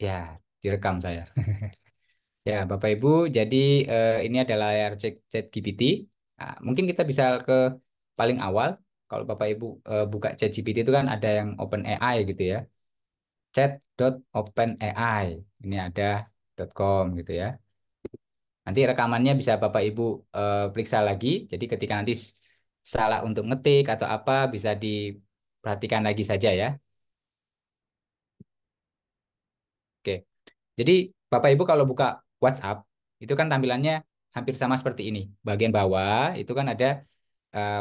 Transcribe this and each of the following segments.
Ya, direkam saya. Ya, Bapak Ibu, jadi ini adalah layar ChatGPT. Nah, mungkin kita bisa ke paling awal. Kalau Bapak Ibu buka ChatGPT itu kan ada yang OpenAI gitu ya. Chat.openai. Ini ada .com gitu ya. Nanti rekamannya bisa Bapak Ibu periksa lagi. Jadi ketika nanti salah untuk ngetik atau apa bisa diperhatikan lagi saja ya. Oke. Jadi Bapak Ibu kalau buka WhatsApp itu kan tampilannya hampir sama seperti ini. Bagian bawah itu kan ada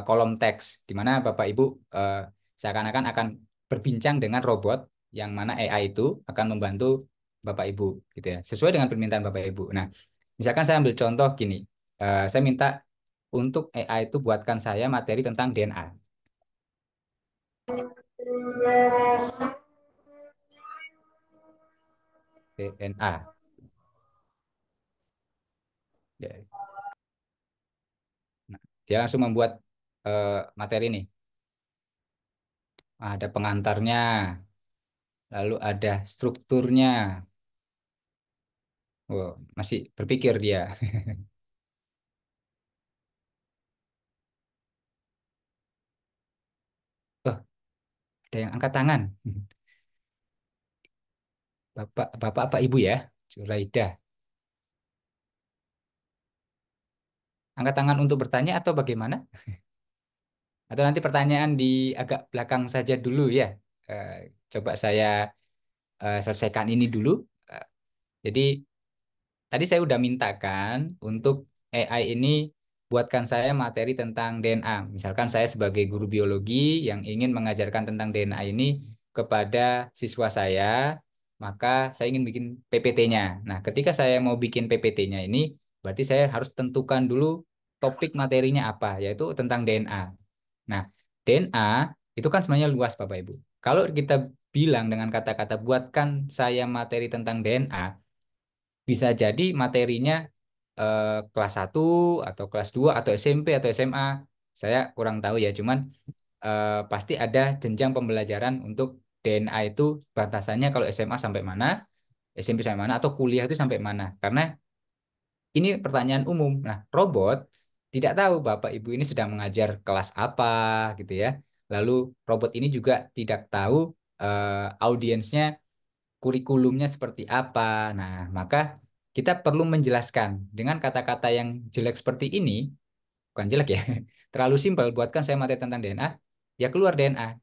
kolom teks di mana Bapak Ibu eh, seakan-akan akan berbincang dengan robot yang mana AI itu akan membantu Bapak Ibu gitu ya. Sesuai dengan permintaan Bapak Ibu. Nah, misalkan saya ambil contoh gini. Saya minta untuk AI itu buatkan saya materi tentang DNA. DNA. Ya. Nah, dia langsung membuat materi nih. Ada pengantarnya, lalu ada strukturnya. Oh, masih berpikir dia. Oh, ada yang angkat tangan. Bapak, bapak apa ibu ya? Juraida. Angkat tangan untuk bertanya atau bagaimana? Atau nanti pertanyaan di agak belakang saja dulu ya. Eh, Coba saya selesaikan ini dulu. Eh, jadi tadi saya udah mintakan untuk AI ini buatkan saya materi tentang DNA. Misalkan saya sebagai guru biologi yang ingin mengajarkan tentang DNA ini kepada siswa saya, maka saya ingin bikin PPT-nya. Nah, ketika saya mau bikin PPT-nya ini, berarti saya harus tentukan dulu topik materinya apa, yaitu tentang DNA. Nah, DNA itu kan sebenarnya luas, Bapak Ibu. Kalau kita bilang dengan kata-kata buatkan saya materi tentang DNA, bisa jadi materinya kelas 1 atau kelas 2 atau SMP atau SMA. Saya kurang tahu ya, cuman pasti ada jenjang pembelajaran untuk DNA itu batasannya kalau SMA sampai mana, SMP sampai mana, atau kuliah itu sampai mana. Karena ini pertanyaan umum. Nah, robot tidak tahu Bapak Ibu ini sedang mengajar kelas apa gitu ya. Lalu robot ini juga tidak tahu audiensnya kurikulumnya seperti apa. Nah, maka kita perlu menjelaskan dengan kata-kata yang jelek seperti ini, bukan jelek ya, terlalu simpel. Buatkan saya materi tentang DNA, ya keluar DNA.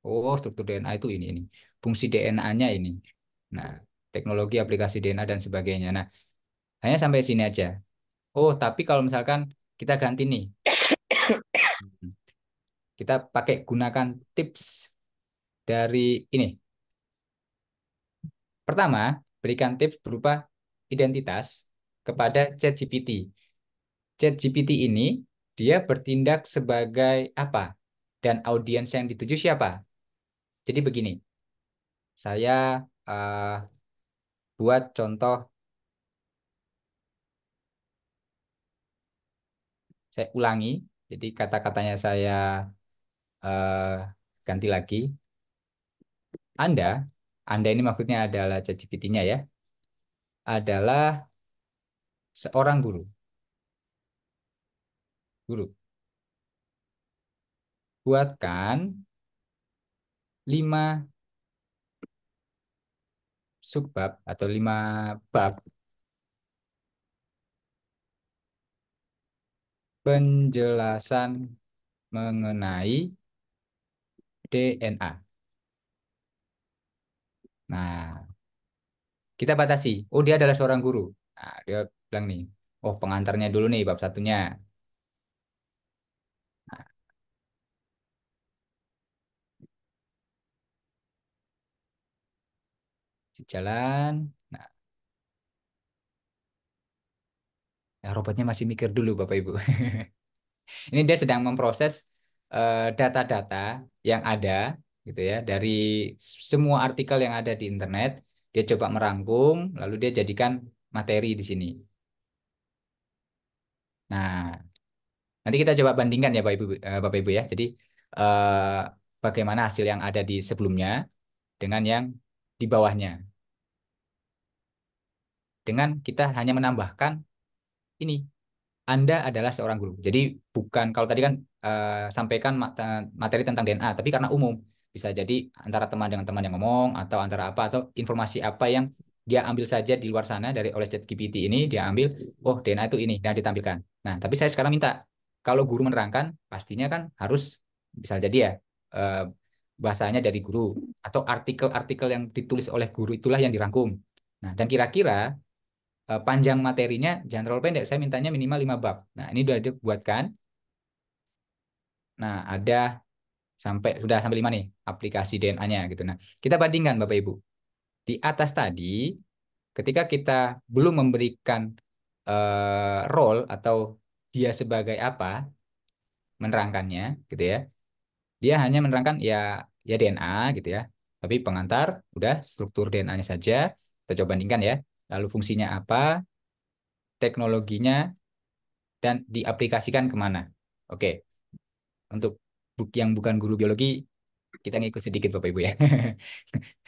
Oh, struktur DNA itu ini. Fungsi DNA-nya ini. Nah, teknologi aplikasi DNA dan sebagainya. Nah, hanya sampai sini aja. Oh, tapi kalau misalkan kita ganti nih, kita pakai gunakan tips dari ini. Pertama, berikan tips berupa identitas kepada ChatGPT. ChatGPT ini dia bertindak sebagai apa? Dan audiens yang dituju siapa? Jadi begini, saya buat contoh, saya ulangi. Jadi kata-katanya saya eh, ganti lagi. Anda, Anda ini maksudnya adalah ChatGPT-nya ya, adalah seorang guru. Guru, buatkan 5 subbab atau 5 bab penjelasan mengenai DNA. Nah, kita batasi. Oh, dia adalah seorang guru. Nah, dia bilang nih, oh pengantarnya dulu nih bab satunya. Nah, jalan. Nah, ya, robotnya masih mikir dulu Bapak Ibu. Ini dia sedang memproses data-data yang ada gitu ya dari semua artikel yang ada di internet. Dia coba merangkum, lalu dia jadikan materi di sini. Nah, nanti kita coba bandingkan ya Bapak Ibu ya. Jadi eh, bagaimana hasil yang ada di sebelumnya dengan yang di bawahnya. dengan kita hanya menambahkan ini anda adalah seorang guru. Jadi bukan kalau tadi kan sampaikan materi tentang DNA, tapi karena umum bisa jadi antara teman dengan teman yang ngomong atau antara apa atau informasi apa yang dia ambil saja di luar sana dari oleh ChatGPT ini dia ambil, oh DNA itu ini dan ditampilkan. Nah, tapi saya sekarang minta kalau guru menerangkan pastinya kan harus bisa jadi ya eh, bahasanya dari guru atau artikel-artikel yang ditulis oleh guru itulah yang dirangkum. Nah, dan kira-kira panjang materinya jangan terlalu pendek. Saya mintanya minimal 5 bab. Nah, ini udah dibuatkan. Nah, ada sudah sampai 5 nih aplikasi DNA-nya gitu. Nah, kita bandingkan Bapak Ibu. Di atas tadi, ketika kita belum memberikan role atau dia sebagai apa menerangkannya gitu ya. Dia hanya menerangkan ya DNA gitu ya. Tapi pengantar udah struktur DNA-nya saja. Kita coba bandingkan ya. Lalu fungsinya apa, teknologinya dan diaplikasikan kemana. Oke, untuk yang bukan guru biologi, kita ngikut sedikit Bapak Ibu ya.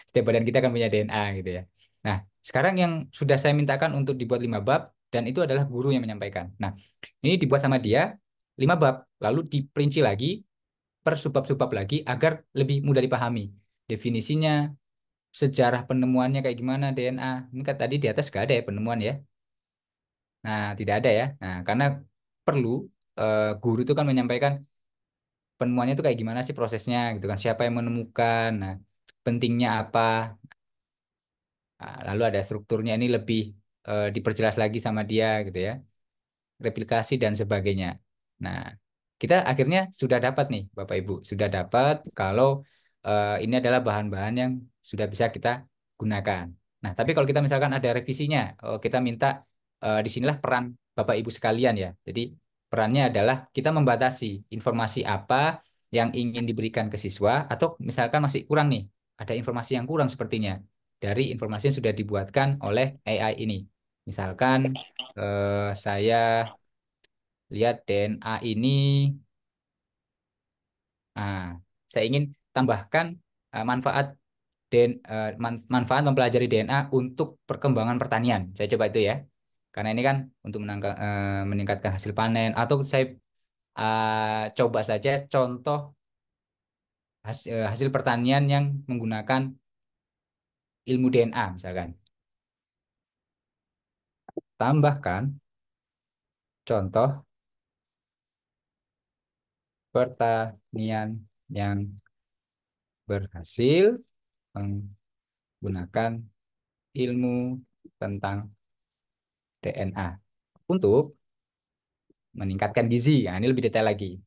Setiap badan kita kan punya DNA gitu ya. Nah, sekarang yang sudah saya mintakan untuk dibuat 5 bab, dan itu adalah guru yang menyampaikan. Nah, ini dibuat sama dia 5 bab, lalu diperinci lagi, per subbab-subbab lagi, agar lebih mudah dipahami. Definisinya, sejarah penemuannya kayak gimana DNA. Ini kan tadi di atas gak ada ya penemuan ya. Nah, tidak ada ya. Nah, karena perlu guru itu kan menyampaikan penemuannya itu kayak gimana sih prosesnya gitu kan, siapa yang menemukan, nah pentingnya apa. Nah, lalu ada strukturnya ini lebih diperjelas lagi sama dia gitu ya, replikasi dan sebagainya. Nah, kita akhirnya sudah dapat nih Bapak Ibu, sudah dapat kalau ini adalah bahan-bahan yang sudah bisa kita gunakan. Nah, tapi kalau kita misalkan ada revisinya, kita minta disinilah peran Bapak Ibu sekalian ya. Jadi perannya adalah kita membatasi informasi apa yang ingin diberikan ke siswa atau misalkan masih kurang nih, ada informasi yang kurang sepertinya dari informasi yang sudah dibuatkan oleh AI ini. Misalkan saya lihat DNA ini, ah, saya ingin tambahkan manfaat mempelajari DNA untuk perkembangan pertanian. Saya coba itu ya. Karena ini kan untuk meningkatkan hasil panen atau saya coba saja contoh hasil pertanian yang menggunakan ilmu DNA misalkan. Tambahkan contoh pertanian yang berhasil menggunakan ilmu tentang DNA untuk meningkatkan gizi. Nah, ini lebih detail lagi.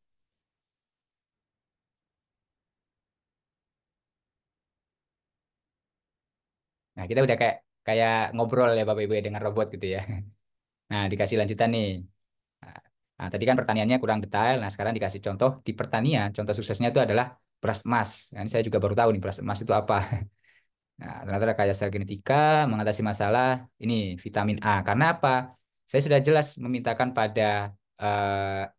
Nah, kita udah kayak kayak ngobrol ya Bapak Ibu ya dengan robot gitu ya. Nah, dikasih lanjutan nih. Nah, tadi kan pertaniannya kurang detail. Nah, sekarang dikasih contoh di pertanian. Contoh suksesnya itu adalah beras emas. Nah, ini saya juga baru tahu nih beras emas itu apa. Nah, ternyata ada kaya sel genetika, mengatasi masalah ini vitamin A. Karena apa? Saya sudah jelas memintakan pada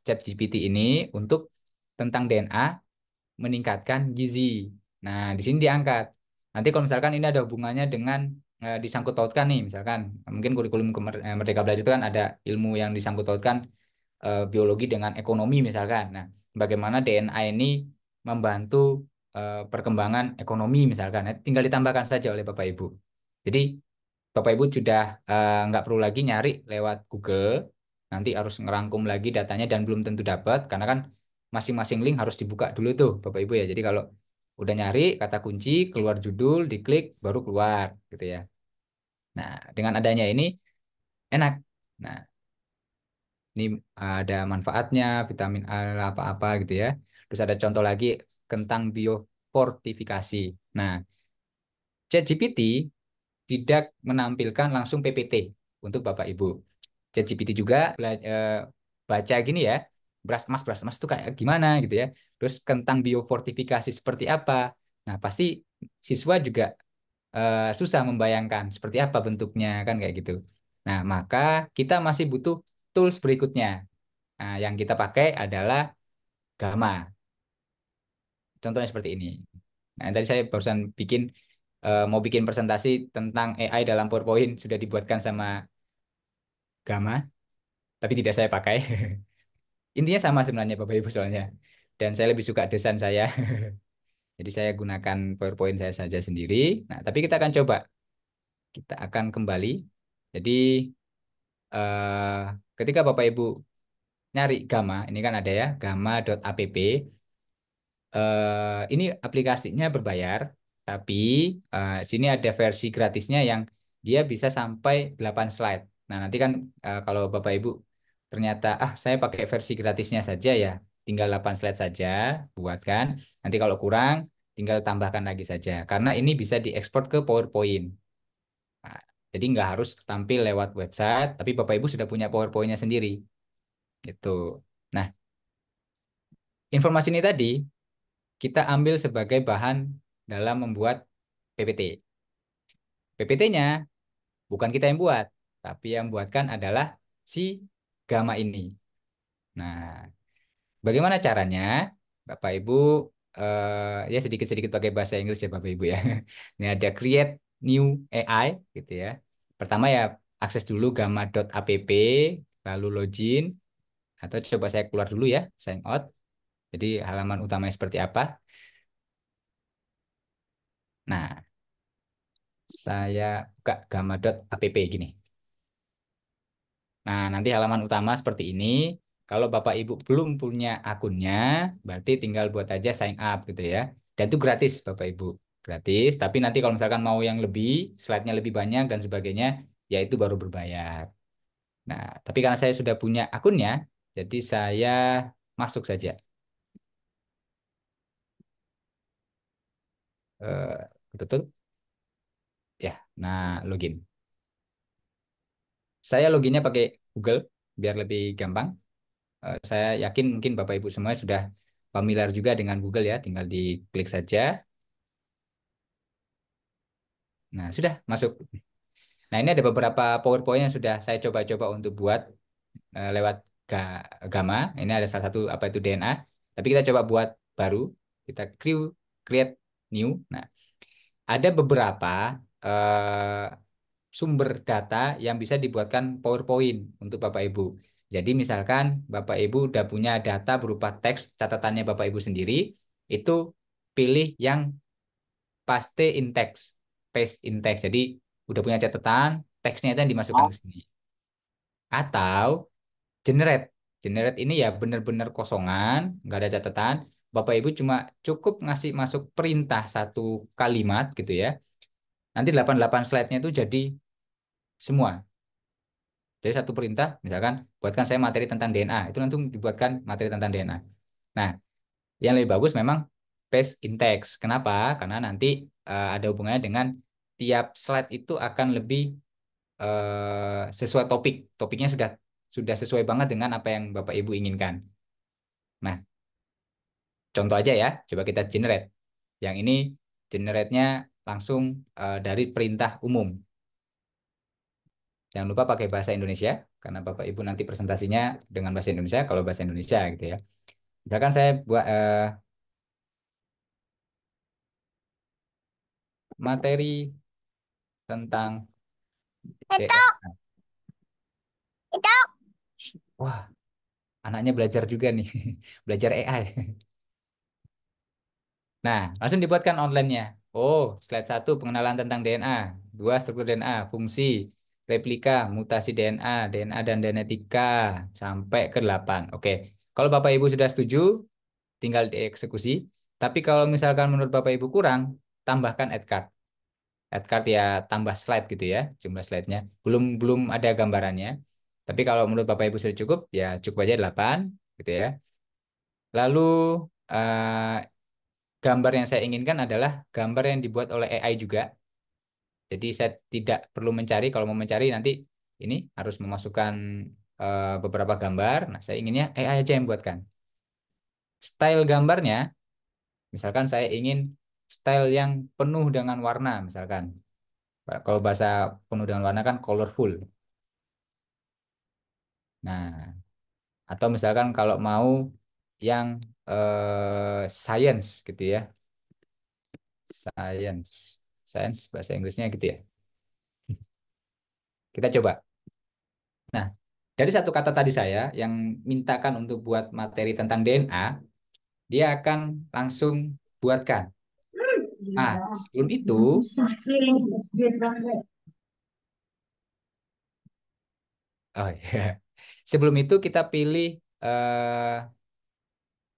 ChatGPT ini untuk tentang DNA meningkatkan gizi. Nah, di sini diangkat. Nanti kalau misalkan ini ada hubungannya dengan disangkut pautkan nih, misalkan mungkin kurikulum Merdeka Belajar itu kan ada ilmu yang disangkut pautkan biologi dengan ekonomi misalkan. Nah, bagaimana DNA ini membantu perkembangan ekonomi misalkan. Nah, tinggal ditambahkan saja oleh Bapak Ibu. Jadi Bapak Ibu sudah nggak perlu lagi nyari lewat Google, nanti harus ngerangkum lagi datanya dan belum tentu dapat, karena kan masing-masing link harus dibuka dulu tuh Bapak Ibu ya. Jadi kalau udah nyari kata kunci, keluar judul, diklik, baru keluar gitu ya. Nah, dengan adanya ini enak. Nah, ini ada manfaatnya, vitamin A apa-apa gitu ya. Terus ada contoh lagi tentang biofortifikasi. Nah, ChatGPT tidak menampilkan langsung PPT untuk Bapak Ibu. ChatGPT juga baca gini ya, beras emas itu kayak gimana gitu ya. Terus tentang biofortifikasi seperti apa. Nah, pasti siswa juga susah membayangkan seperti apa bentuknya kan kayak gitu. Nah, maka kita masih butuh tools berikutnya. Nah, yang kita pakai adalah Gamma. Contohnya seperti ini. Nah, tadi saya barusan bikin mau bikin presentasi tentang AI dalam PowerPoint sudah dibuatkan sama Gamma, tapi tidak saya pakai. Intinya sama sebenarnya Bapak Ibu soalnya. Dan saya lebih suka desain saya. Jadi saya gunakan PowerPoint saya saja sendiri. Nah, tapi kita akan coba. Kita akan kembali. Jadi eh, ketika Bapak Ibu nyari Gamma, ini kan ada ya, gamma.app. Ini aplikasinya berbayar, tapi sini ada versi gratisnya yang dia bisa sampai 8 slide. Nah, nanti kan kalau Bapak Ibu ternyata saya pakai versi gratisnya saja ya, tinggal 8 slide saja buatkan. Nanti kalau kurang tinggal tambahkan lagi saja. Karena ini bisa diekspor ke PowerPoint. Nah, jadi nggak harus tampil lewat website, tapi Bapak Ibu sudah punya PowerPoint-nya sendiri gitu. Nah, informasi ini tadi kita ambil sebagai bahan dalam membuat PPT. PPT-nya bukan kita yang buat, tapi yang buatkan adalah si Gamma ini. Nah, bagaimana caranya? Bapak Ibu ya sedikit-sedikit pakai bahasa Inggris ya Bapak Ibu ya. Ini ada create new AI gitu ya. Pertama ya akses dulu gamma.app, lalu login atau coba saya keluar dulu ya, sign out. Jadi halaman utamanya seperti apa? Nah, saya buka gamma.app gini. Nah, nanti halaman utama seperti ini. Kalau Bapak Ibu belum punya akunnya, berarti tinggal buat aja sign up gitu ya. Dan itu gratis Bapak Ibu. Gratis, tapi nanti kalau misalkan mau yang lebih, slide-nya lebih banyak dan sebagainya, ya itu baru berbayar. Nah, tapi karena saya sudah punya akunnya, jadi saya masuk saja. Betul? Ya, nah login. Saya loginnya pakai Google biar lebih gampang. Saya yakin mungkin Bapak Ibu semua sudah familiar juga dengan Google ya, tinggal diklik saja. Nah, sudah masuk. Nah, ini ada beberapa PowerPoint yang sudah saya coba-coba untuk buat lewat Gamma. Ini ada salah satu apa itu DNA. Tapi kita coba buat baru. Kita create new. Nah, ada beberapa eh, sumber data yang bisa dibuatkan PowerPoint untuk Bapak Ibu. Jadi misalkan Bapak Ibu udah punya data berupa teks catatannya Bapak Ibu sendiri, itu pilih yang paste in text, paste in text. Jadi udah punya catatan, teksnya itu yang dimasukkan ke sini. Atau generate. Generate ini ya benar-benar kosongan, nggak ada catatan. Bapak Ibu cuma cukup ngasih masuk perintah satu kalimat gitu ya. Nanti 88 slide-nya itu jadi semua. Jadi satu perintah, misalkan buatkan saya materi tentang DNA, itu langsung dibuatkan materi tentang DNA. Nah, yang lebih bagus memang paste in text. Kenapa? Karena nanti ada hubungannya dengan tiap slide itu akan lebih sesuai topik. Topiknya sudah sesuai banget dengan apa yang Bapak Ibu inginkan. Nah, contoh aja ya, coba kita generate. Yang ini generate-nya langsung dari perintah umum. Jangan lupa pakai bahasa Indonesia, karena Bapak Ibu nanti presentasinya dengan bahasa Indonesia, kalau bahasa Indonesia gitu ya. Misalkan saya buat materi tentang DNA. Wah, anaknya belajar juga nih, belajar AI. Nah, langsung dibuatkan online-nya. Oh, slide satu pengenalan tentang DNA, dua struktur DNA, fungsi, replika, mutasi DNA, DNA dan genetika, sampai ke 8. Oke, kalau Bapak Ibu sudah setuju, tinggal dieksekusi. Tapi kalau misalkan menurut Bapak Ibu kurang, tambahkan add card. Add card ya tambah slide gitu ya, jumlah slide-nya. Belum belum ada gambarannya. Tapi kalau menurut Bapak Ibu sudah cukup, ya cukup aja 8 gitu ya. Lalu gambar yang saya inginkan adalah gambar yang dibuat oleh AI juga. Jadi saya tidak perlu mencari, kalau mau mencari nanti ini harus memasukkan beberapa gambar. Nah, saya inginnya AI aja yang buatkan. Style gambarnya, misalkan saya ingin style yang penuh dengan warna, misalkan. Kalau bahasa penuh dengan warna kan colorful. Nah, atau misalkan kalau mau yang science gitu ya, science. Sains bahasa Inggrisnya gitu ya. Kita coba. Nah, dari satu kata tadi saya yang mintakan untuk buat materi tentang DNA, dia akan langsung buatkan. Nah, sebelum itu, oh iya. Sebelum itu kita pilih eh,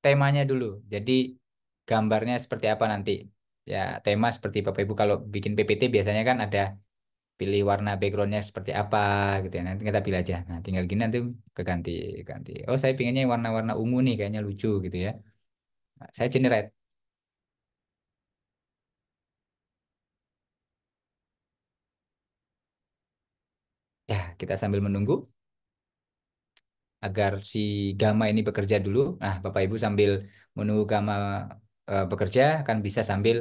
temanya dulu. Jadi gambarnya seperti apa nanti? Ya, tema seperti Bapak Ibu kalau bikin PPT biasanya kan ada pilih warna backgroundnya seperti apa gitu ya. Nanti kita pilih aja. Nah, tinggal gini nanti keganti ganti. Oh, saya pinginnya warna-warna ungu nih, kayaknya lucu gitu ya. Nah, saya generate. Ya, kita sambil menunggu agar si Gamma ini bekerja dulu. Nah, Bapak Ibu sambil menunggu Gamma bekerja kan bisa sambil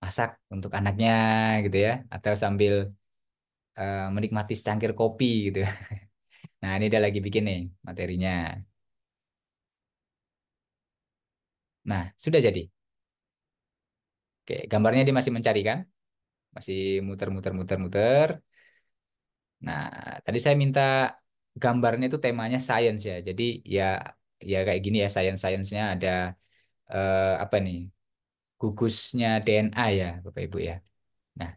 masak untuk anaknya gitu ya, atau sambil menikmati secangkir kopi gitu. Nah, ini dia lagi bikin nih materinya. Nah, sudah jadi. Oke, gambarnya dia masih mencari kan? Masih muter-muter-muter-muter. Nah, tadi saya minta gambarnya itu temanya science ya. Jadi ya ya kayak gini ya, science-nya ada apa nih? Gugusnya DNA ya, Bapak Ibu ya. Nah,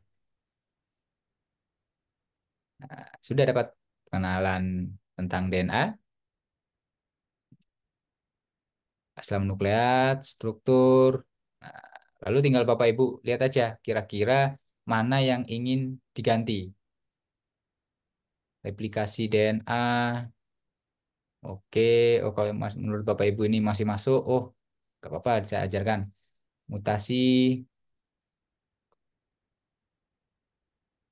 sudah dapat pengenalan tentang DNA, asal nukleat, struktur. Nah, lalu tinggal Bapak Ibu lihat aja kira-kira mana yang ingin diganti. Replikasi DNA. Oke, oh kalau menurut Bapak Ibu ini masih masuk, oh gak apa-apa saya ajarkan. Mutasi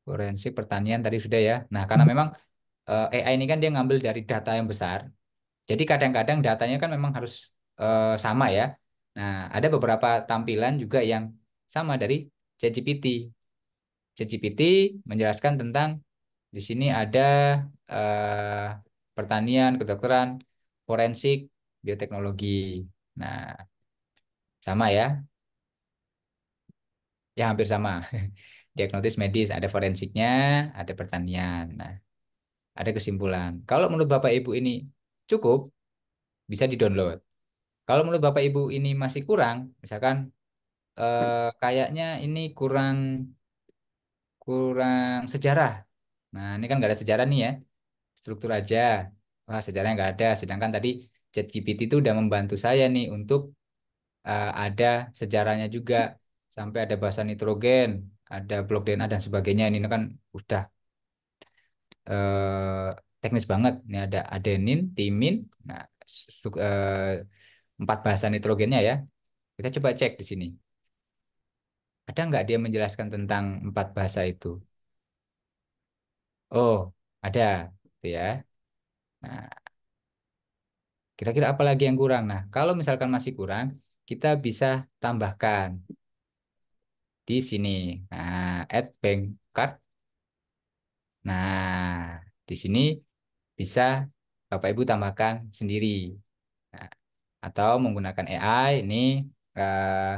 forensik pertanian tadi sudah ya. Nah, karena memang AI ini kan dia ngambil dari data yang besar. Jadi kadang-kadang datanya kan memang harus sama ya. Nah, ada beberapa tampilan juga yang sama dari ChatGPT. ChatGPT menjelaskan tentang di sini ada eh, pertanian, kedokteran, forensik, bioteknologi. Nah, sama ya, ya hampir sama. Diagnosis medis, ada forensiknya, ada pertanian. Nah, ada kesimpulan. Kalau menurut Bapak Ibu ini cukup, bisa di-download. Kalau menurut Bapak Ibu ini masih kurang, misalkan kayaknya ini kurang kurang sejarah. Nah, ini kan nggak ada sejarah nih ya, struktur aja. Wah, sejarahnya nggak ada. Sedangkan tadi ChatGPT itu udah membantu saya nih untuk ada sejarahnya juga. Sampai ada basa nitrogen, ada blok DNA dan sebagainya. Ini kan udah teknis banget. Ini ada adenin, timin. Nah, empat bahasa nitrogennya ya. Kita coba cek di sini. Ada nggak dia menjelaskan tentang empat bahasa itu? Oh, ada, gitu ya. Nah, kira-kira apa lagi yang kurang? Nah, kalau misalkan masih kurang, kita bisa tambahkan di sini. Nah, add bank card. Nah, di sini bisa Bapak Ibu tambahkan sendiri. Nah, atau menggunakan AI ini eh,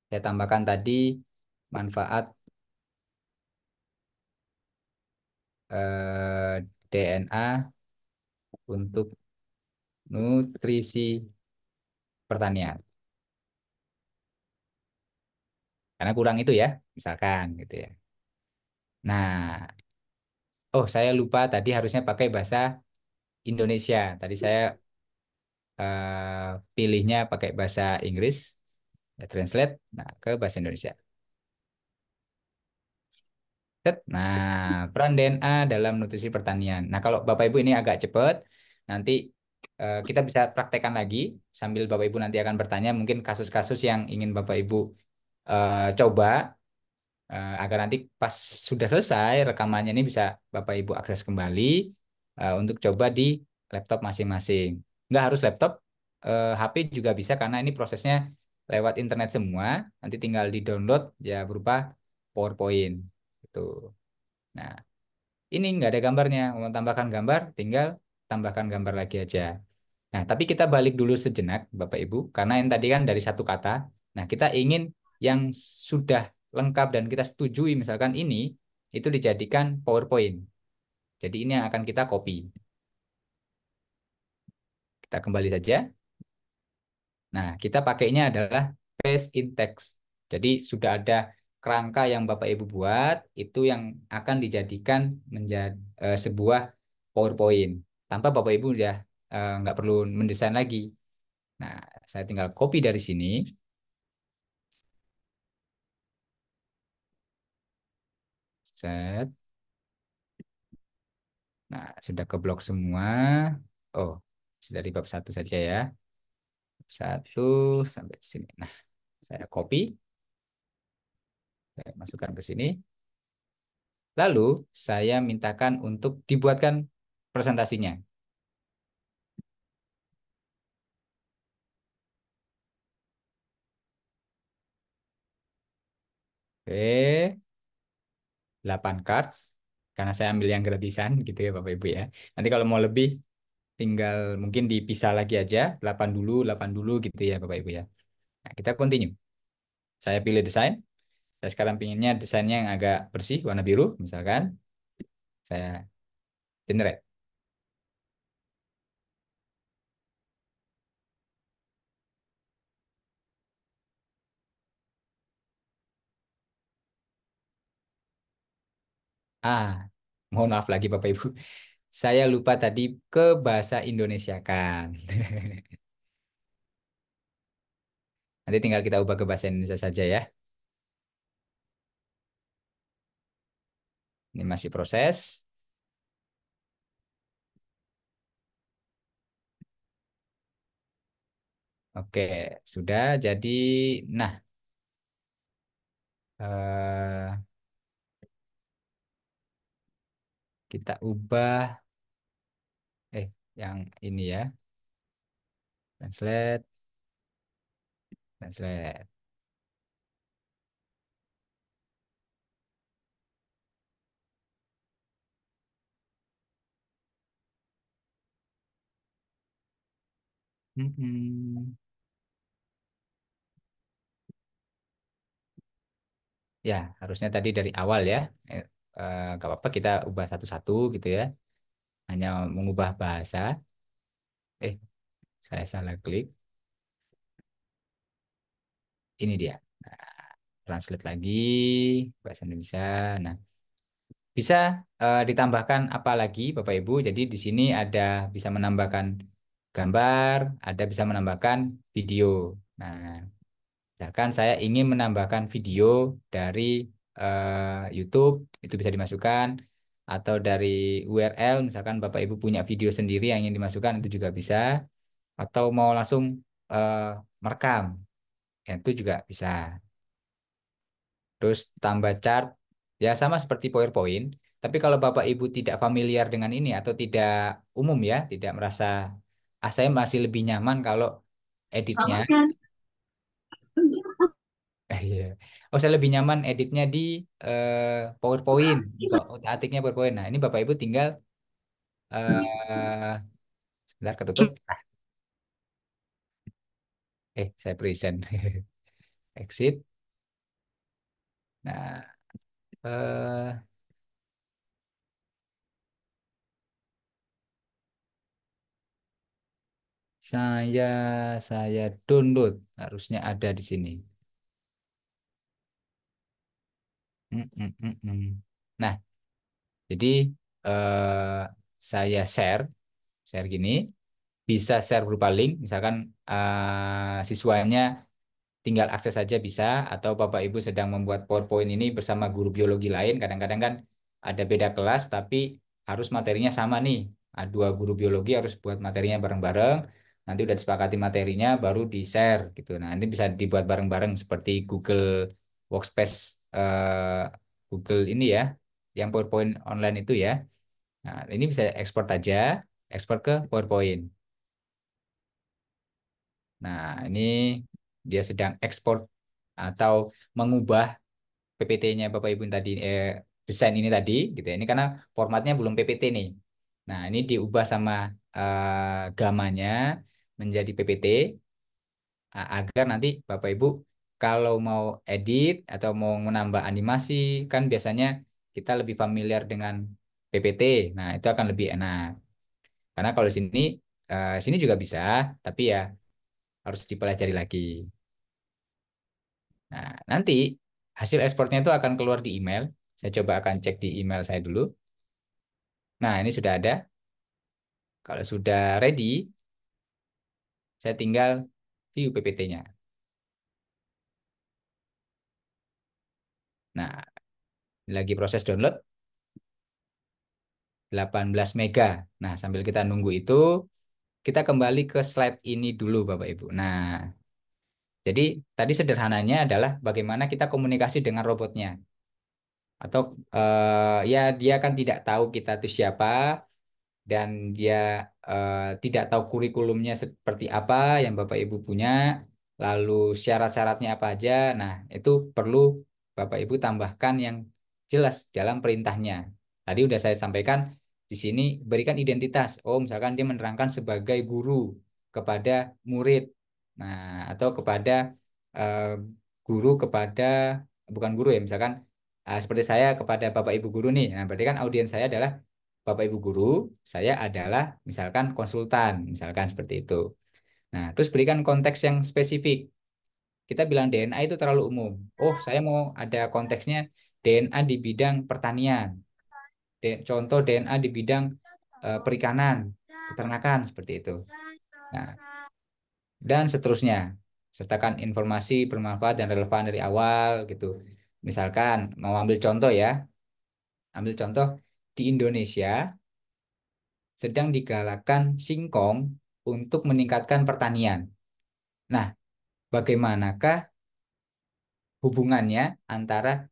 saya tambahkan tadi manfaat DNA untuk nutrisi pertanian. Karena kurang itu ya, misalkan gitu ya. Nah, oh saya lupa tadi harusnya pakai bahasa Indonesia. Tadi saya pilihnya pakai bahasa Inggris, ya, translate, nah ke bahasa Indonesia. Set. Nah, peran DNA dalam nutrisi pertanian. Nah, kalau Bapak Ibu ini agak cepat, nanti kita bisa praktekkan lagi sambil Bapak Ibu nanti akan bertanya mungkin kasus-kasus yang ingin Bapak Ibu coba agar nanti pas sudah selesai rekamannya ini bisa Bapak Ibu akses kembali untuk coba di laptop masing-masing. Nggak harus laptop, HP juga bisa karena ini prosesnya lewat internet semua. Nanti tinggal di-download ya berupa PowerPoint. Gitu. Nah, ini nggak ada gambarnya. Mau tambahkan gambar, tinggal tambahkan gambar lagi aja. Nah, tapi kita balik dulu sejenak, Bapak Ibu, karena yang tadi kan dari satu kata. Nah, kita ingin yang sudah lengkap dan kita setujui misalkan ini itu dijadikan PowerPoint. Jadi ini yang akan kita copy. Kita kembali saja. Nah, kita pakainya adalah paste in text. Jadi sudah ada kerangka yang Bapak Ibu buat, itu yang akan dijadikan menjadi sebuah PowerPoint. Tanpa Bapak Ibu udah nggak perlu mendesain lagi. Nah, saya tinggal copy dari sini, set. Nah, sudah keblok semua. Oh, sudah di bab satu saja ya. Satu sampai sini. Nah, saya copy, saya masukkan ke sini. Lalu saya mintakan untuk dibuatkan presentasinya. Oke, 8 cards. Karena saya ambil yang gratisan gitu ya Bapak Ibu ya. Nanti kalau mau lebih tinggal mungkin dipisah lagi aja. 8 dulu gitu ya Bapak Ibu ya. Nah, kita continue. Saya pilih desain. Saya sekarang pinginnya desainnya yang agak bersih, warna biru misalkan. Saya generate. Ah, mohon maaf lagi Bapak Ibu. Saya lupa tadi ke bahasa Indonesia kan. Nanti tinggal kita ubah ke bahasa Indonesia saja ya. Ini masih proses. Oke, sudah jadi. Nah, eh, kita ubah. Yang ini ya. Translate, translate. Hmm. Ya, harusnya tadi dari awal ya. Gak apa-apa kita ubah satu-satu gitu ya. Hanya mengubah bahasa. Eh, saya salah klik. Ini dia. Nah, translate lagi bahasa Indonesia. Nah, bisa ditambahkan apa lagi Bapak Ibu? Jadi di sini ada bisa menambahkan gambar, ada bisa menambahkan video. Nah, misalkan saya ingin menambahkan video dari YouTube, itu bisa dimasukkan. Atau dari URL, misalkan Bapak Ibu punya video sendiri yang ingin dimasukkan, itu juga bisa. Atau mau langsung eh, merekam, ya, itu juga bisa. Terus tambah chart, ya sama seperti PowerPoint. Tapi kalau Bapak Ibu tidak familiar dengan ini atau tidak umum ya, tidak merasa, saya masih lebih nyaman kalau editnya, iya. Oh, saya lebih nyaman editnya di PowerPoint. Kok atiknya PowerPoint. Nah, ini Bapak Ibu tinggal sebentar ketutup. Saya present. Exit. Nah, eh, saya saya download harusnya ada di sini. Mm. Nah, jadi eh, saya share gini, bisa share berupa link, misalkan siswanya tinggal akses saja bisa, atau Bapak Ibu sedang membuat PowerPoint ini bersama guru biologi lain, kadang-kadang kan ada beda kelas, tapi harus materinya sama nih. Dua guru biologi harus buat materinya bareng-bareng, nanti udah disepakati materinya, baru di-share gitu. Nah, ini bisa dibuat bareng-bareng seperti Google Workspace, Google ini ya, yang PowerPoint online itu ya. Nah, ini bisa ekspor aja, ekspor ke PowerPoint. Nah, ini dia sedang ekspor atau mengubah PPT-nya Bapak Ibu tadi, desain ini tadi gitu ya. Ini karena formatnya belum PPT nih. Nah, ini diubah sama gamanya menjadi PPT, agar nanti Bapak Ibu kalau mau edit atau mau menambah animasi, kan biasanya kita lebih familiar dengan PPT. Nah, itu akan lebih enak. Karena kalau sini juga bisa, tapi ya harus dipelajari lagi. Nah, nanti hasil ekspornya itu akan keluar di email. Saya coba akan cek di email saya dulu. Nah, ini sudah ada. Kalau sudah ready, saya tinggal view PPT-nya. Nah, lagi proses download 18 mega. Nah, sambil kita nunggu itu, kita kembali ke slide ini dulu, Bapak Ibu. Nah, jadi tadi sederhananya adalah bagaimana kita komunikasi dengan robotnya. Atau ya dia kan tidak tahu kita itu siapa, dan dia tidak tahu kurikulumnya seperti apa yang Bapak Ibu punya, lalu syarat-syaratnya apa aja. Nah, itu perlu Bapak Ibu tambahkan yang jelas dalam perintahnya. Tadi udah saya sampaikan di sini berikan identitas. Oh, misalkan dia menerangkan sebagai guru kepada murid. Nah, atau kepada eh, guru kepada bukan guru ya, misalkan seperti saya kepada Bapak Ibu guru nih. Nah, berarti kan audiens saya adalah Bapak Ibu guru, saya adalah misalkan konsultan, misalkan seperti itu. Nah, terus berikan konteks yang spesifik. Kita bilang DNA itu terlalu umum. Oh, saya mau ada konteksnya DNA di bidang pertanian. Contoh DNA di bidang perikanan, peternakan, seperti itu. Nah, dan seterusnya. Sertakan informasi bermanfaat dan relevan dari awal gitu. Misalkan mau ambil contoh ya, ambil contoh di Indonesia sedang digalakkan singkong untuk meningkatkan pertanian. Nah, bagaimanakah hubungannya antara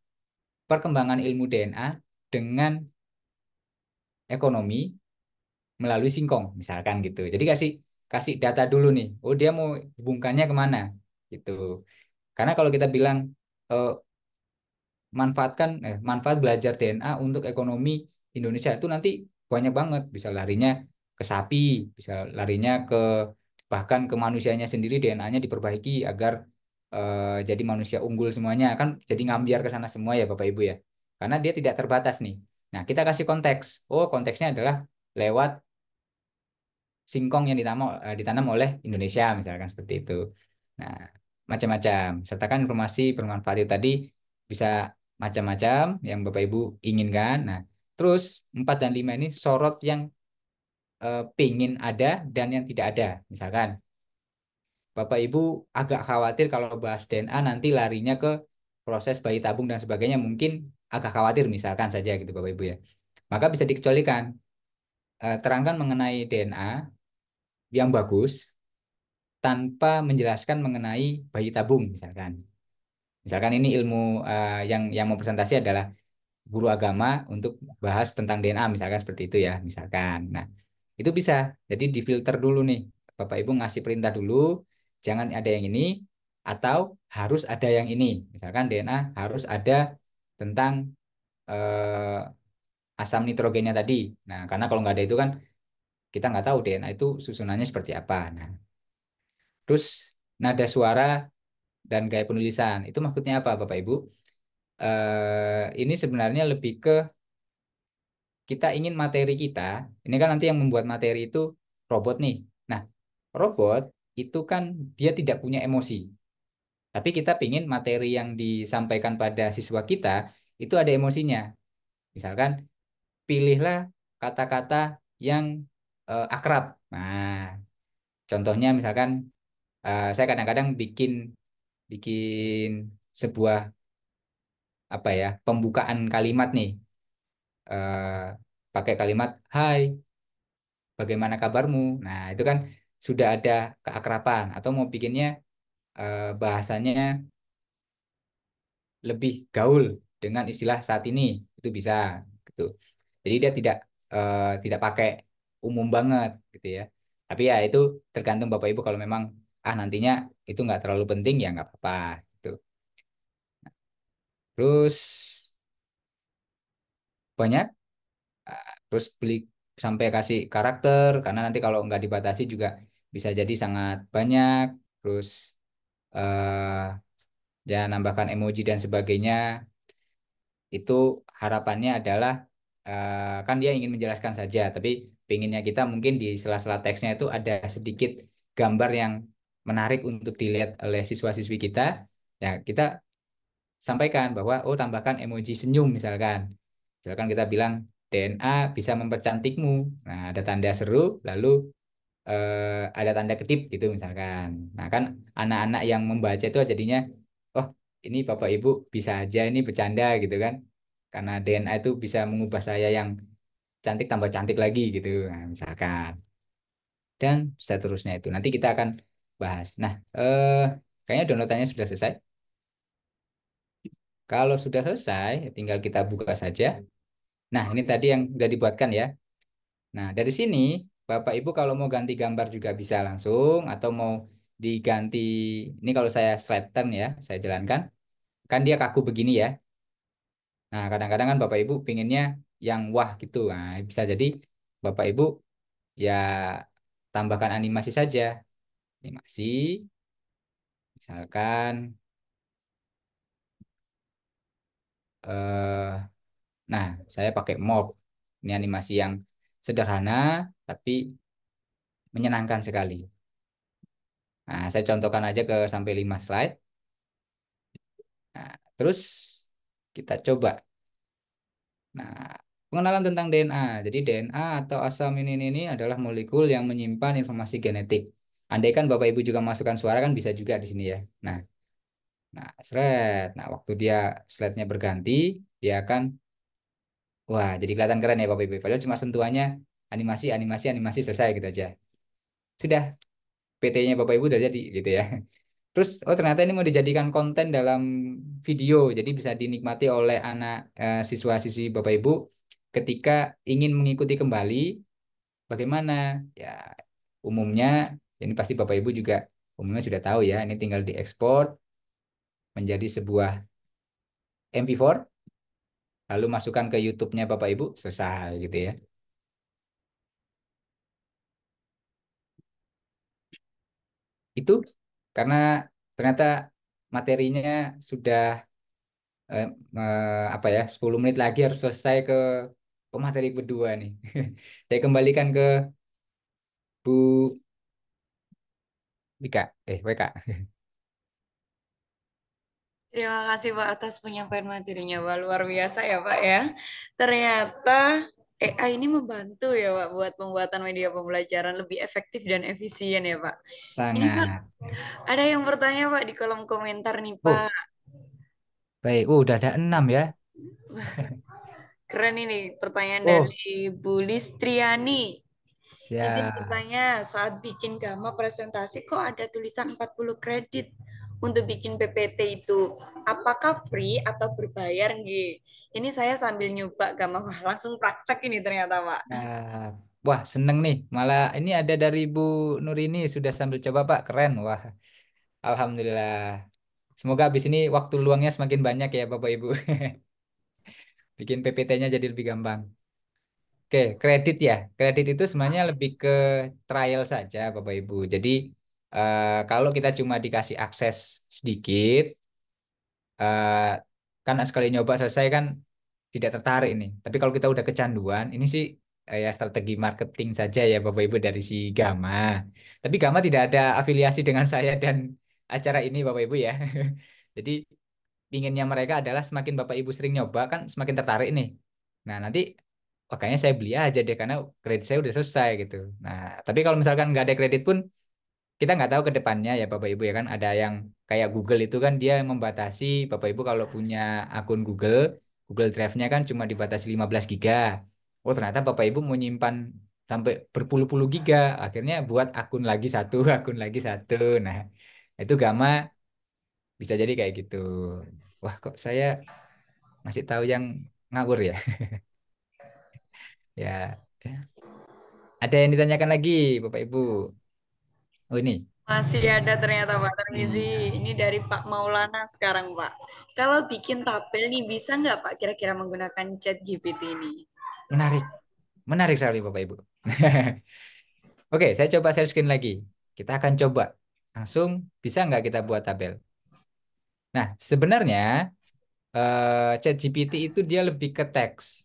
perkembangan ilmu DNA dengan ekonomi melalui singkong, misalkan gitu. Jadi kasih kasih data dulu nih. Oh, dia mau hubungkannya kemana? Gitu. Karena kalau kita bilang eh, manfaat belajar DNA untuk ekonomi Indonesia itu nanti banyak banget, bisa larinya ke sapi, bisa larinya ke bahkan ke manusianya sendiri, DNA-nya diperbaiki agar jadi manusia unggul semuanya, kan jadi ngambiar ke sana semua ya Bapak Ibu ya, karena dia tidak terbatas nih. Nah, kita kasih konteks. Oh, konteksnya adalah lewat singkong yang ditanam oleh Indonesia, misalkan seperti itu. Nah, macam-macam. Sertakan informasi bermanfaat itu tadi, bisa macam-macam yang Bapak Ibu inginkan. Nah, terus 4 dan 5 ini sorot yang pingin ada dan yang tidak ada. Misalkan Bapak Ibu agak khawatir kalau bahas DNA nanti larinya ke proses bayi tabung dan sebagainya, mungkin agak khawatir misalkan saja gitu Bapak Ibu ya. Maka bisa dikecualikan. Terangkan mengenai DNA yang bagus tanpa menjelaskan mengenai bayi tabung misalkan. Misalkan ini ilmu yang mau presentasi adalah guru agama untuk bahas tentang DNA misalkan seperti itu ya, misalkan. Nah, itu bisa. Jadi difilter dulu nih. Bapak Ibu ngasih perintah dulu, jangan ada yang ini atau harus ada yang ini. Misalkan DNA harus ada tentang asam nitrogennya tadi. Nah, karena kalau nggak ada itu kan kita nggak tahu DNA itu susunannya seperti apa. Nah, terus nada suara dan gaya penulisan. Itu maksudnya apa, Bapak Ibu? Ini sebenarnya lebih ke kita ingin materi kita, ini kan nanti yang membuat materi itu robot nih. Nah, robot itu kan dia tidak punya emosi, tapi kita ingin materi yang disampaikan pada siswa kita itu ada emosinya. Misalkan, pilihlah kata-kata yang akrab. Nah, contohnya misalkan saya kadang-kadang bikin bikin sebuah apa ya pembukaan kalimat nih, eh, pakai kalimat Hai, bagaimana kabarmu. Nah, itu kan sudah ada keakraban. Atau mau bikinnya bahasanya lebih gaul dengan istilah saat ini, itu bisa gitu. Jadi dia tidak pakai umum banget gitu ya. Tapi ya itu tergantung Bapak Ibu, kalau memang nantinya itu nggak terlalu penting ya nggak apa-apa gitu. Terus banyak. Terus beli sampai kasih karakter, karena nanti kalau nggak dibatasi juga bisa jadi sangat banyak. Terus eh, ya nambahkan emoji dan sebagainya. Itu harapannya adalah kan dia ingin menjelaskan saja, tapi pinginnya kita mungkin di sela-sela teksnya itu ada sedikit gambar yang menarik untuk dilihat oleh siswa-siswi kita. Ya, kita sampaikan bahwa oh tambahkan emoji senyum misalkan. Misalkan kita bilang DNA bisa mempercantikmu. Nah, ada tanda seru, lalu ada tanda kedip gitu misalkan. Nah, kan anak-anak yang membaca itu jadinya, oh ini Bapak Ibu bisa aja ini bercanda gitu kan. Karena DNA itu bisa mengubah saya yang cantik tambah cantik lagi gitu. Nah, misalkan. Dan seterusnya itu. Nanti kita akan bahas. Nah, kayaknya downloadannya sudah selesai. Kalau sudah selesai, tinggal kita buka saja. Nah, ini tadi yang sudah dibuatkan ya. Nah, dari sini Bapak Ibu kalau mau ganti gambar juga bisa langsung atau mau diganti ini kalau saya slide turn ya, saya jalankan. Kan dia kaku begini ya. Nah, kadang-kadang kan Bapak Ibu pinginnya yang wah gitu. Nah, bisa jadi Bapak Ibu ya tambahkan animasi saja. Animasi misalkan eh nah, saya pakai mob. Ini animasi yang sederhana tapi menyenangkan sekali. Nah, saya contohkan aja ke sampai 5 slide. Nah, terus kita coba. Nah, pengenalan tentang DNA. Jadi DNA atau asam ini adalah molekul yang menyimpan informasi genetik. Andaikan Bapak Ibu juga masukkan suara kan bisa juga di sini ya. Nah, seret. Nah, waktu dia slide-nya berganti, dia akan wah, jadi kelihatan keren ya Bapak Ibu. Padahal cuma sentuhannya animasi, animasi, animasi selesai gitu aja. Sudah, PT-nya Bapak Ibu udah jadi gitu ya. Terus, oh ternyata ini mau dijadikan konten dalam video, jadi bisa dinikmati oleh anak siswa-siswi Bapak Ibu ketika ingin mengikuti kembali bagaimana. Ya, umumnya ini pasti Bapak Ibu juga umumnya sudah tahu ya. Ini tinggal diekspor menjadi sebuah MP4, lalu masukkan ke YouTube-nya Bapak Ibu, selesai gitu ya. Itu karena ternyata materinya sudah eh, apa ya 10 menit lagi harus selesai ke materi kedua nih. Saya kembalikan ke Bu Wika, WK. Terima kasih Pak atas penyampaian materinya, Pak. Luar biasa ya Pak ya. Ternyata AI ini membantu ya Pak buat pembuatan media pembelajaran lebih efektif dan efisien ya Pak. Ini Pak, Sangat. ada yang bertanya Pak di kolom komentar nih Oh, Pak. baik. Udah ada 6 ya. Keren ini pertanyaan Oh, dari Bu Listriani. Izin siap. bertanya, saat bikin Gama presentasi kok ada tulisan 40 kredit untuk bikin PPT itu? Apakah free atau berbayar, Nggih? Ini saya sambil nyoba Gama, wah, langsung praktek ini ternyata, Pak. Nah, wah, seneng nih. Malah ini ada dari Bu Nurini sudah sambil coba, Pak. Keren. Wah, Alhamdulillah. Semoga habis ini waktu luangnya semakin banyak ya, Bapak Ibu. Bikin PPT-nya jadi lebih gampang. Oke, kredit ya. Kredit itu sebenarnya lebih ke trial saja, Bapak Ibu. Jadi, kalau kita cuma dikasih akses sedikit, eh, kan sekali nyoba selesai kan tidak tertarik ini. Tapi kalau kita udah kecanduan, ini sih ya strategi marketing saja ya Bapak Ibu dari si Gama. Tapi Gama tidak ada afiliasi dengan saya dan acara ini Bapak Ibu ya. Jadi pinginnya mereka adalah semakin Bapak Ibu sering nyoba kan semakin tertarik nih. Nah nanti oh, kayaknya saya beli aja deh karena kredit saya udah selesai gitu. Nah tapi kalau misalkan nggak ada kredit pun kita nggak tahu ke depannya ya Bapak Ibu ya kan ada yang kayak Google itu kan dia membatasi Bapak Ibu kalau punya akun Google Google Drive-nya kan cuma dibatasi 15 giga. Oh ternyata Bapak Ibu mau nyimpan sampai berpuluh-puluh giga akhirnya buat akun lagi satu akun lagi satu. Nah itu Gama bisa jadi kayak gitu. Wah kok saya ngasih tahu yang ngawur ya. Ya ada yang ditanyakan lagi Bapak Ibu. Oh ini. Masih ada ternyata Pak Tarmizi. Hmm, Ini dari Pak Maulana sekarang, Pak. Kalau bikin tabel nih, bisa nggak Pak kira-kira menggunakan chat GPT ini? menarik. Menarik sekali Bapak Ibu. Oke, saya coba share screen lagi. Kita akan coba. Langsung bisa nggak kita buat tabel? Nah, sebenarnya ChatGPT itu dia lebih ke teks,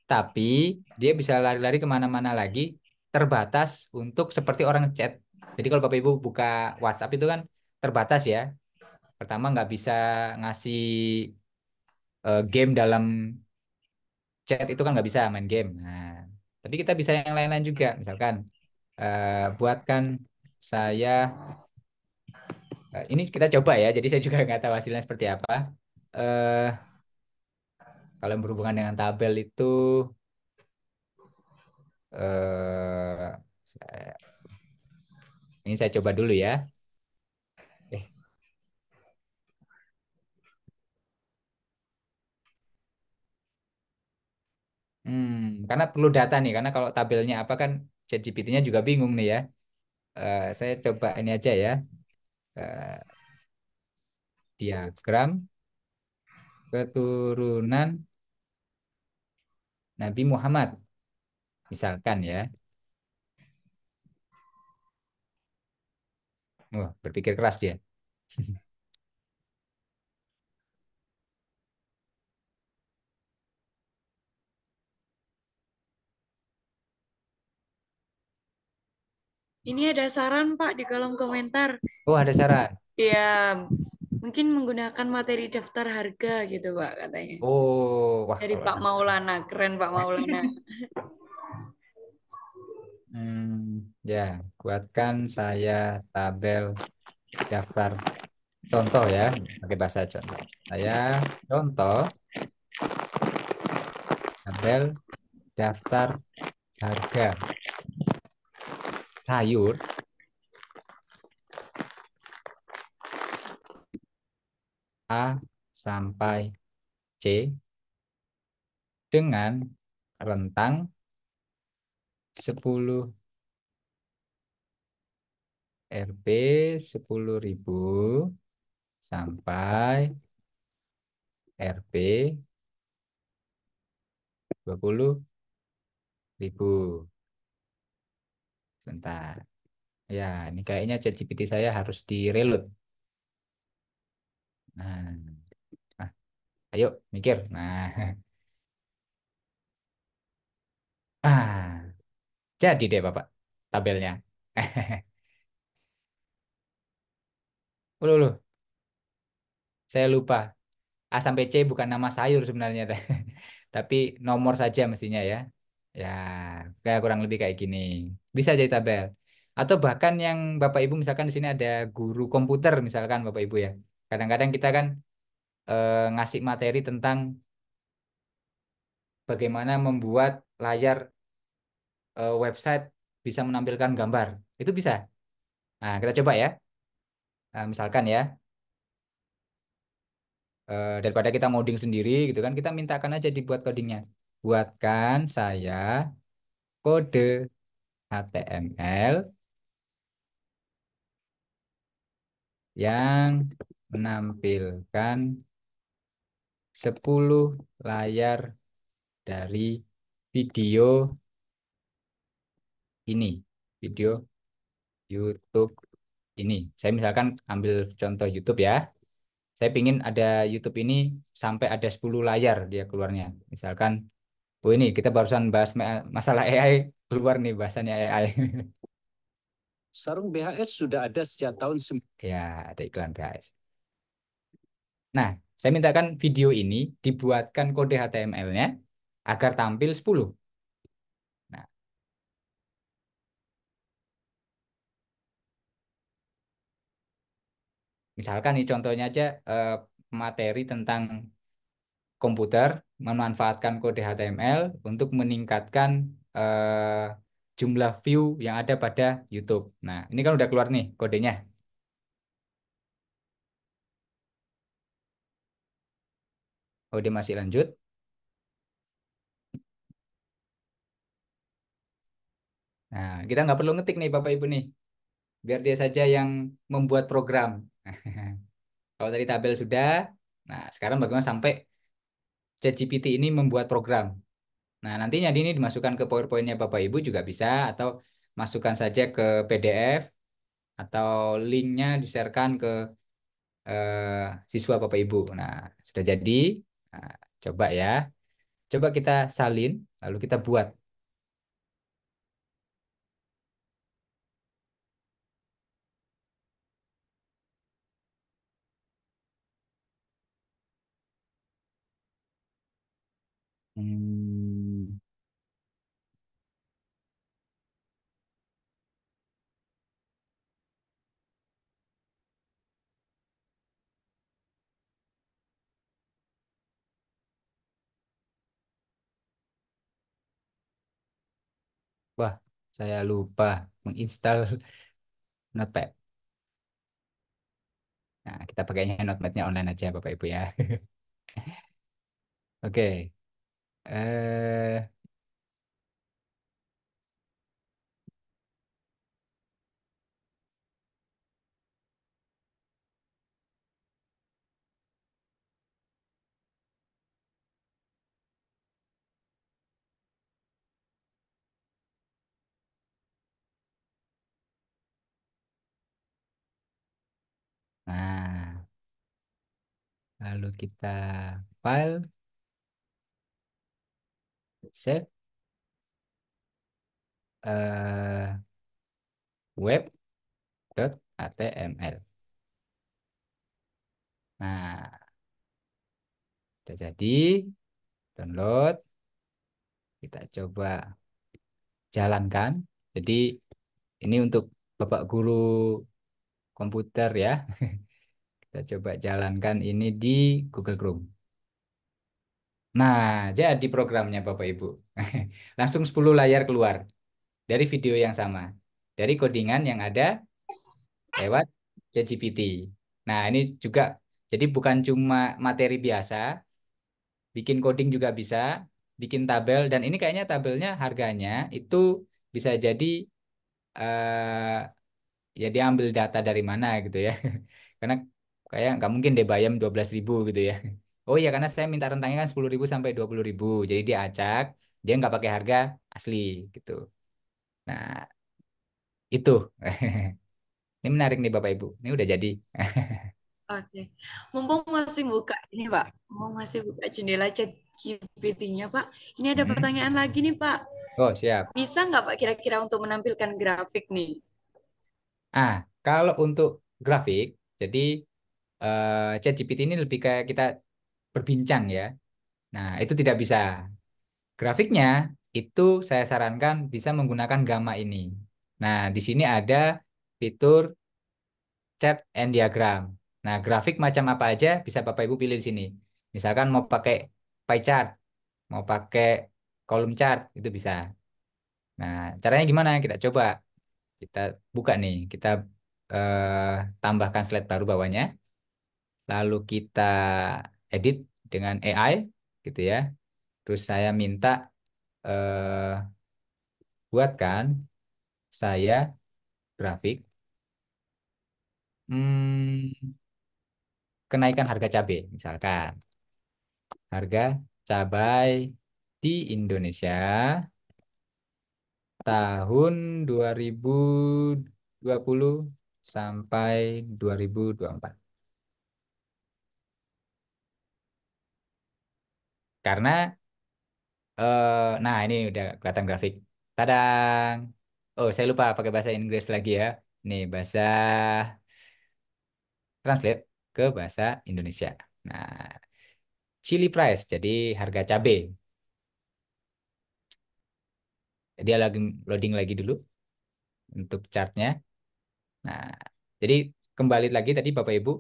tapi dia bisa lari-lari kemana-mana lagi, terbatas untuk seperti orang chat. Jadi kalau Bapak Ibu buka WhatsApp itu kan terbatas ya. Pertama nggak bisa ngasih game dalam chat itu kan nggak bisa main game. Nah, tapi kita bisa yang lain-lain juga. Misalkan buatkan saya ini kita coba ya. Jadi saya juga nggak tahu hasilnya seperti apa. eh Kalau yang berhubungan dengan tabel itu eh ini saya coba dulu ya. Eh, karena perlu data nih. Karena kalau tabelnya apa kan ChatGPT-nya juga bingung nih ya. Saya coba ini aja ya. Eh, Diagram keturunan Nabi Muhammad, misalkan ya. Berpikir keras dia. Ini ada saran Pak di kolom komentar. Oh, ada saran. Ya, mungkin menggunakan materi daftar harga gitu Pak katanya. Oh, wah Dari kalau Pak gitu. Maulana, keren Pak Maulana. Ya, buatkan saya tabel daftar contoh ya, pakai bahasa contoh. Saya contoh tabel daftar harga sayur A sampai C dengan rentang 10 Rp 10.000 sampai Rp 20.000. Sebentar. Ya, ini kayaknya ChatGPT saya harus di-reload. Nah, ah, ayo mikir. Nah, ah, jadi deh Bapak tabelnya. Loh, saya lupa. A sampai C bukan nama sayur sebenarnya. Tapi nomor saja mestinya ya. Ya, kayak kurang lebih kayak gini. Bisa jadi tabel. Atau bahkan yang Bapak Ibu misalkan di sini ada guru komputer misalkan Bapak Ibu ya. Kadang-kadang kita kan ngasih materi tentang bagaimana membuat layar website bisa menampilkan gambar. Itu bisa. Nah, kita coba ya. Misalkan ya, daripada kita ngoding sendiri gitu kan, kita mintakan aja dibuat codingnya. Buatkan saya kode HTML yang menampilkan 10 layar dari video ini. Video YouTube ini. Saya misalkan ambil contoh YouTube ya. Saya pingin ada YouTube ini sampai ada 10 layar dia keluarnya. Misalkan, oh ini kita barusan bahas masalah AI, keluar nih bahasannya AI. Sarung BHS sudah ada sejak tahun Ya, ada iklan guys. Nah, saya mintakan video ini dibuatkan kode HTML-nya agar tampil 10. Nah, misalkan nih contohnya aja materi tentang komputer memanfaatkan kode HTML untuk meningkatkan jumlah view yang ada pada YouTube. Nah, ini kan udah keluar nih kodenya. Kode masih lanjut. Nah, kita nggak perlu ngetik nih Bapak Ibu nih. Biar dia saja yang membuat program. Kalau tadi tabel sudah, nah sekarang bagaimana sampai ChatGPT ini membuat program. Nah, nantinya ini dimasukkan ke PowerPoint-nya Bapak Ibu juga bisa, atau masukkan saja ke PDF, atau linknya di-sharekan ke siswa Bapak Ibu. Nah, sudah jadi. Nah, coba ya. Coba kita salin, lalu kita buat. Hmm, wah, saya lupa menginstal Notepad. Nah, kita pakainya Notepadnya online aja, Bapak Ibu ya. Oke. Eh, nah, lalu kita file, save, web.html. Nah, sudah jadi, download, kita coba jalankan. Jadi ini untuk Bapak Guru komputer ya. Kita coba jalankan ini di Google Chrome. Nah, jadi programnya Bapak Ibu. Langsung 10 layar keluar dari video yang sama. Dari codingan yang ada lewat ChatGPT. Nah, ini juga jadi bukan cuma materi biasa, bikin coding juga bisa, bikin tabel dan ini kayaknya tabelnya harganya itu bisa jadi ya dia ambil data dari mana gitu ya. Karena kayak nggak mungkin deh bayam 12.000 gitu ya. Oh iya karena saya minta rentangnya kan 10.000 sampai 20.000. Jadi dia acak, dia nggak pakai harga asli gitu. Nah, itu. Ini menarik nih Bapak Ibu. Ini udah jadi. Oke. Mumpung masih buka ini, Pak. Mau masih buka jendela chat GPT-nya, Pak. Ini ada Hmm. pertanyaan lagi nih, Pak. Oh, siap. Bisa nggak, Pak, kira-kira untuk menampilkan grafik nih? Ah, kalau untuk grafik, jadi ChatGPT ini lebih kayak kita berbincang ya. Nah, itu tidak bisa. Grafiknya itu saya sarankan bisa menggunakan gamma ini. Nah, di sini ada fitur chart and diagram. Nah, grafik macam apa aja bisa Bapak Ibu pilih di sini. Misalkan mau pakai pie chart, mau pakai column chart, itu bisa. Nah, caranya gimana? Kita coba. Kita buka nih. Kita tambahkan slide baru bawahnya. Lalu kita edit dengan AI, gitu ya. Terus saya minta eh, buatkan saya grafik hmm, kenaikan harga cabai misalkan harga cabai di Indonesia tahun 2020 sampai 2024 karena nah ini udah kelihatan grafik tadang oh saya lupa pakai bahasa Inggris lagi ya nih bahasa translate ke bahasa Indonesia nah chili price jadi harga cabai. Dia lagi loading lagi dulu untuk chartnya. Nah, jadi kembali lagi tadi Bapak Ibu,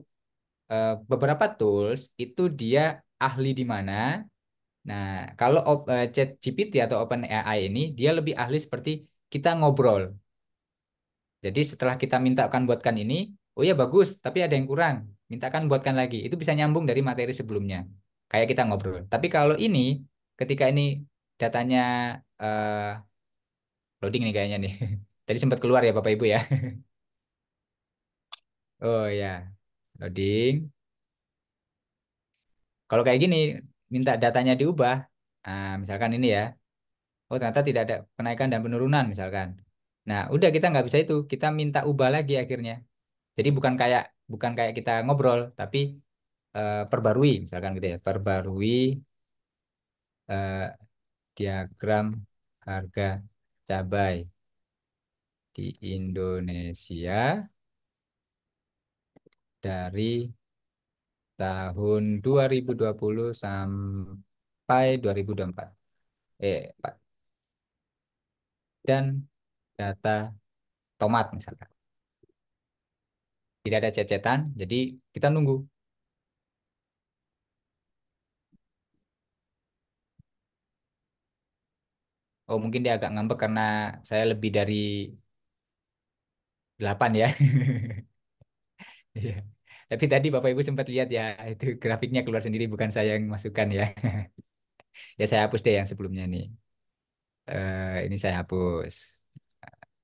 beberapa tools itu dia ahli di mana. Nah, kalau ChatGPT atau OpenAI ini dia lebih ahli seperti kita ngobrol. Jadi setelah kita mintakan buatkan ini, oh ya bagus, tapi ada yang kurang. Mintakan buatkan lagi. Itu bisa nyambung dari materi sebelumnya. Kayak kita ngobrol. Tapi kalau ini, ketika ini datanya eh, loading nih kayaknya nih. Tadi sempat keluar ya Bapak Ibu ya. Oh ya, loading. Kalau kayak gini, minta datanya diubah. Nah, misalkan ini ya. Oh, ternyata tidak ada kenaikan dan penurunan misalkan. Nah, udah kita nggak bisa itu. Kita minta ubah lagi akhirnya. Jadi bukan kayak bukan kayak kita ngobrol, tapi perbarui misalkan gitu ya, perbarui eh, diagram harga cabai di Indonesia dari tahun 2020 sampai 2024. Pak. Dan data tomat misalkan. Tidak ada cecetan, jadi kita nunggu. Oh, mungkin dia agak ngambek karena saya lebih dari 8 ya. Iya. Tapi tadi Bapak Ibu sempat lihat ya, itu grafiknya keluar sendiri, bukan saya yang masukkan ya. Ya saya hapus deh yang sebelumnya nih. Ini saya hapus.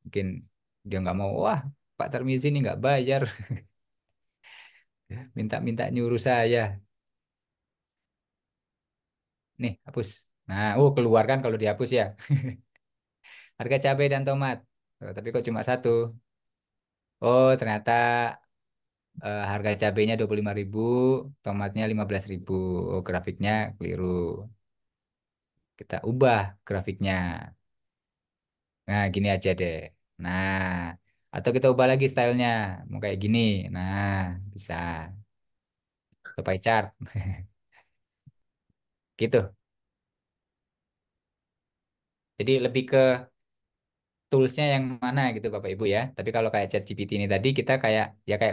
Mungkin dia nggak mau, wah Pak Tarmizi ini nggak bayar, minta-minta nyuruh saya. Nih, hapus. Nah, keluar kan kalau dihapus ya. Harga cabai dan tomat. Oh, tapi kok cuma satu? Oh, ternyata harga cabainya 25.000, tomatnya 15.000. Oh, grafiknya keliru. Kita ubah grafiknya. Nah, gini aja deh. Nah, atau kita ubah lagi stylenya. Mau kayak gini. Nah, bisa. Atau pie chart. Gitu. Jadi lebih ke toolsnya yang mana gitu Bapak Ibu ya. Tapi kalau kayak ChatGPT ini tadi kita kayak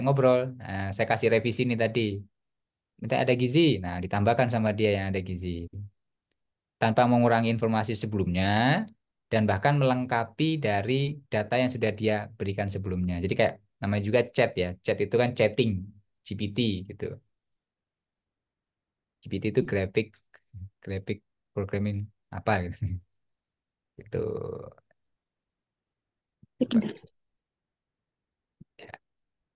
ngobrol. Nah, saya kasih revisi ini tadi. Minta ada gizi. Nah, ditambahkan sama dia yang ada gizi. Tanpa mengurangi informasi sebelumnya dan bahkan melengkapi dari data yang sudah dia berikan sebelumnya. Jadi kayak namanya juga chat ya. Chat itu kan chatting, GPT gitu. GPT itu graphic programming apa gitu. Itu ya,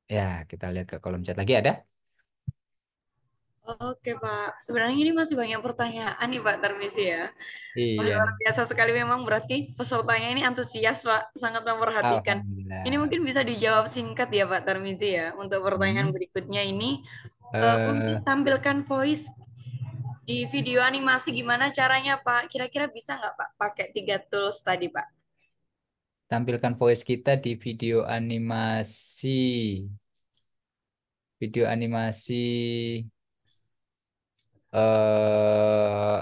ya, kita lihat ke kolom chat lagi ada. Oke, Pak. Sebenarnya ini masih banyak pertanyaan nih, Pak Tarmisi ya. Wah, Iya luar nih. biasa sekali memang berarti pesertanya ini antusias, Pak. Sangat memperhatikan. Ini Alhamdulillah. mungkin bisa dijawab singkat ya, Pak Tarmizi ya. Untuk pertanyaan Hmm. berikutnya ini, untuk Eh, tampilkan voice di video animasi gimana caranya, Pak? Kira-kira bisa nggak, Pak, pakai 3 tools tadi, Pak? Tampilkan voice kita di video animasi. Video animasi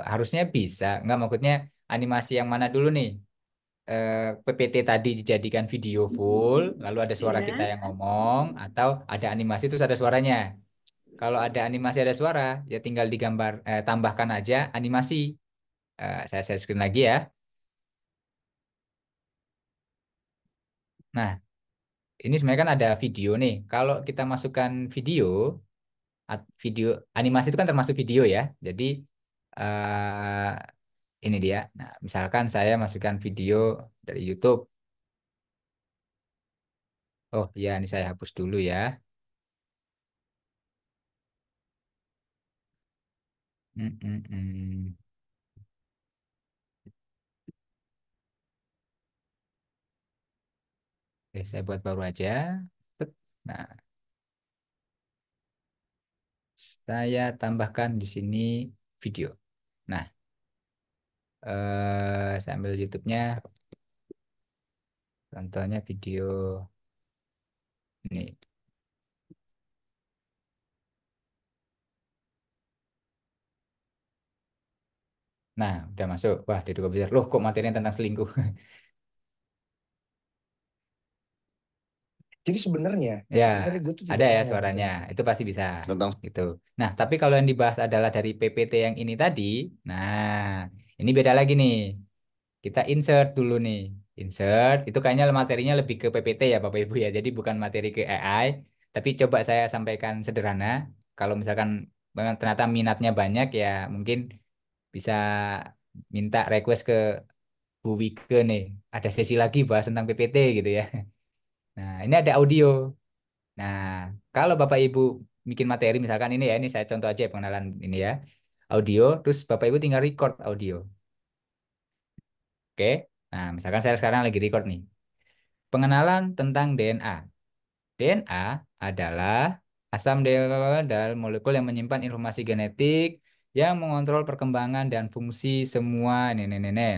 harusnya bisa. Enggak, maksudnya animasi yang mana dulu nih? PPT tadi dijadikan video full, lalu ada suara kita Iya. yang ngomong, atau ada animasi terus ada suaranya. Kalau ada animasi ada suara, ya tinggal tambahkan aja animasi. Saya share screen lagi ya. Nah, ini sebenarnya kan ada video nih. Kalau kita masukkan video, video animasi itu kan termasuk video ya. Jadi ini dia. Nah, misalkan saya masukkan video dari YouTube. Oh ya, ini saya hapus dulu ya. Hmm, hmm, hmm. Oke, saya buat baru aja. Tet. Nah, saya tambahkan di sini video. Nah, saya ambil YouTube-nya. Contohnya video ini. Nah, udah masuk. Wah, dia juga besar. Loh, kok materinya tentang selingkuh? Jadi sebenarnya, Ya, sebenarnya gue tuh ada tidak ya mau gitu. suaranya. Itu pasti bisa. Tentang Gitu. Nah, tapi kalau yang dibahas adalah dari PPT yang ini tadi, nah, ini beda lagi nih. Kita insert dulu nih. Insert, itu kayaknya materinya lebih ke PPT ya Bapak Ibu ya. Jadi bukan materi ke AI. Tapi coba saya sampaikan sederhana. Kalau misalkan memang ternyata minatnya banyak ya mungkin bisa minta request ke Bu Wike nih. Ada sesi lagi bahas tentang PPT gitu ya. Nah, ini ada audio. Nah, kalau Bapak Ibu bikin materi misalkan ini ya, ini saya contoh aja pengenalan ini ya. Audio, terus Bapak Ibu tinggal record audio. Oke. Nah, misalkan saya sekarang lagi record nih. Pengenalan tentang DNA. DNA adalah asam dan molekul yang menyimpan informasi genetik yang mengontrol perkembangan dan fungsi semua ini.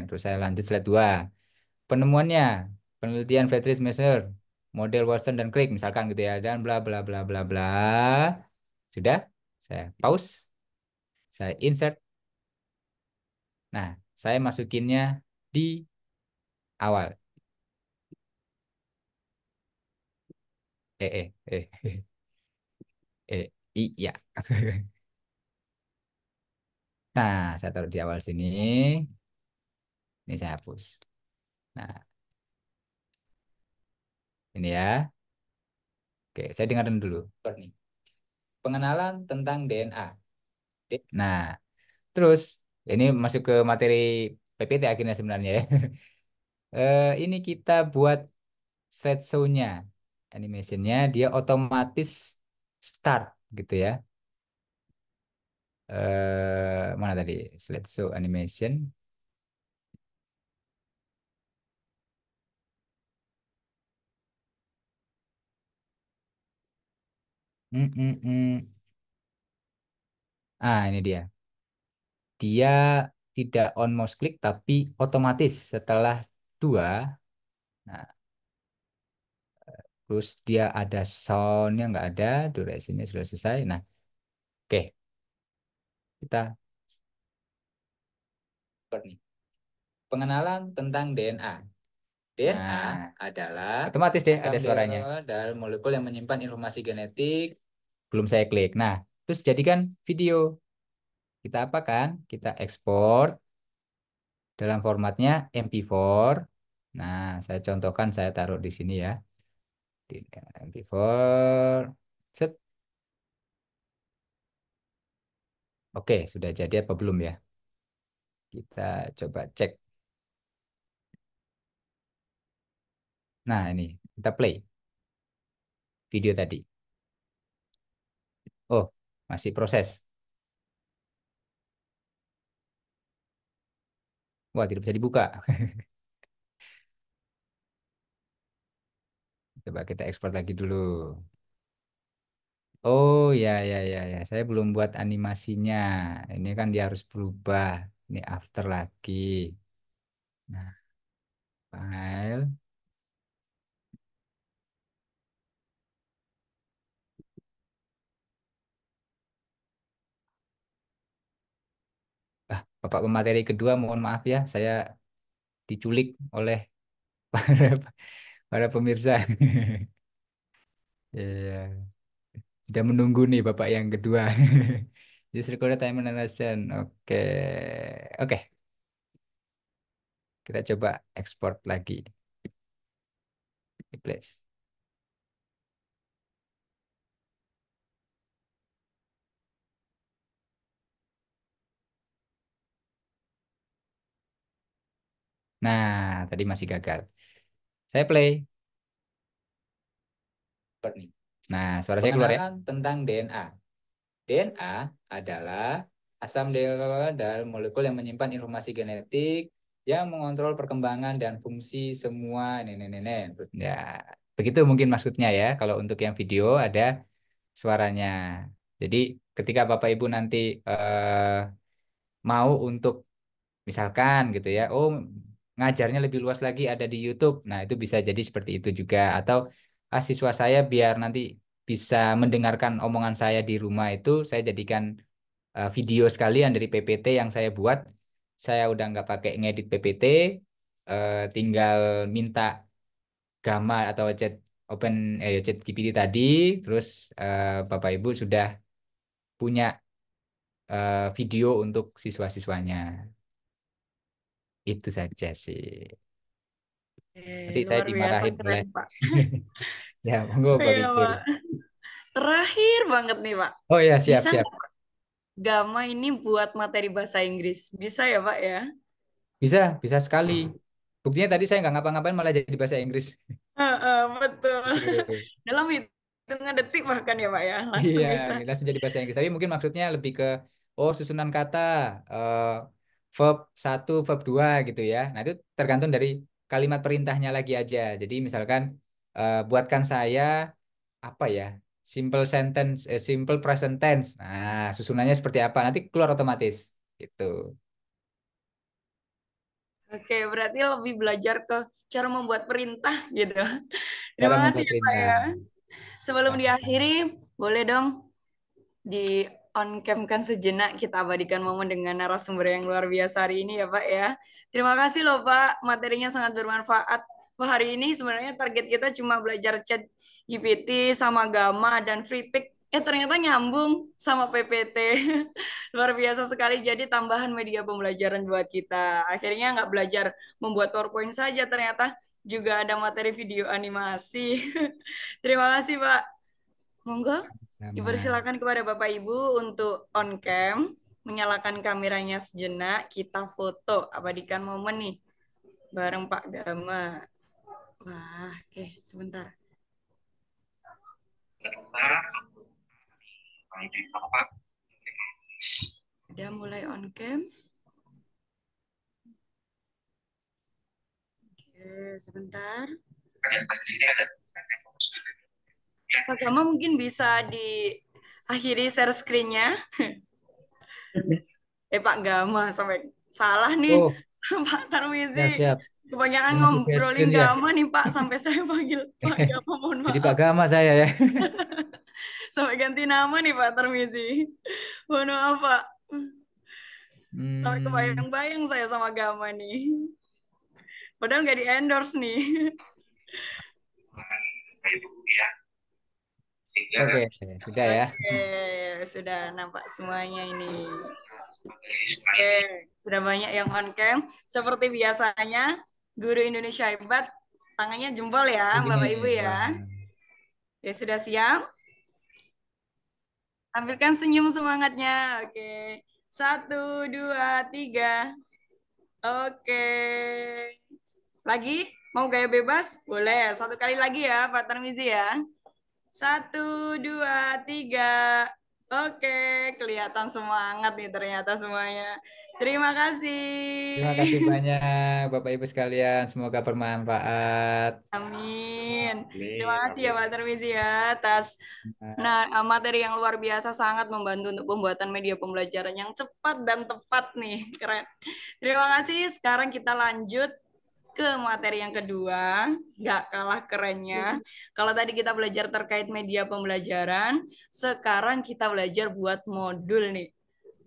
Terus saya lanjut slide 2. Penemuannya, penelitian Friedrich Messer, model Watson dan Crick misalkan gitu ya, dan bla bla bla bla bla. Sudah, saya pause, saya insert. Nah, saya masukinnya di awal. Eh. Iya. Nah, saya taruh di awal sini. Ini saya hapus. Nah, ini ya. Oke, saya dengarkan dulu. Nih. Pengenalan tentang DNA. Nah, terus ini masuk ke materi PPT akhirnya sebenarnya ya. Ini kita buat slideshow-nya. Animationnya dia otomatis start gitu ya. Mana tadi? Slideshow animation. Hmm, hmm, hmm. Ah, ini dia. Dia tidak on mouse click tapi otomatis setelah 2. Nah, terus dia ada soundnya nggak ada, durasinya sudah selesai. Nah, oke, kita start nih. Pengenalan tentang DNA. DNA adalah otomatis deh ada suaranya dan molekul yang menyimpan informasi genetik. Belum saya klik. Nah, terus jadikan video. Kita apakan? Kita ekspor dalam formatnya MP4. Nah, saya contohkan, saya taruh di sini ya. Di MP4. Set. Oke, sudah jadi apa belum ya? Kita coba cek. Nah, ini kita play video tadi. Oh, masih proses. Wah, tidak bisa dibuka. Coba kita ekspor lagi dulu. Oh, ya. Saya belum buat animasinya. Ini kan dia harus berubah. Ini after lagi. Nah, file. Bapak pemateri kedua, mohon maaf ya, saya diculik oleh para, para pemirsa. Iya, sudah menunggu nih Bapak yang kedua. Just record time narration. Oke. Oke, kita coba ekspor lagi. Replace. Nah, tadi masih gagal. Saya play. Nih. Nah, suara saya keluar ya. Pengenalan tentang DNA. DNA adalah asam dan molekul yang menyimpan informasi genetik yang mengontrol perkembangan dan fungsi semua nenek-nenek. Ya, begitu mungkin maksudnya ya. Kalau untuk yang video ada suaranya. Jadi ketika Bapak Ibu nanti mau untuk misalkan gitu ya, oh ngajarnya lebih luas lagi ada di YouTube. Nah, itu bisa jadi seperti itu juga. Atau siswa saya biar nanti bisa mendengarkan omongan saya di rumah itu, saya jadikan video sekalian dari PPT yang saya buat. Saya udah nggak pakai ngedit PPT, tinggal minta Gamma atau chat GPT tadi, terus Bapak Ibu sudah punya video untuk siswa-siswanya. Itu saja sih. Nanti saya Luar biasa dimarahin oleh keren, Pak. ya monggo Oh, Pak iya, Ibu. Pak. Terakhir banget nih, Pak. Oh ya siap Bisa siap. nggak Gama ini buat materi bahasa Inggris? Bisa ya, Pak ya? Bisa bisa sekali. Buktinya tadi saya nggak ngapa-ngapain malah jadi bahasa Inggris. Betul. Gitu. Dalam hitungan detik bahkan ya, Pak ya. Langsung Iya, bisa. langsung jadi bahasa Inggris. Tapi mungkin maksudnya lebih ke oh susunan kata eh, verb satu, verb 2 gitu ya. Nah, itu tergantung dari kalimat perintahnya lagi aja. Jadi misalkan buatkan saya apa ya? simple sentence, simple present tense. Nah, susunannya seperti apa? Nanti keluar otomatis. Gitu. Oke, berarti lebih belajar ke cara membuat perintah gitu. Cara Terima kasih membuat ya Pak perintah. ya. Sebelum Sama-sama. diakhiri, boleh dong di on cam kan sejenak kita abadikan momen dengan narasumber yang luar biasa hari ini ya Pak ya. Terima kasih loh Pak, materinya sangat bermanfaat. Wah, hari ini sebenarnya target kita cuma belajar chat GPT sama Gamma dan free pick. Ternyata nyambung sama PPT. Luar biasa sekali. Jadi tambahan media pembelajaran buat kita. Akhirnya nggak belajar membuat PowerPoint saja, ternyata juga ada materi video animasi. Terima kasih Pak. Monggo, Sama. dipersilakan kepada Bapak Ibu untuk on cam, menyalakan kameranya sejenak, kita foto, abadikan momen nih, bareng Pak Gama. Wah, oke, sebentar. Udah mulai on cam. Oke, sebentar. Pak Gama mungkin bisa diakhiri share screen-nya. Pak Gama, sampai salah nih. Oh, Pak Tarmizi. siap-siap. Kebanyakan Yang masih share ngobrolin screen ya. Gama nih Pak, sampai saya panggil Pak Gama, mohon Jadi Pak maaf. Gama saya ya. Sampai ganti nama nih Pak Tarmizi. Mohon maaf Pak. Sampai Hmm, kebayang-bayang saya sama Gama nih. Padahal nggak di endorse nih. oke, sudah ya. Oke, sudah nampak semuanya ini. Oke, sudah banyak yang on cam. Seperti biasanya, guru Indonesia hebat. Tangannya jempol ya, Begini, Bapak Ibu ya. wah. Ya sudah siap? Tampilkan senyum semangatnya. Oke. Satu, dua, tiga. Oke. Lagi? Mau gaya bebas? Boleh. Satu kali lagi ya, Pak Tarmizi ya. Satu, dua, tiga. Oke, kelihatan semangat nih ternyata semuanya. Terima Terima kasih. kasih banyak Bapak Ibu sekalian. Semoga bermanfaat. Amin. Terima Amin, kasih ya Pak amin. Tarmizi ya atas Nah, materi yang luar biasa, sangat membantu untuk pembuatan media pembelajaran yang cepat dan tepat nih. Keren. Terima kasih. Sekarang kita lanjut ke materi yang kedua, nggak kalah kerennya. Kalau tadi kita belajar terkait media pembelajaran, sekarang kita belajar buat modul nih.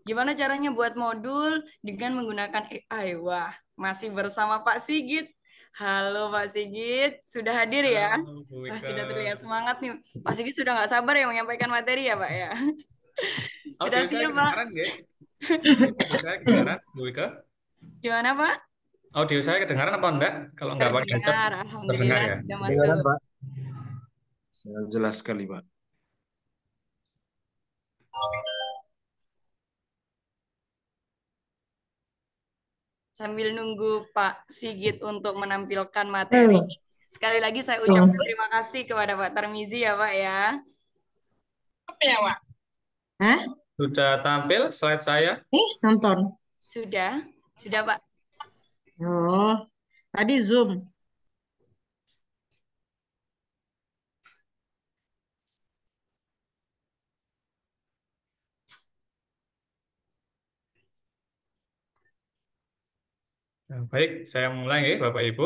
Gimana caranya buat modul dengan menggunakan AI? Wah, masih bersama Pak Sigit. Halo Pak Sigit, sudah hadir ya? Halo, Bu Wah, Wika. sudah terlihat semangat nih. Pak Sigit sudah nggak sabar ya menyampaikan materi ya Pak ya? Sudah Audio saya siap Pak? kedengaran nggak? Audio saya kedengaran, Bu Wika? Gimana Pak? Audio saya kedengaran apa enggak? Kalau enggak pakai headset, Terdengar, terdengar Alhamdulillah ya? sudah Kedengaran, masuk. Pak. Sangat jelas sekali, Pak. Sambil nunggu Pak Sigit untuk menampilkan materi. Sekali lagi saya ucapkan terima kasih kepada Pak Tarmizi ya Pak ya. Hah? Sudah tampil slide saya? Nih, nonton. Sudah Pak. Oh, tadi Zoom. Nah, baik, saya mulai ya, Bapak Ibu.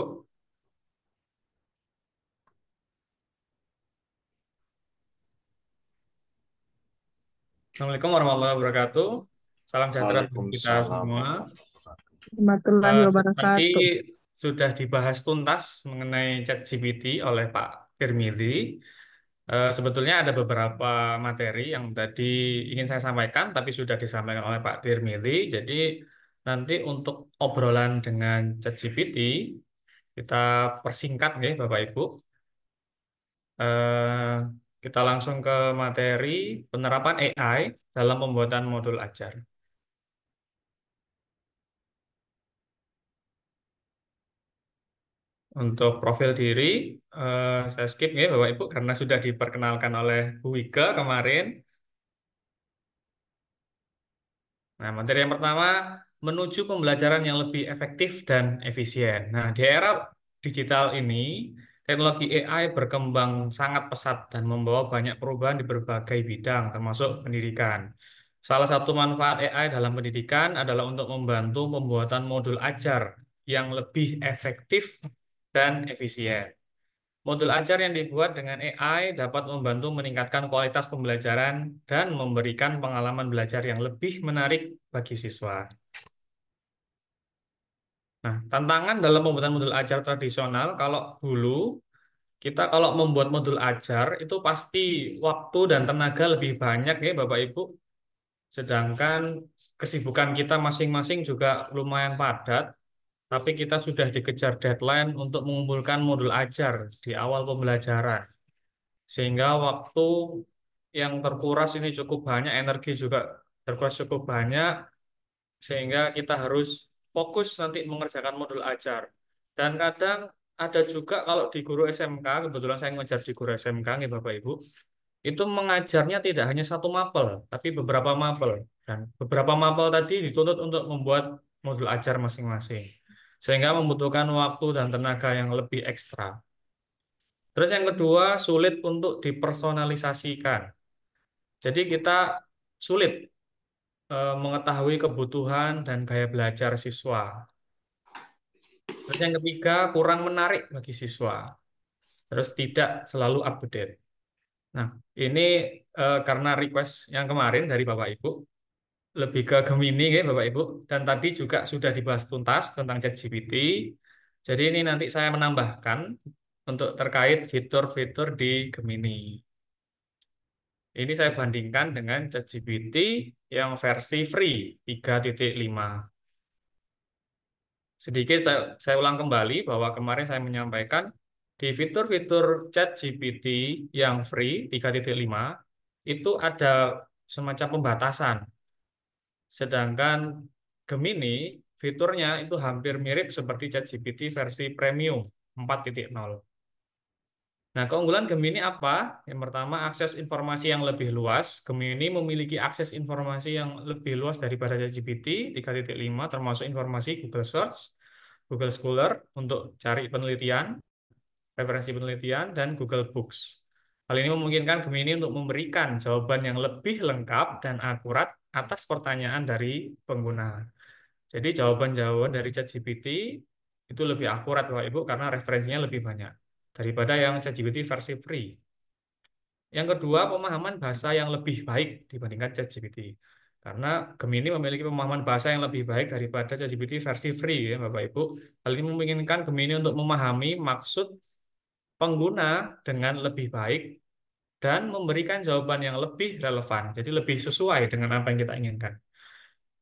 Assalamualaikum warahmatullahi wabarakatuh. Salam sejahtera bagi kita Waalaikumsalam semua. Warahmatullahi Tadi wabarakatuh. sudah dibahas tuntas mengenai ChatGPT oleh Pak Firmili. Sebetulnya ada beberapa materi yang tadi ingin saya sampaikan, tapi sudah disampaikan oleh Pak Tirmili. Jadi nanti untuk obrolan dengan ChatGPT, kita persingkat ya Bapak Ibu. Eh, kita langsung ke materi penerapan AI dalam pembuatan modul ajar. Untuk profil diri, saya skip ya Bapak Ibu, karena sudah diperkenalkan oleh Bu Wika kemarin. Nah, materi yang pertama, menuju pembelajaran yang lebih efektif dan efisien. Nah, di era digital ini, teknologi AI berkembang sangat pesat dan membawa banyak perubahan di berbagai bidang, termasuk pendidikan. Salah satu manfaat AI dalam pendidikan adalah untuk membantu pembuatan modul ajar yang lebih efektif dan efisien. Modul ajar yang dibuat dengan AI dapat membantu meningkatkan kualitas pembelajaran dan memberikan pengalaman belajar yang lebih menarik bagi siswa. Nah, tantangan dalam pembuatan modul ajar tradisional, kalau dulu kita kalau membuat modul ajar itu pasti waktu dan tenaga lebih banyak ya Bapak Ibu. Sedangkan kesibukan kita masing-masing juga lumayan padat, tapi kita sudah dikejar deadline untuk mengumpulkan modul ajar di awal pembelajaran. Sehingga waktu yang terkuras ini cukup banyak, energi juga terkuras cukup banyak, sehingga kita harus fokus nanti mengerjakan modul ajar. Dan kadang ada juga kalau di guru SMK, kebetulan saya ngajar di guru SMK nih Bapak Ibu, itu mengajarnya tidak hanya satu mapel, tapi beberapa mapel. Dan beberapa mapel tadi dituntut untuk membuat modul ajar masing-masing. Sehingga membutuhkan waktu dan tenaga yang lebih ekstra. Terus yang kedua, sulit untuk dipersonalisasikan. Jadi kita sulit mengetahui kebutuhan dan gaya belajar siswa. Terus yang ketiga, kurang menarik bagi siswa. Terus tidak selalu up to date. Nah, ini karena request yang kemarin dari Bapak Ibu, lebih ke Gemini ya Bapak Ibu, dan tadi juga sudah dibahas tuntas tentang ChatGPT. Jadi ini nanti saya menambahkan untuk terkait fitur-fitur di Gemini. Ini saya bandingkan dengan ChatGPT yang versi free 3.5. Sedikit saya ulang kembali bahwa kemarin saya menyampaikan di fitur-fitur ChatGPT yang free 3.5 itu ada semacam pembatasan. Sedangkan Gemini fiturnya itu hampir mirip seperti ChatGPT versi premium 4.0. Nah, keunggulan Gemini apa? Yang pertama, akses informasi yang lebih luas. Gemini memiliki akses informasi yang lebih luas daripada ChatGPT 3.5, termasuk informasi Google Search, Google Scholar untuk cari penelitian, referensi penelitian, dan Google Books. Hal ini memungkinkan Gemini untuk memberikan jawaban yang lebih lengkap dan akurat atas pertanyaan dari pengguna. Jadi jawaban-jawaban dari ChatGPT itu lebih akurat Bapak Ibu karena referensinya lebih banyak daripada yang ChatGPT versi free. Yang kedua, pemahaman bahasa yang lebih baik dibandingkan ChatGPT. Karena Gemini memiliki pemahaman bahasa yang lebih baik daripada ChatGPT versi free ya Bapak Ibu. Hal ini memungkinkan Gemini untuk memahami maksud pengguna dengan lebih baik dan memberikan jawaban yang lebih relevan. Jadi lebih sesuai dengan apa yang kita inginkan.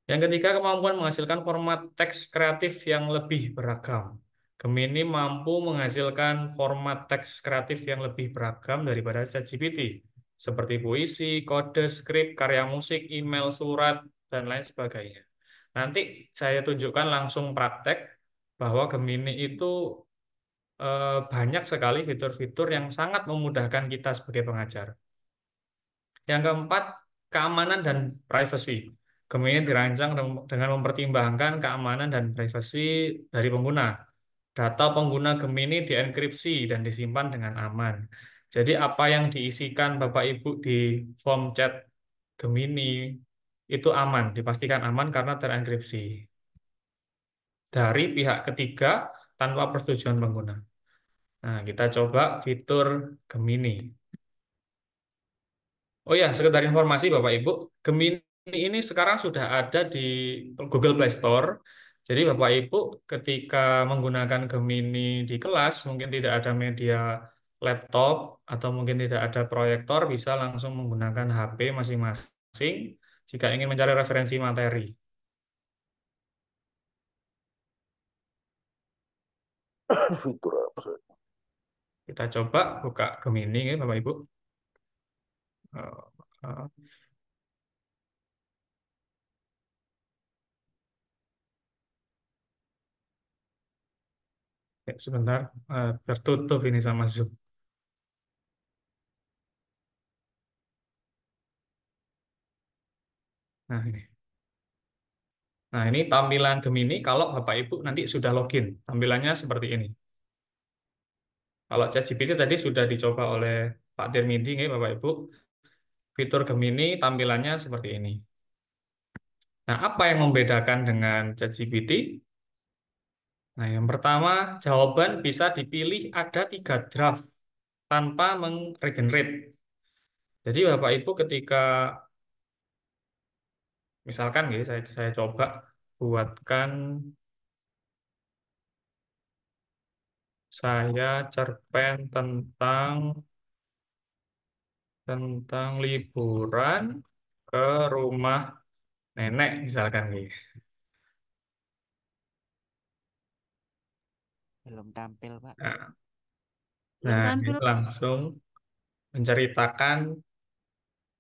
Yang ketiga, kemampuan menghasilkan format teks kreatif yang lebih beragam. Gemini mampu menghasilkan format teks kreatif yang lebih beragam daripada ChatGPT, seperti puisi, kode, skrip, karya musik, email, surat, dan lain sebagainya. Nanti saya tunjukkan langsung praktek bahwa Gemini itu banyak sekali fitur-fitur yang sangat memudahkan kita sebagai pengajar. Yang keempat, keamanan dan privacy. Gemini dirancang dengan mempertimbangkan keamanan dan privasi dari pengguna. Data pengguna Gemini dienkripsi dan disimpan dengan aman. Jadi apa yang diisikan Bapak Ibu di form chat Gemini itu aman, dipastikan aman karena terenkripsi dari pihak ketiga tanpa persetujuan pengguna. Nah, kita coba fitur Gemini. Oh ya, sekedar informasi Bapak Ibu, Gemini ini sekarang sudah ada di Google Play Store. Jadi Bapak Ibu ketika menggunakan Gemini di kelas, mungkin tidak ada media laptop atau mungkin tidak ada proyektor, bisa langsung menggunakan HP masing-masing jika ingin mencari referensi materi. Fitur apa saja? Kita coba buka Gemini ya Bapak Ibu. Eh, eh, ya, sebentar, tertutup ini sama Zoom. Nah, ini. Nah, ini tampilan Gemini kalau Bapak Ibu nanti sudah login. Tampilannya seperti ini. Kalau ChatGPT tadi sudah dicoba oleh Pak Tirmidzi, ya, Bapak Ibu. Fitur Gemini tampilannya seperti ini. Nah, apa yang membedakan dengan ChatGPT? Nah, yang pertama, jawaban bisa dipilih ada 3 draft tanpa mengregenerate. Jadi Bapak Ibu ketika, misalkan ya, saya coba buatkan, saya cerpen tentang liburan ke rumah nenek, misalkan nih. Belum tampil, Pak. Nah, Belum ini tampil. langsung menceritakan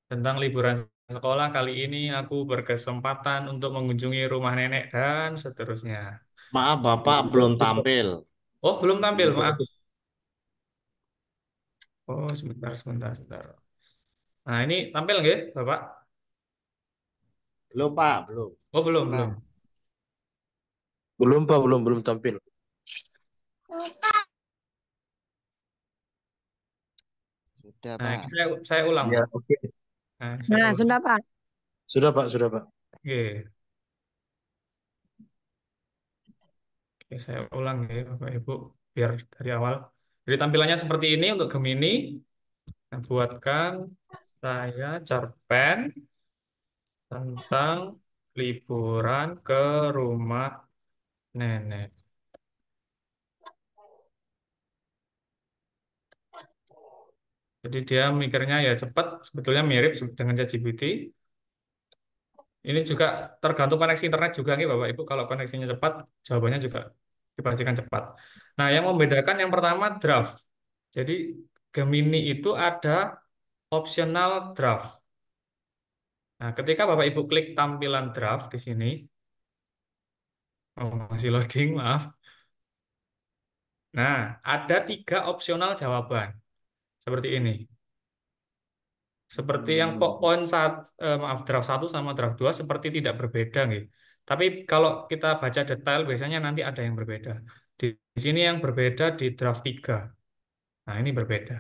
tentang liburan sekolah kali ini aku berkesempatan untuk mengunjungi rumah nenek dan seterusnya. Maaf, Bapak belum tampil. Oh, belum tampil, maaf. Oh, sebentar, sebentar, sebentar. Nah, ini tampil nggak, Bapak? Belum, Pak, belum. Oh, belum, belum. Pak, Belum Pak, belum tampil. sudah, Nah, Pak. ini saya ulang. Ya, oke. Nah, saya Nah, ulang. sudah Pak. Sudah Pak. Oke. Oke, saya ulang ya, Bapak Ibu, biar dari awal. Jadi tampilannya seperti ini untuk Gemini. Nah, buatkan saya cerpen tentang liburan ke rumah nenek. Jadi dia mikirnya ya cepat, sebetulnya mirip dengan ChatGPT. Ini juga tergantung koneksi internet juga nih Bapak Ibu. Kalau koneksinya cepat, jawabannya juga dipastikan cepat. Nah, yang membedakan yang pertama draft. Jadi Gemini itu ada optional draft. Nah, ketika Bapak Ibu klik tampilan draft di sini, oh, masih loading, maaf. Nah, ada 3 opsional jawaban seperti ini. Seperti yang poin maaf, draft 1 sama draft 2 seperti tidak berbeda nih. Tapi kalau kita baca detail biasanya nanti ada yang berbeda. Di sini yang berbeda di draft 3. Nah, ini berbeda.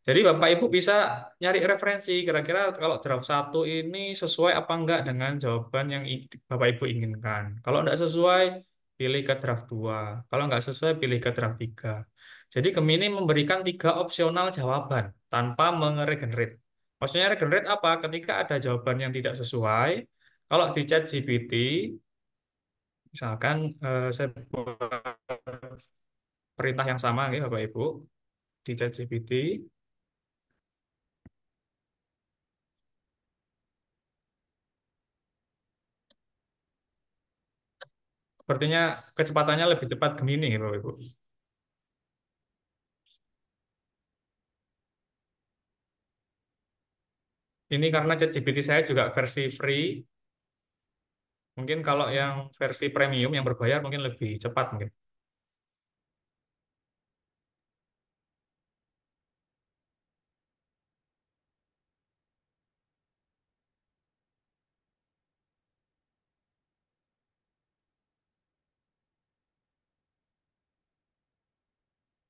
Jadi Bapak Ibu bisa nyari referensi kira-kira kalau draft 1 ini sesuai apa enggak dengan jawaban yang Bapak Ibu inginkan. Kalau enggak sesuai, pilih ke draft 2. Kalau enggak sesuai, pilih ke draft 3. Jadi Gemini memberikan 3 opsional jawaban tanpa meregenerate. Maksudnya regenerate apa? Ketika ada jawaban yang tidak sesuai, kalau di ChatGPT, misalkan saya buat perintah yang sama ya Bapak Ibu, di ChatGPT, sepertinya kecepatannya lebih cepat Gemini ya Bapak Ibu. Ini karena ChatGPT saya juga versi free. Mungkin kalau yang versi premium yang berbayar mungkin lebih cepat mungkin.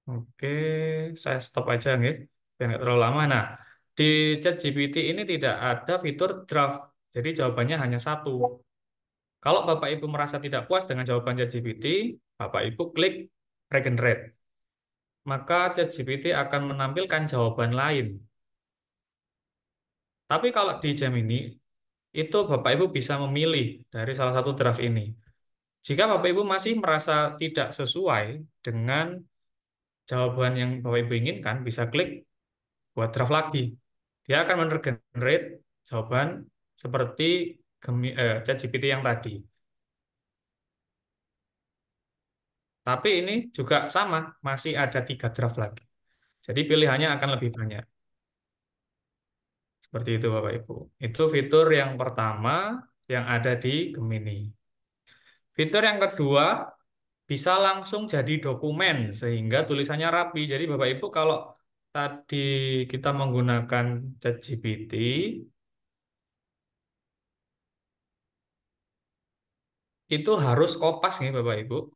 Oke, saya stop aja nih, biar nggak terlalu lama. Nah, di ChatGPT ini tidak ada fitur draft, jadi jawabannya hanya satu. Kalau Bapak Ibu merasa tidak puas dengan jawaban ChatGPT, Bapak Ibu klik regenerate. Maka ChatGPT akan menampilkan jawaban lain. Tapi kalau di Gemini, itu Bapak Ibu bisa memilih dari salah satu draft ini. Jika Bapak Ibu masih merasa tidak sesuai dengan jawaban yang Bapak Ibu inginkan, bisa klik buat draft lagi. Dia akan menegenerate jawaban seperti ChatGPT yang tadi. Tapi ini juga sama, masih ada 3 draft lagi. Jadi pilihannya akan lebih banyak. Seperti itu Bapak Ibu. Itu fitur yang pertama yang ada di Gemini. Fitur yang kedua, bisa langsung jadi dokumen sehingga tulisannya rapi. Jadi Bapak Ibu kalau tadi kita menggunakan ChatGPT, itu harus kopas nih Bapak Ibu.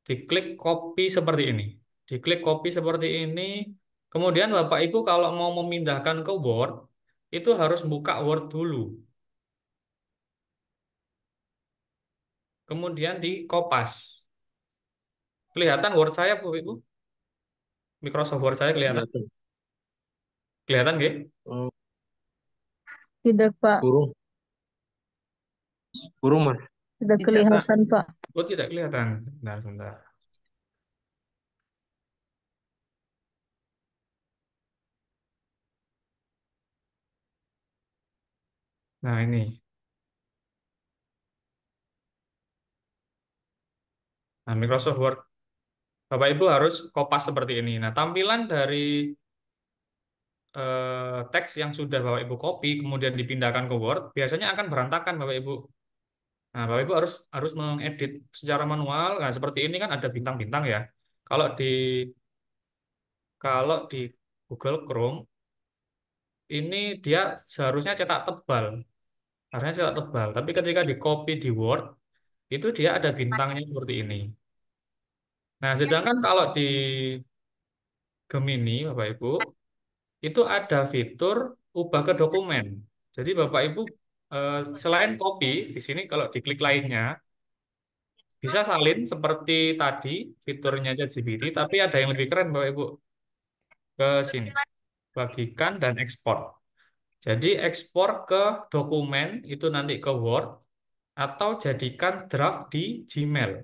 Diklik copy seperti ini. diklik copy seperti ini. Kemudian Bapak Ibu kalau mau memindahkan ke Word, itu harus buka Word dulu. Kemudian di Kopas. Kelihatan Word saya, Bu Ibu? Microsoft Word saya kelihatan? Kelihatan. Kelihatan nggih? Oh, Tidak, Pak. burung, burung Mas. Tidak Tidak, Pak. kelihatan, Pak. Oh, tidak kelihatan. Bentar, bentar. Nah, ini. Nah, Microsoft Word. Bapak Ibu harus kopas seperti ini. Nah, tampilan dari teks yang sudah Bapak Ibu copy kemudian dipindahkan ke Word biasanya akan berantakan Bapak Ibu. Nah, Bapak Ibu harus harus mengedit secara manual. Nah, seperti ini kan ada bintang-bintang ya. Kalau di kalau di Google Chrome ini dia seharusnya cetak tebal. Harusnya cetak tebal, tapi ketika di copy di Word itu dia ada bintangnya seperti ini. Nah, sedangkan kalau di Gemini Bapak Ibu itu ada fitur ubah ke dokumen. Jadi Bapak Ibu selain copy di sini kalau diklik lainnya bisa salin seperti tadi fiturnya ChatGPT, tapi ada yang lebih keren Bapak Ibu ke sini. Bagikan dan ekspor. Jadi ekspor ke dokumen itu nanti ke Word atau jadikan draft di Gmail.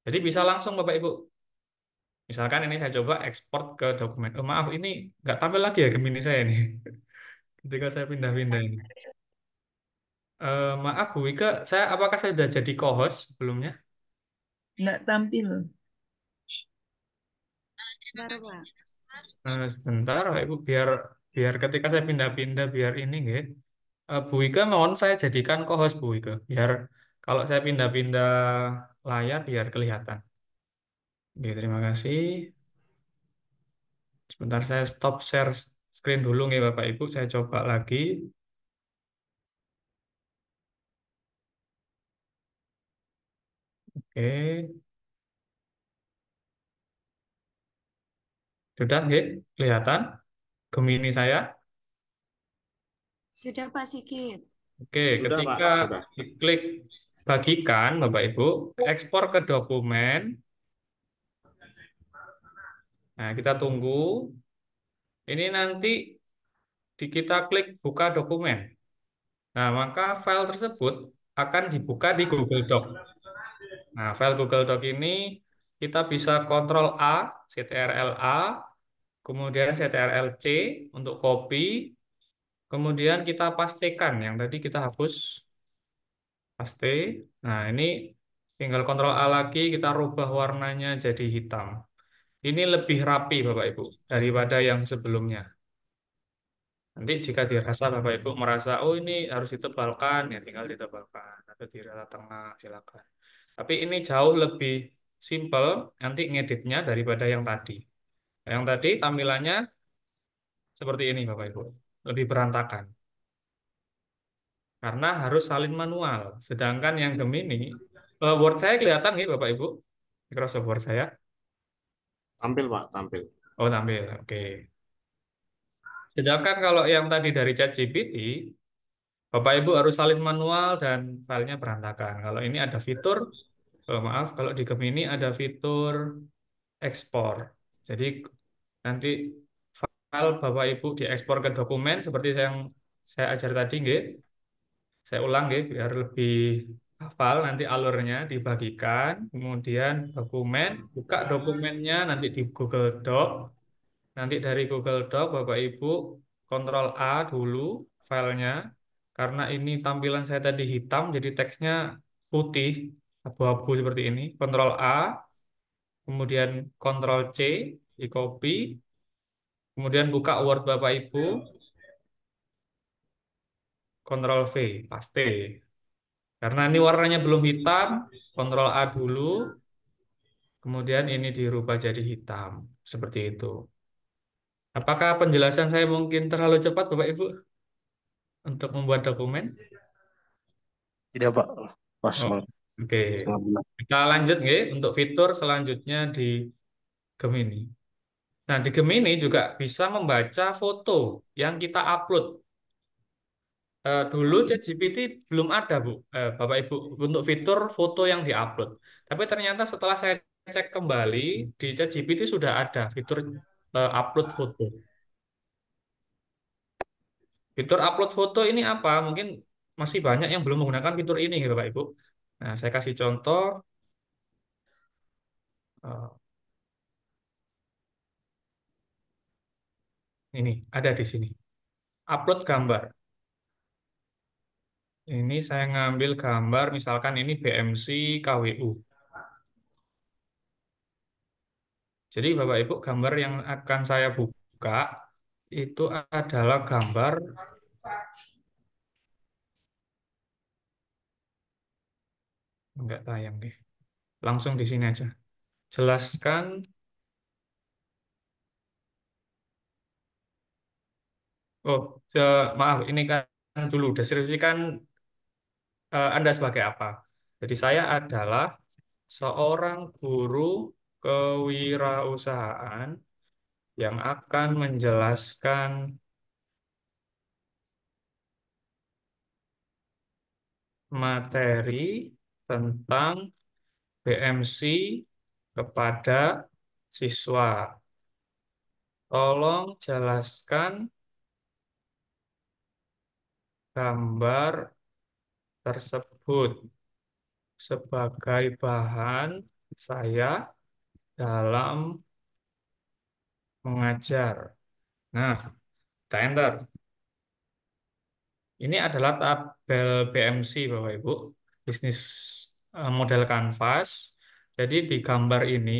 Jadi bisa langsung Bapak Ibu. Misalkan ini saya coba ekspor ke dokumen. Oh, maaf ini nggak tampil lagi ya Gemini saya ini. Ketika saya pindah-pindah ini. Maaf Bu Wika, apakah saya sudah jadi co-host sebelumnya? Nggak tampil. Baru, Pak. Sebentar, Pak Ibu, biar biar ketika saya pindah-pindah biar ini nggih. Bu Wika mohon saya jadikan co-host Bu Wika, biar kalau saya pindah-pindah layar biar kelihatan. Oke, terima kasih. Sebentar saya stop share screen dulu nih Bapak Ibu, saya coba lagi. Oke, sudah nggih, kelihatan Gemini saya. Sudah, Pak Sigit. Oke, Sudah, Pak, ketika sudah. diklik bagikan, Bapak Ibu, ekspor ke dokumen. Nah, kita tunggu. Ini nanti kita klik buka dokumen. Nah, maka file tersebut akan dibuka di Google Doc. Nah, file Google Doc ini kita bisa Ctrl A, Ctrl A, kemudian Ctrl C untuk copy, kemudian kita pastekan yang tadi kita hapus. Paste. Nah, ini tinggal Ctrl A lagi, kita rubah warnanya jadi hitam. Ini lebih rapi, Bapak Ibu, daripada yang sebelumnya. Nanti jika dirasa Bapak Ibu merasa, oh ini harus ditebalkan, ya tinggal ditebalkan. Atau di rata tengah, silakan. Tapi ini jauh lebih simple, nanti ngeditnya daripada yang tadi. Yang tadi tampilannya seperti ini, Bapak Ibu. Lebih berantakan. Karena harus salin manual. Sedangkan yang Gemini, Word saya kelihatan nih Bapak Ibu, Microsoft Word saya. Tampil, Pak, tampil. Oh tampil, oke. Sedangkan kalau yang tadi dari ChatGPT, Bapak Ibu harus salin manual dan filenya berantakan. Kalau ini ada fitur, maaf, kalau di Gemini ada fitur ekspor. Jadi nanti file Bapak Ibu diekspor ke dokumen seperti yang saya ajar tadi, nggih. Saya ulang ya, biar lebih hafal nanti alurnya dibagikan, kemudian dokumen, buka dokumennya nanti di Google Doc, nanti dari Google Doc Bapak Ibu Ctrl A dulu filenya, karena ini tampilan saya tadi hitam, jadi teksnya putih, abu-abu seperti ini, Ctrl A, kemudian Ctrl C, di copy, kemudian buka Word Bapak Ibu, Ctrl V, paste. Karena ini warnanya belum hitam, Ctrl A dulu, kemudian ini dirubah jadi hitam. Seperti itu. Apakah penjelasan saya mungkin terlalu cepat, Bapak Ibu, untuk membuat dokumen? Tidak Pak, pas Oh, banget. oke. Sangat benar. Kita lanjut, nggih, untuk fitur selanjutnya di Gemini. Nah, di Gemini juga bisa membaca foto yang kita upload. Dulu ChatGPT belum ada, Bu, Bapak Ibu, untuk fitur foto yang diupload. Tapi ternyata setelah saya cek kembali, di ChatGPT sudah ada fitur upload foto. Fitur upload foto ini apa? Mungkin masih banyak yang belum menggunakan fitur ini, gitu, Bapak Ibu. Nah, saya kasih contoh. eh, ini ada di sini. Upload gambar. Ini saya ngambil gambar, misalkan ini BMC KWU. Jadi Bapak Ibu, gambar yang akan saya buka itu adalah gambar, enggak tayang deh. Langsung di sini aja. Jelaskan, oh, maaf, ini kan dulu deskripsikan Anda sebagai apa. Jadi saya adalah seorang guru kewirausahaan yang akan menjelaskan materi tentang BMC kepada siswa. Tolong jelaskan gambar tersebut sebagai bahan saya dalam mengajar. Nah, kita enter. Ini adalah tabel BMC, Bapak Ibu, bisnis model kanvas. Jadi di gambar ini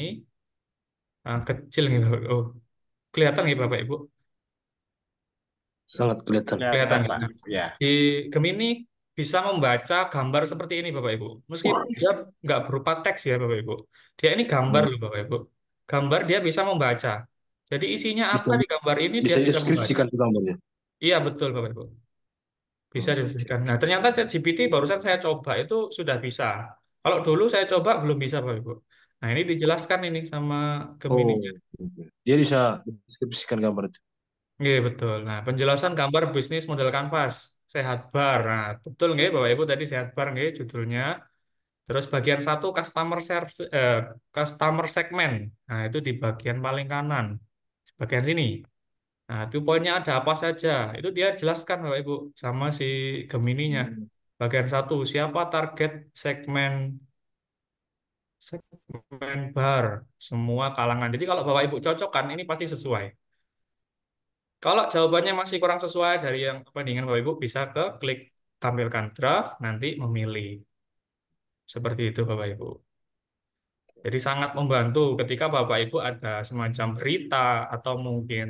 kecil nih, Bapak. Oh, kelihatan nih Bapak Ibu? Sangat kelihatan. Kelihatan Kelihatan, gitu. Pak. Ya. Di Gemini bisa membaca gambar seperti ini, Bapak Ibu. Meskipun dia nggak berupa teks ya, Bapak Ibu. Dia ini gambar loh, Bapak Ibu. Gambar dia bisa membaca. Jadi isinya Bisa apa di gambar ini dia bisa bisa membaca. deskripsikan ke gambarnya. Iya, betul, Bapak Ibu. Bisa Oh, dideskripsikan. Nah, ternyata ChatGPT barusan saya coba itu sudah bisa. Kalau dulu saya coba belum bisa, Bapak Ibu. Nah, ini dijelaskan ini sama Gemini. oh, dia bisa deskripsikan gambar itu. Iya, betul. Nah, penjelasan gambar bisnis model kanvas. Sehat bar. Nah, betul nggih Bapak Ibu tadi sehat bar nggih judulnya. Terus bagian satu customer segment. Nah, itu di bagian paling kanan. Bagian sini. Nah, itu poinnya ada apa saja. Itu dia jelaskan Bapak Ibu sama si Gemininya. Bagian satu, siapa target segmen segmen bar semua kalangan. Jadi kalau Bapak Ibu cocokkan ini pasti sesuai. Kalau jawabannya masih kurang sesuai dari yang kepentingan Bapak Ibu bisa ke klik tampilkan draft nanti memilih. Seperti itu Bapak Ibu. Jadi sangat membantu ketika Bapak Ibu ada semacam berita atau mungkin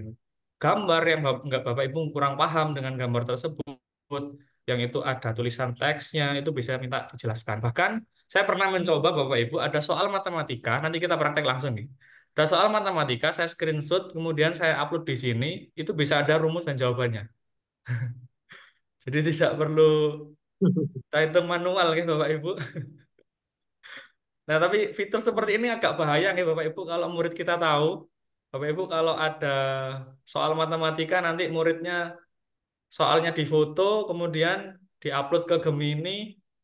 gambar yang nggak Bapak Ibu kurang paham dengan gambar tersebut, yang itu ada tulisan teksnya, itu bisa minta dijelaskan. Bahkan saya pernah mencoba Bapak Ibu ada soal matematika, nanti kita praktek langsung nih. Ada soal matematika, saya screenshot, kemudian saya upload di sini, itu bisa ada rumus dan jawabannya. Jadi tidak perlu kita hitung manual gitu Bapak Ibu. Nah, tapi fitur seperti ini agak bahaya nih Bapak Ibu kalau murid kita tahu. Bapak Ibu kalau ada soal matematika nanti muridnya soalnya difoto kemudian diupload ke Gemini,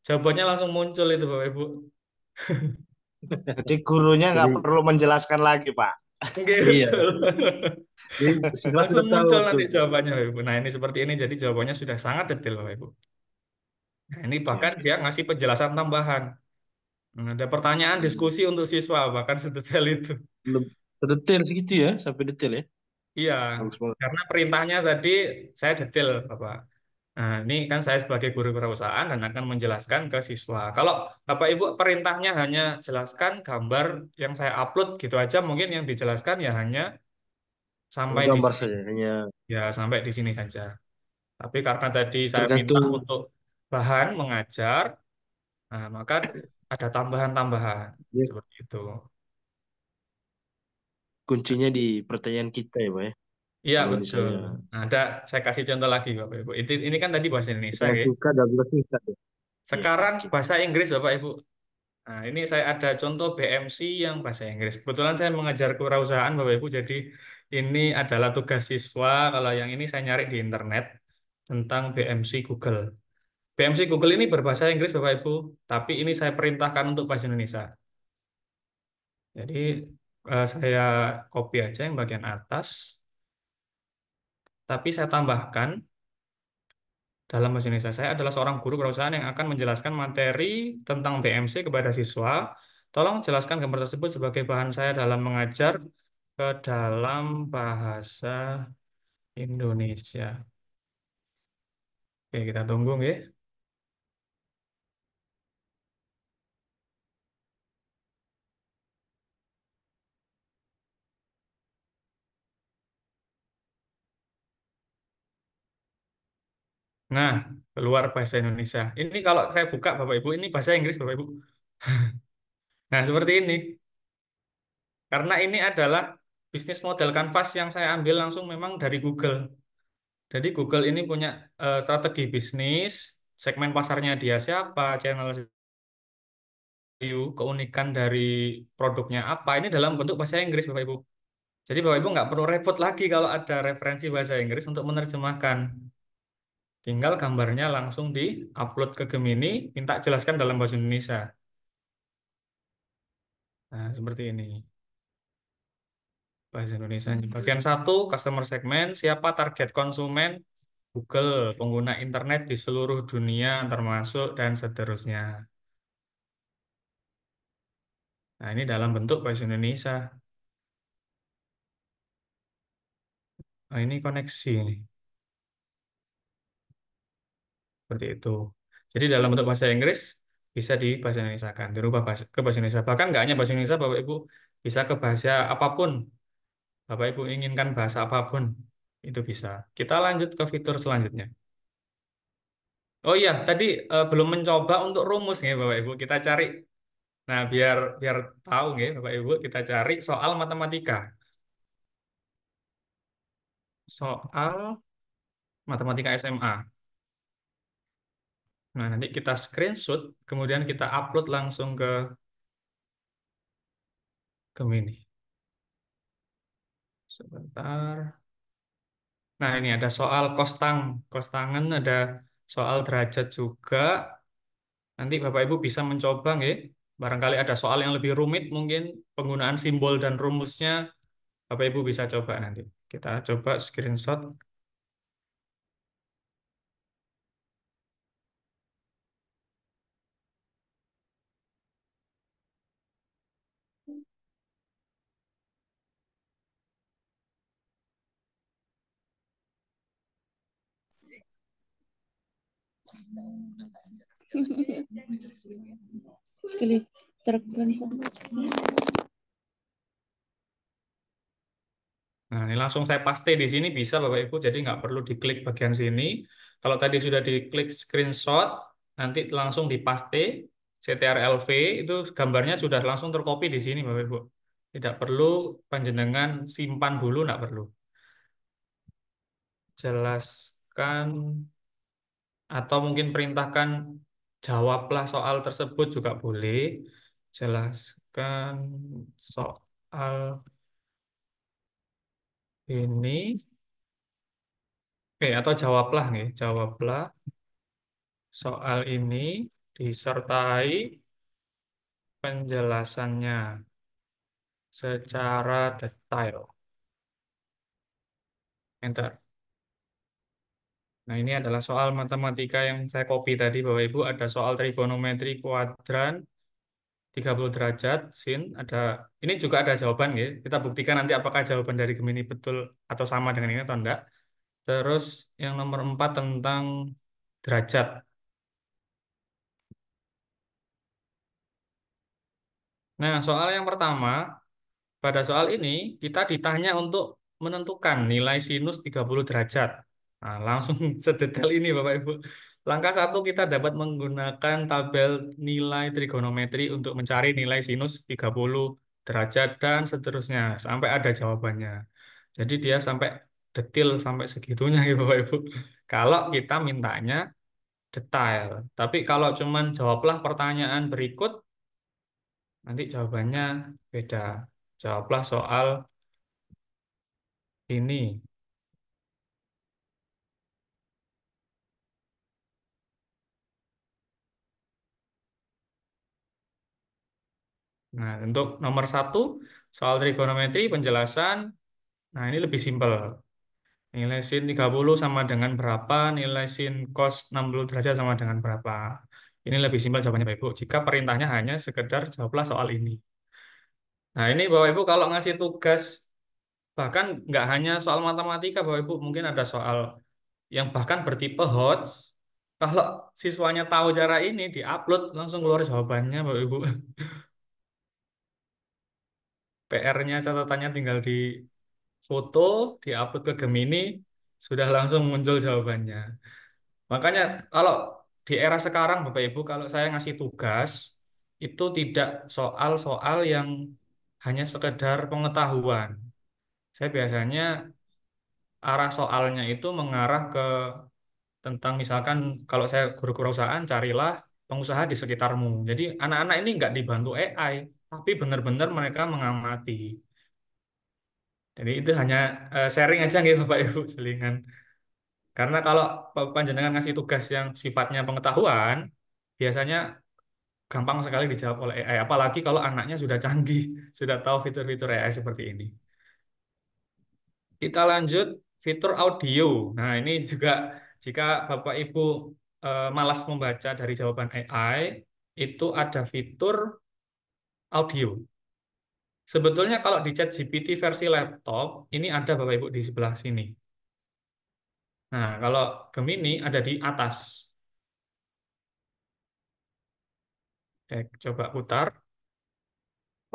jawabannya langsung muncul itu Bapak Ibu. Jadi gurunya nggak Jadi perlu menjelaskan lagi, Pak. Oke, iya, betul. jadi siswa Langsung tidak tahu muncul tuh. nanti jawabannya Bapak Ibu. Nah, ini seperti ini jadi jawabannya sudah sangat detail Bapak Ibu. Nah, ini Oke, bahkan oke. dia ngasih penjelasan tambahan. Nah, ada pertanyaan diskusi untuk siswa bahkan sedetail itu. Belum sedetail segitu ya, sampai detail ya. Iya, Bagus banget. karena perintahnya tadi saya detail, Bapak. Nah, ini kan saya sebagai guru perusahaan dan akan menjelaskan ke siswa. Kalau Bapak Ibu perintahnya hanya jelaskan gambar yang saya upload gitu aja, mungkin yang dijelaskan ya hanya sampai di Gambar sini. saja, hanya Ya, sampai di sini saja. Tapi karena tadi saya minta tergantung untuk bahan mengajar, nah maka ada tambahan-tambahan ya, seperti itu. kuncinya di pertanyaan kita ya, Pak ya. Iya, Kalau betul. misalnya Nah, ada saya kasih contoh lagi, Bapak Ibu. Ini kan tadi bahasa Indonesia, kita ya. singkat dan kita singkat ya. Iya, Sekarang oke. bahasa Inggris, Bapak Ibu. Nah, ini saya ada contoh BMC yang bahasa Inggris. Kebetulan saya mengajar kewirausahaan, Bapak Ibu, jadi ini adalah tugas siswa. Kalau yang ini saya nyari di internet tentang BMC Google. BMC Google ini berbahasa Inggris, Bapak Ibu, tapi ini saya perintahkan untuk bahasa Indonesia. Jadi saya copy aja yang bagian atas, tapi saya tambahkan dalam bahasa Indonesia. Saya adalah seorang guru perusahaan yang akan menjelaskan materi tentang BMC kepada siswa. Tolong jelaskan gambar tersebut sebagai bahan saya dalam mengajar ke dalam bahasa Indonesia. Oke, kita tunggu ya. Nah, keluar bahasa Indonesia. Ini kalau saya buka Bapak Ibu, ini bahasa Inggris Bapak Ibu. Nah, seperti ini. Karena ini adalah bisnis model Canvas yang saya ambil langsung memang dari Google. Jadi Google ini punya strategi bisnis, segmen pasarnya dia siapa, channel view, keunikan dari produknya apa, ini dalam bentuk bahasa Inggris Bapak Ibu. Jadi Bapak Ibu nggak perlu repot lagi kalau ada referensi bahasa Inggris untuk menerjemahkan. Tinggal gambarnya langsung di-upload ke Gemini, minta jelaskan dalam bahasa Indonesia. Nah, seperti ini. Bahasa Indonesia. Bagian satu, customer segment, siapa target konsumen, Google, pengguna internet di seluruh dunia, termasuk dan seterusnya. Nah, ini dalam bentuk bahasa Indonesia. Nah, ini koneksi nih. Seperti itu. Jadi dalam bentuk bahasa Inggris bisa di bahasa Indonesia kan, dirubah ke bahasa Indonesia. Bahkan nggak hanya bahasa Indonesia, Bapak Ibu bisa ke bahasa apapun. Bapak Ibu inginkan bahasa apapun itu bisa. Kita lanjut ke fitur selanjutnya. Oh iya, tadi belum mencoba untuk rumus ya Bapak Ibu. Kita cari. Nah, biar biar tahu ya Bapak Ibu, kita cari soal matematika. Soal matematika SMA. Nah, nanti kita screenshot, kemudian kita upload langsung ke Gemini. Sebentar. Nah, ini ada soal kostangan, ada soal derajat juga. Nanti Bapak Ibu bisa mencoba nggih. Barangkali ada soal yang lebih rumit mungkin penggunaan simbol dan rumusnya Bapak Ibu bisa coba nanti. Kita coba screenshot. Klik terkonfirmasi. Nah, ini langsung saya paste di sini bisa Bapak Ibu, jadi nggak perlu diklik bagian sini. Kalau tadi sudah diklik screenshot, nanti langsung dipaste CTRL-V, itu gambarnya sudah langsung tercopy di sini Bapak Ibu. Tidak perlu panjenengan simpan dulu, nggak perlu. Jelaskan atau mungkin perintahkan jawablah soal tersebut juga boleh. Jelaskan soal ini. Oke, atau jawablah nih, jawablah soal ini disertai penjelasannya secara detail. Enter. Nah, ini adalah soal matematika yang saya copy tadi, Bapak Ibu. Ada soal trigonometri kuadran, 30 derajat, sin. Ini juga ada jawaban, ya. Kita buktikan nanti apakah jawaban dari Gemini betul atau sama dengan ini atau enggak. Terus yang nomor 4 tentang derajat. Nah, soal yang pertama, pada soal ini kita ditanya untuk menentukan nilai sinus 30 derajat. Nah, langsung sedetail ini Bapak Ibu. Langkah satu kita dapat menggunakan tabel nilai trigonometri untuk mencari nilai sinus 30 derajat dan seterusnya sampai ada jawabannya. Jadi dia sampai detail sampai segitunya ya Bapak Ibu. Kalau kita mintanya detail. Tapi kalau cuman jawablah pertanyaan berikut, Nanti jawabannya beda. Jawablah soal ini. Nah, untuk nomor 1, soal trigonometri, penjelasan. Nah, ini lebih simpel. Nilai sin 30 sama dengan berapa? Nilai sin cos 60 derajat sama dengan berapa? Ini lebih simpel jawabannya Bapak Ibu. Jika perintahnya hanya sekedar jawablah soal ini. Nah, ini Bapak Ibu kalau ngasih tugas, bahkan nggak hanya soal matematika Bapak Ibu, mungkin ada soal yang bahkan bertipe HOTS. Kalau siswanya tahu cara ini, diupload langsung keluar jawabannya Bapak Ibu. PR-nya catatannya tinggal di foto, diupload ke Gemini, sudah langsung muncul jawabannya. Makanya kalau di era sekarang Bapak Ibu, kalau saya ngasih tugas, itu tidak soal-soal yang hanya sekedar pengetahuan. Saya biasanya arah soalnya itu mengarah ke tentang misalkan kalau saya guru kewirausahaan, carilah pengusaha di sekitarmu. Jadi anak-anak ini nggak dibantu AI, tapi benar-benar mereka mengamati. Jadi itu hanya sharing aja nggih Bapak Ibu selingan. Karena kalau panjenengan ngasih tugas yang sifatnya pengetahuan, biasanya gampang sekali dijawab oleh AI. Apalagi kalau anaknya sudah canggih, sudah tahu fitur-fitur AI seperti ini. Kita lanjut fitur audio. Nah, ini juga jika Bapak Ibu malas membaca dari jawaban AI, itu ada fitur audio. Sebetulnya kalau di ChatGPT versi laptop, ini ada Bapak Ibu di sebelah sini. Nah, kalau Gemini ada di atas. Oke, coba putar.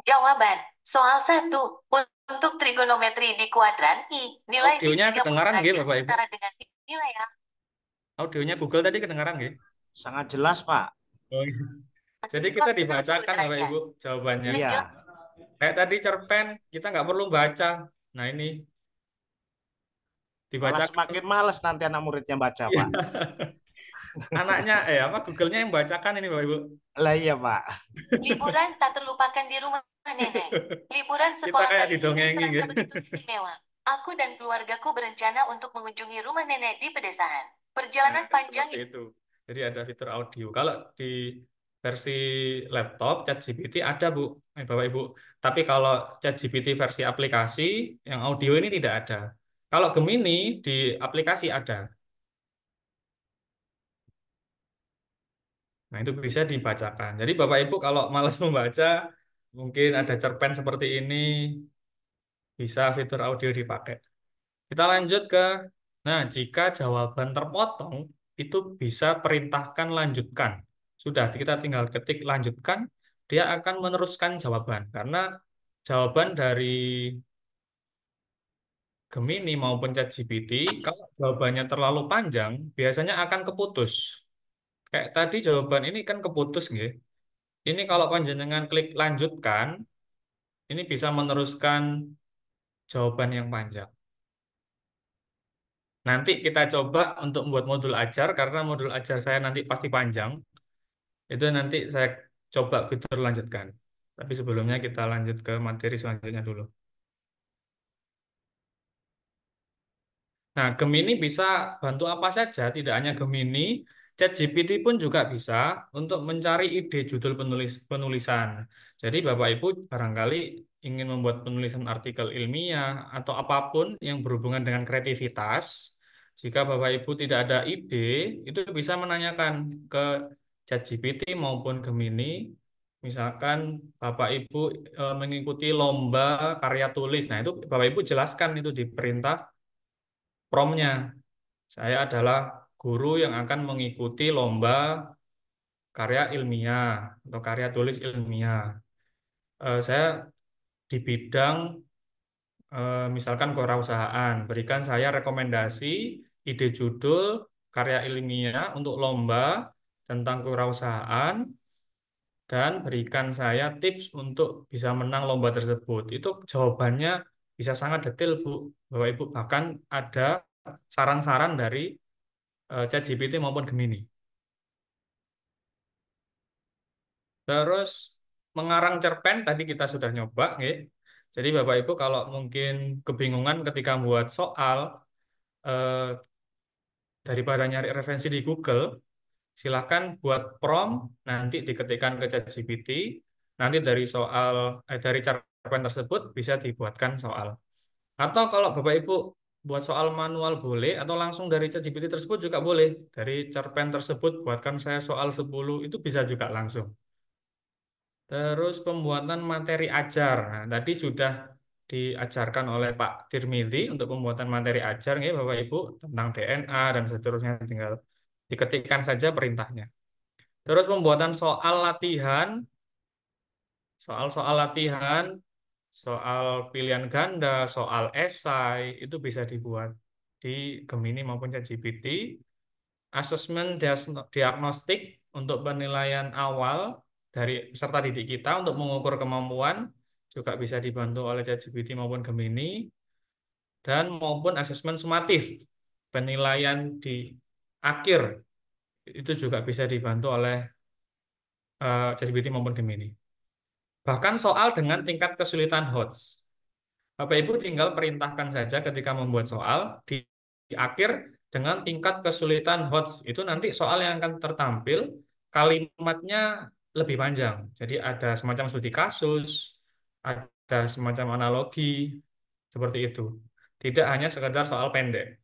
Jawaban. Soal 1. Untuk trigonometri di kuadran I, nilai sin Audionya 30 kedengaran nggih, derajat Bapak Ibu? setara dengan nilai A. Audionya Google tadi kedengaran nggih? Sangat jelas, Pak. Oh, iya. Jadi kita Cos 60 dibacakan Bapak derajat. Ibu jawabannya. Iya. Kayak tadi cerpen, kita nggak perlu baca. Nah ini Malah dibacakan. semakin males nanti anak muridnya baca, Iya. Pak. Anaknya, apa Google-nya yang bacakan ini Bapak Ibu. Lah iya, Pak. Liburan tak terlupakan di rumah nenek. Liburan Kita sekolah kayak kali ini didongengin terasa gitu. begitu istimewa. Aku dan keluargaku berencana untuk mengunjungi rumah nenek di pedesaan. Perjalanan Nah, panjang seperti itu. Jadi ada fitur audio. Kalau di versi laptop, ChatGPT ada Bu, Bapak Ibu. Tapi kalau ChatGPT versi aplikasi, yang audio ini tidak ada. Kalau Gemini di aplikasi ada. Nah, itu bisa dibacakan. Jadi Bapak Ibu kalau malas membaca, mungkin ada cerpen seperti ini, bisa fitur audio dipakai. Kita lanjut ke, nah jika jawaban terpotong, itu bisa perintahkan lanjutkan. Sudah, kita tinggal ketik lanjutkan, dia akan meneruskan jawaban. Karena jawaban dari Gemini maupun ChatGPT, kalau jawabannya terlalu panjang, biasanya akan keputus. Kayak tadi jawaban ini kan keputus, nggih. Ini kalau panjenengan klik lanjutkan, ini bisa meneruskan jawaban yang panjang. Nanti kita coba untuk membuat modul ajar, karena modul ajar saya nanti pasti panjang. Itu nanti saya coba fitur lanjutkan. Tapi sebelumnya kita lanjut ke materi selanjutnya dulu. Nah, Gemini bisa bantu apa saja, tidak hanya Gemini, ChatGPT pun juga bisa untuk mencari ide judul penulisan. Jadi Bapak Ibu barangkali ingin membuat penulisan artikel ilmiah atau apapun yang berhubungan dengan kreativitas, jika Bapak Ibu tidak ada ide, itu bisa menanyakan ke ChatGPT maupun Gemini. Misalkan Bapak Ibu mengikuti lomba karya tulis. Nah, itu Bapak Ibu jelaskan itu di perintah promnya. Saya adalah guru yang akan mengikuti lomba karya ilmiah atau karya tulis ilmiah. Saya di bidang misalkan kewirausahaan, berikan saya rekomendasi ide judul karya ilmiah untuk lomba tentang kewirausahaan dan berikan saya tips untuk bisa menang lomba tersebut. Itu jawabannya bisa sangat detail, Bu, Bapak Ibu. Bahkan ada saran-saran dari ChatGPT maupun Gemini. Terus mengarang cerpen tadi kita sudah nyoba, nggih. Jadi Bapak Ibu kalau mungkin kebingungan ketika membuat soal, eh, daripada nyari referensi di Google, silakan buat prompt, nanti diketikkan ke ChatGPT, nanti dari cerpen tersebut bisa dibuatkan soal. Atau kalau Bapak Ibu buat soal manual boleh, atau langsung dari ChatGPT tersebut juga boleh. Dari cerpen tersebut buatkan saya soal 10, itu bisa juga langsung. Terus pembuatan materi ajar. Nah, tadi sudah diajarkan oleh Pak Tirmidzi untuk pembuatan materi ajar, nih Bapak Ibu, tentang DNA dan seterusnya, tinggal diketikkan saja perintahnya. Terus pembuatan soal-soal latihan, soal pilihan ganda, soal esai, itu bisa dibuat di Gemini maupun ChatGPT. Asesmen diagnostik untuk penilaian awal dari peserta didik kita untuk mengukur kemampuan juga bisa dibantu oleh ChatGPT maupun Gemini, dan maupun asesmen sumatif, penilaian di akhir itu juga bisa dibantu oleh ChatGPT maupun Gemini. Bahkan soal dengan tingkat kesulitan HOTS. Bapak Ibu tinggal perintahkan saja ketika membuat soal di akhir dengan tingkat kesulitan HOTS. Itu nanti soal yang akan tertampil kalimatnya lebih panjang. Jadi ada semacam studi kasus, ada semacam analogi, seperti itu. Tidak hanya sekedar soal pendek.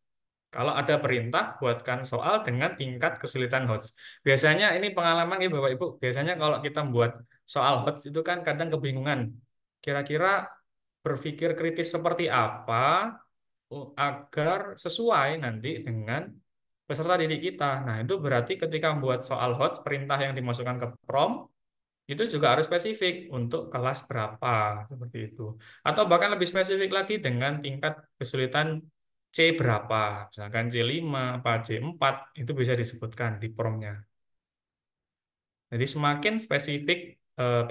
Kalau ada perintah, buatkan soal dengan tingkat kesulitan HOTS. Biasanya ini pengalaman ya Bapak Ibu, biasanya kalau kita buat soal HOTS itu kan kadang kebingungan. Kira-kira berpikir kritis seperti apa agar sesuai nanti dengan peserta didik kita. Nah, itu berarti ketika membuat soal HOTS, perintah yang dimasukkan ke prompt, itu juga harus spesifik untuk kelas berapa, seperti itu. Atau bahkan lebih spesifik lagi dengan tingkat kesulitan C berapa, misalkan C5, apa C4, itu bisa disebutkan di prompt-nya. Jadi semakin spesifik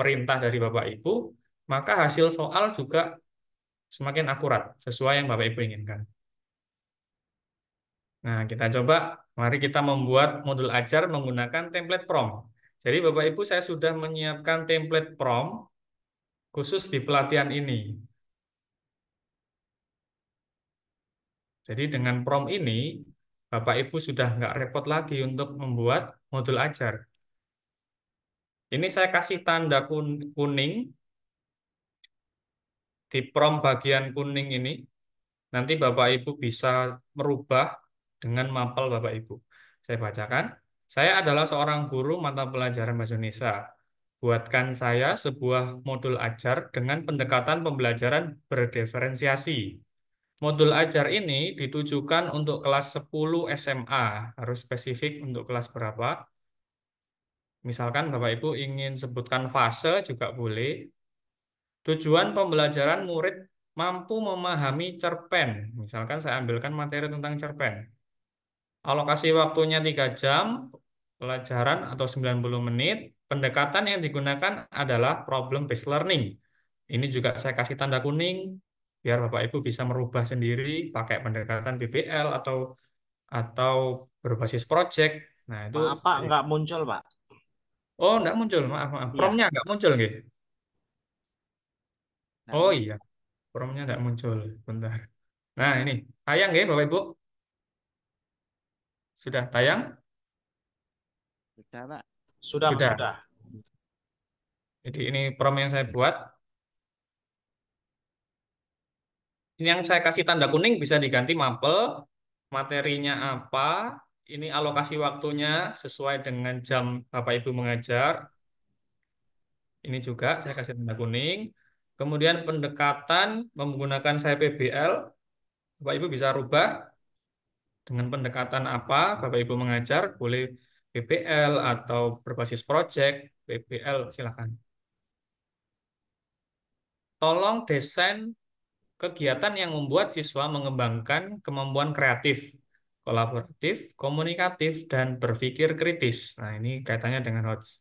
perintah dari Bapak Ibu, maka hasil soal juga semakin akurat, sesuai yang Bapak Ibu inginkan. Nah, kita coba, mari kita membuat modul ajar menggunakan template prompt. Jadi Bapak Ibu, saya sudah menyiapkan template prompt khusus di pelatihan ini. Jadi dengan prompt ini, Bapak Ibu sudah nggak repot lagi untuk membuat modul ajar. Ini saya kasih tanda kuning di prompt bagian kuning ini. Nanti Bapak Ibu bisa merubah dengan mapel Bapak Ibu. Saya bacakan. Saya adalah seorang guru mata pelajaran Bahasa Indonesia. Buatkan saya sebuah modul ajar dengan pendekatan pembelajaran berdiferensiasi. Modul ajar ini ditujukan untuk kelas 10 SMA. Harus spesifik untuk kelas berapa. Misalkan Bapak Ibu ingin sebutkan fase juga boleh. Tujuan pembelajaran murid mampu memahami cerpen. Misalkan saya ambilkan materi tentang cerpen. Alokasi waktunya 3 jam, pelajaran atau 90 menit. Pendekatan yang digunakan adalah problem-based learning. Ini juga saya kasih tanda kuning, biar Bapak Ibu bisa merubah sendiri, pakai pendekatan PBL atau berbasis project. Nah, itu... Maaf Pak, nggak muncul Pak. Oh, enggak muncul, maaf. Iya. Promnya enggak muncul, nggih. Nggak Oh muncul. iya, promnya enggak muncul. Bentar. Nah, ini. Tayang nggih, Bapak Ibu? Sudah tayang? Sudah Pak. Sudah, Sudah. sudah. Jadi ini prom yang saya buat. Ini yang saya kasih tanda kuning bisa diganti mapel. Materinya apa? Ini alokasi waktunya sesuai dengan jam Bapak Ibu mengajar. Ini juga saya kasih tanda kuning. Kemudian pendekatan menggunakan saya PBL. Bapak Ibu bisa rubah dengan pendekatan apa Bapak Ibu mengajar. Boleh PBL atau berbasis project. PBL silakan. Tolong desain kegiatan yang membuat siswa mengembangkan kemampuan kreatif, kolaboratif, komunikatif, dan berpikir kritis. Nah, ini kaitannya dengan HOTS.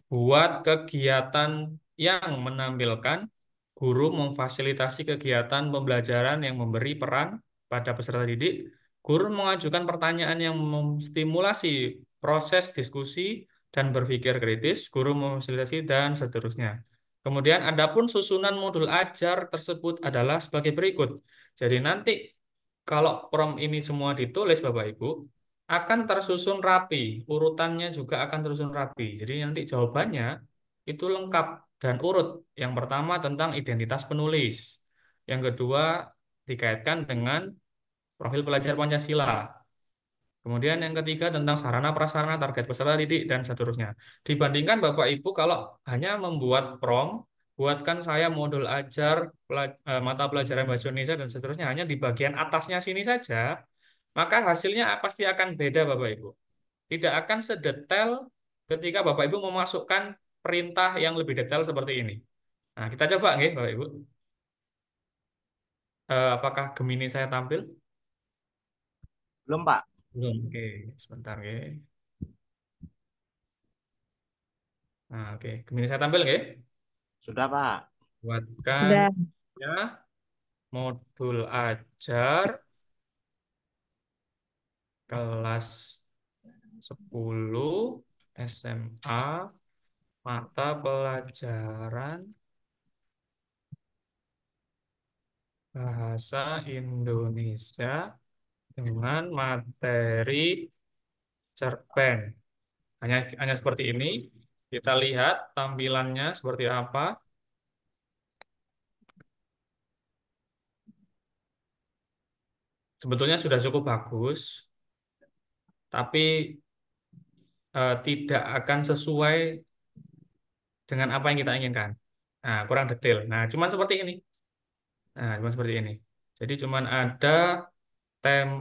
Buat kegiatan yang menampilkan guru memfasilitasi kegiatan pembelajaran yang memberi peran pada peserta didik. Guru mengajukan pertanyaan yang menstimulasi proses diskusi, dan berpikir kritis, guru memfasilitasi, dan seterusnya. Kemudian, adapun susunan modul ajar tersebut adalah sebagai berikut. Jadi nanti kalau prom ini semua ditulis Bapak Ibu, akan tersusun rapi, urutannya juga akan tersusun rapi. Jadi nanti jawabannya itu lengkap dan urut. Yang pertama tentang identitas penulis. Yang kedua dikaitkan dengan profil pelajar Pancasila. Kemudian yang ketiga tentang sarana prasarana, target peserta didik, dan seterusnya. Dibandingkan Bapak Ibu kalau hanya membuat prom, buatkan saya modul ajar, mata pelajaran bahasa Indonesia, dan seterusnya hanya di bagian atasnya sini saja, maka hasilnya pasti akan beda Bapak Ibu. Tidak akan sedetail ketika Bapak Ibu memasukkan perintah yang lebih detail seperti ini. Nah, kita coba nggih Bapak Ibu. Apakah Gemini saya tampil? Belum, Pak. Belum. Oke, sebentar nggih. Nah, oke. Gemini saya tampil nggih. Sudah, Pak. Buatkan Udah. ya modul ajar kelas 10 SMA mata pelajaran bahasa Indonesia dengan materi cerpen. Hanya seperti ini. Kita lihat tampilannya seperti apa. Sebetulnya sudah cukup bagus, tapi tidak akan sesuai dengan apa yang kita inginkan. Nah, kurang detail. Nah, cuman seperti ini. Nah, cuman seperti ini. Jadi cuman ada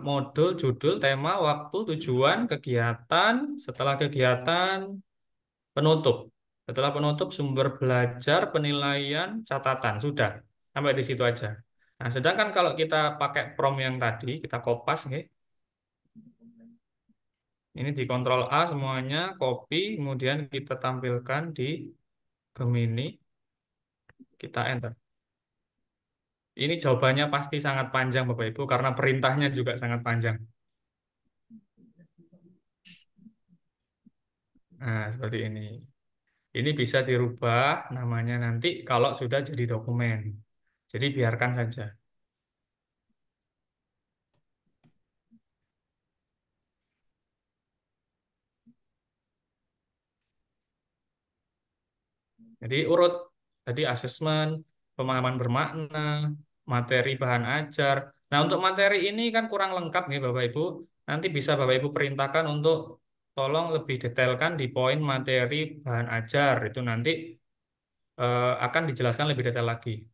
modul, judul, tema, waktu, tujuan, kegiatan, setelah kegiatan, penutup. Setelah penutup, sumber belajar, penilaian, catatan. Sudah. Sampai di situ aja. Nah, sedangkan kalau kita pakai prom yang tadi, kita kopas, nih. Ini di Ctrl A semuanya, copy, kemudian kita tampilkan di Gemini, kita enter. Ini jawabannya pasti sangat panjang Bapak Ibu, karena perintahnya juga sangat panjang. Nah, seperti ini. Ini bisa dirubah namanya nanti kalau sudah jadi dokumen. Jadi biarkan saja. Jadi urut. Tadi asesmen, pemahaman bermakna, materi bahan ajar. Nah, untuk materi ini kan kurang lengkap nih Bapak Ibu. Nanti bisa Bapak Ibu perintahkan untuk tolong lebih detailkan di poin materi bahan ajar. Itu nanti akan dijelaskan lebih detail lagi.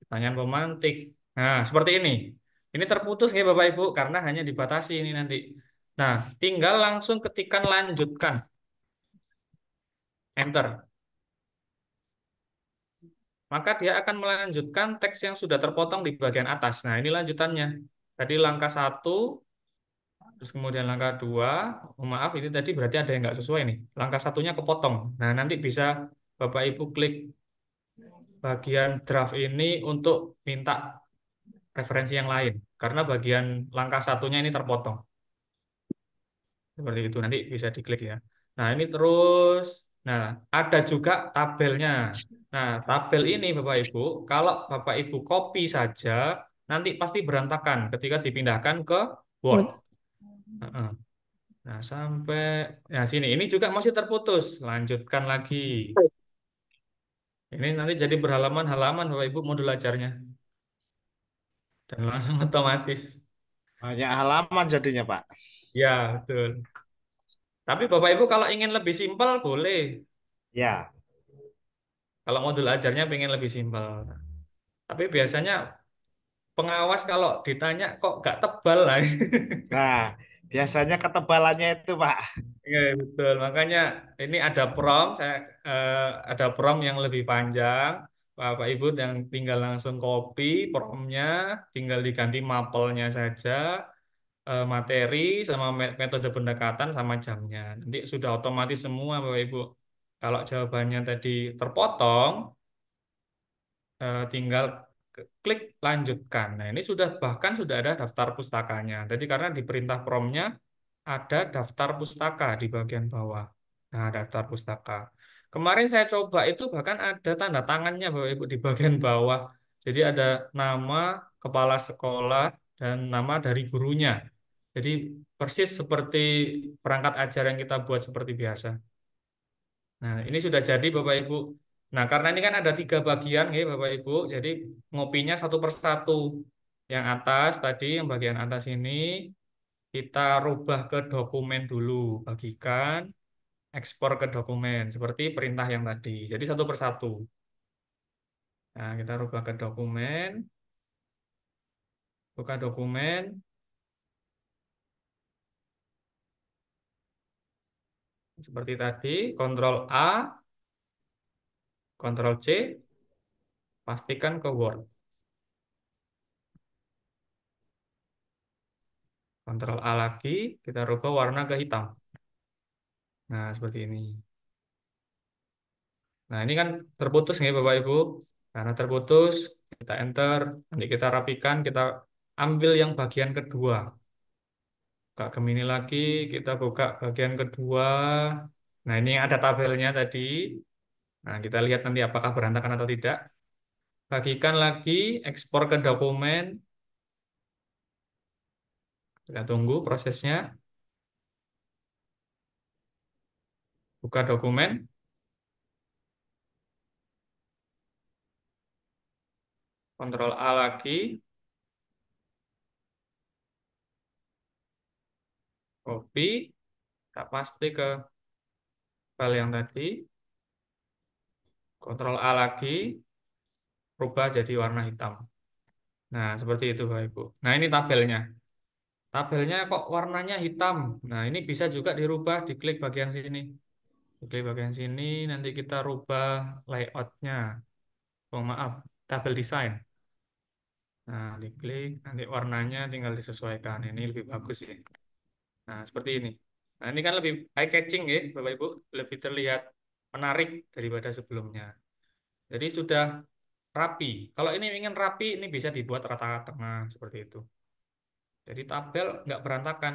Pertanyaan pemantik. Nah, seperti ini. Ini terputus ya Bapak Ibu karena hanya dibatasi ini nanti. Nah, tinggal langsung ketikkan lanjutkan. Enter. Maka dia akan melanjutkan teks yang sudah terpotong di bagian atas. Nah, ini lanjutannya. Tadi langkah 1, terus kemudian langkah 2. Oh, maaf, ini tadi berarti ada yang nggak sesuai nih. Langkah 1-nya kepotong. Nah, nanti bisa Bapak Ibu klik bagian draft ini untuk minta referensi yang lain. Karena bagian langkah 1-nya ini terpotong. Seperti itu, nanti bisa diklik ya. Nah, ini terus. Nah, ada juga tabelnya. Nah, tabel ini Bapak Ibu, kalau Bapak Ibu copy saja, nanti pasti berantakan ketika dipindahkan ke Word. Heeh. Nah, sampai nah sini. Ini juga masih terputus. Lanjutkan lagi. Ini nanti jadi berhalaman-halaman Bapak Ibu modul ajarnya. Dan langsung otomatis. Banyak halaman jadinya, Pak. Ya, betul. Tapi Bapak Ibu kalau ingin lebih simpel, boleh. Ya. Kalau modul ajarnya pengen lebih simpel. Tapi biasanya pengawas kalau ditanya kok nggak tebal lah. Nah, biasanya ketebalannya itu, Pak. Iya, betul. Makanya ini ada prom, ada prom yang lebih panjang. Bapak Ibu yang tinggal langsung copy promnya, tinggal diganti mapelnya saja, materi sama metode pendekatan sama jamnya. Nanti sudah otomatis semua Bapak Ibu. Kalau jawabannya tadi terpotong, tinggal klik lanjutkan. Nah, ini sudah bahkan sudah ada daftar pustakanya. Jadi karena di perintah promnya ada daftar pustaka di bagian bawah. Nah, daftar pustaka. Kemarin saya coba itu bahkan ada tanda tangannya Bapak Ibu di bagian bawah. Jadi ada nama kepala sekolah dan nama dari gurunya. Jadi persis seperti perangkat ajar yang kita buat seperti biasa. Nah, ini sudah jadi Bapak Ibu. Nah, karena ini kan ada 3 bagian ya Bapak Ibu. Jadi ngopinya satu persatu. Yang atas tadi, yang bagian atas ini kita rubah ke dokumen dulu, bagikan, ekspor ke dokumen, seperti perintah yang tadi. Jadi satu persatu. Nah, kita rubah ke dokumen, buka dokumen, seperti tadi, Ctrl A, Ctrl C, pastikan ke Word. Ctrl A lagi, kita rubah warna ke hitam. Nah, seperti ini. Nah, ini kan terputus nih Bapak Ibu. Karena terputus, kita enter, nanti kita rapikan, kita ambil yang bagian kedua. Buka Gemini lagi, kita buka bagian kedua. Nah, ini yang ada tabelnya tadi. Nah, kita lihat nanti apakah berantakan atau tidak. Bagikan lagi, ekspor ke dokumen. Kita tunggu prosesnya. Buka dokumen. Ctrl A lagi. Copy. Kita paste ke file yang tadi. Ctrl A lagi. Rubah jadi warna hitam. Nah, seperti itu Bapak Ibu. Nah, ini tabelnya. Tabelnya kok warnanya hitam. Nah, ini bisa juga dirubah, diklik bagian sini. Diklik bagian sini, nanti kita rubah layoutnya. Oh, maaf, tabel desain. Nah, diklik, nanti warnanya tinggal disesuaikan. Ini lebih bagus ya. Nah, seperti ini. Nah, ini kan lebih eye catching ya, Bapak Ibu. Lebih terlihat menarik daripada sebelumnya. Jadi sudah rapi. Kalau ini ingin rapi, ini bisa dibuat rata tengah seperti itu. Jadi tabel nggak berantakan.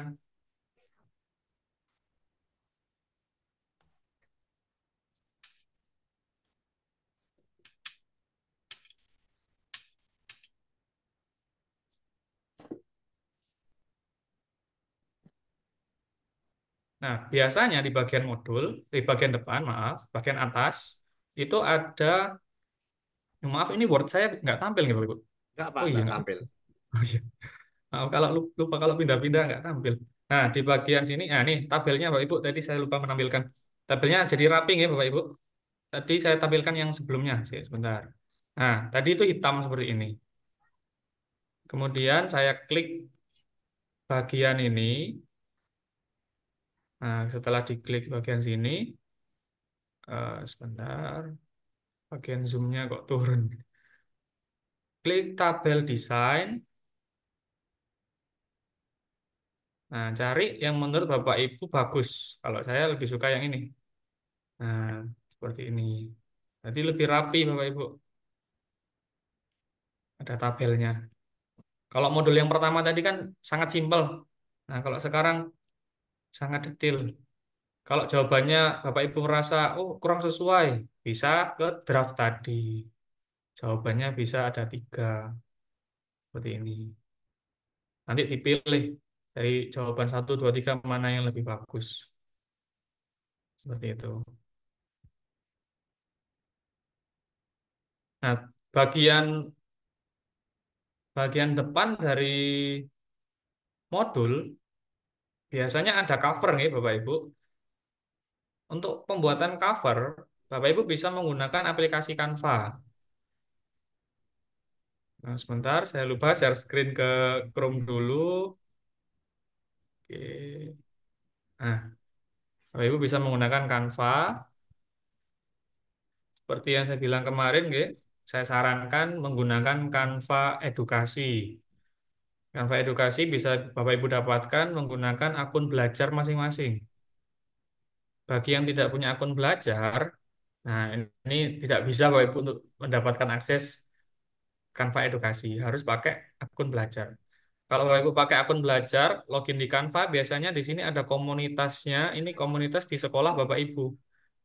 Nah, biasanya di bagian modul, di bagian depan, maaf, bagian atas, itu ada, maaf ini Word saya nggak tampil nih Bapak Ibu. Enggak, Pak, Oh iya, enggak nggak. tampil. Oh iya. Maaf kalau lupa kalau pindah-pindah nggak tampil. Nah, di bagian sini, nah nih tabelnya Bapak Ibu, tadi saya lupa menampilkan. Tabelnya jadi rapi ya Bapak Ibu. Tadi saya tampilkan yang sebelumnya, sih, sebentar. Nah, tadi itu hitam seperti ini. Kemudian saya klik bagian ini. Nah, setelah diklik bagian sini, sebentar, bagian zoomnya kok turun. Klik tabel desain. Nah, cari yang menurut Bapak Ibu bagus. Kalau saya lebih suka yang ini. Nah, seperti ini. Jadi lebih rapi Bapak Ibu. Ada tabelnya. Kalau modul yang pertama tadi kan sangat simpel. Nah, kalau sekarang sangat detail. Kalau jawabannya Bapak Ibu merasa, oh kurang sesuai, bisa ke draft tadi. Jawabannya bisa ada 3. Seperti ini. Nanti dipilih dari jawaban 1, 2, 3 mana yang lebih bagus. Seperti itu. Nah, bagian bagian depan dari modul biasanya ada cover nih Bapak Ibu. Untuk pembuatan cover, Bapak Ibu bisa menggunakan aplikasi Canva. Nah, sebentar, saya lupa share screen ke Chrome dulu. Oke. Nah, Bapak Ibu bisa menggunakan Canva. Seperti yang saya bilang kemarin, saya sarankan menggunakan Canva edukasi. Canva edukasi bisa Bapak Ibu dapatkan menggunakan akun belajar masing-masing. Bagi yang tidak punya akun belajar, nah ini tidak bisa Bapak Ibu untuk mendapatkan akses Canva edukasi, harus pakai akun belajar. Kalau Bapak Ibu pakai akun belajar, login di Canva, biasanya di sini ada komunitasnya. Ini komunitas di sekolah Bapak Ibu.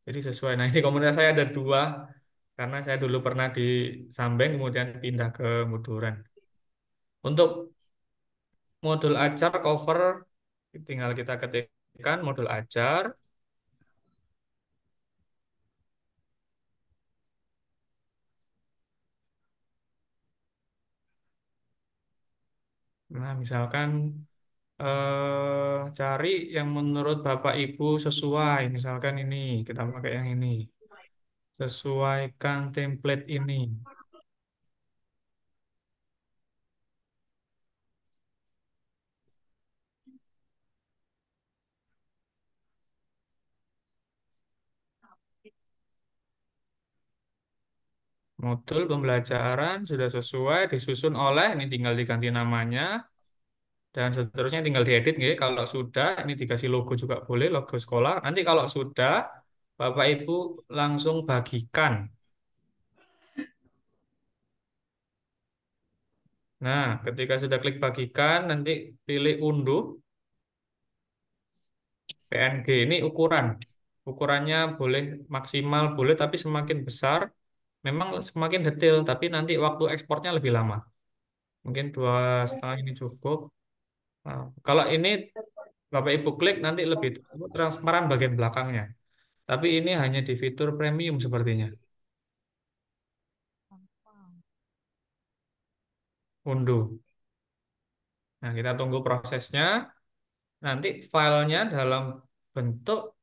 Jadi sesuai. Nah, ini komunitas saya ada dua, karena saya dulu pernah di Sambeng, kemudian pindah ke Muduran. Untuk modul ajar cover, tinggal kita ketikkan modul ajar. Nah, misalkan cari yang menurut Bapak Ibu sesuai. Misalkan ini, kita pakai yang ini. Sesuaikan template ini. Modul pembelajaran sudah sesuai, disusun oleh, ini tinggal diganti namanya, dan seterusnya tinggal diedit. Nggih. Kalau sudah, ini dikasih logo juga boleh, logo sekolah. Nanti kalau sudah, Bapak Ibu langsung bagikan. Nah, ketika sudah klik bagikan, nanti pilih unduh. PNG ini ukuran. Ukurannya boleh maksimal, boleh, tapi semakin besar, memang semakin detail, tapi nanti waktu ekspornya lebih lama. Mungkin 2,5 ini cukup. Nah, kalau ini Bapak Ibu klik nanti lebih transparan bagian belakangnya. Tapi ini hanya di fitur premium sepertinya. Unduh. Nah, kita tunggu prosesnya. Nanti filenya dalam bentuk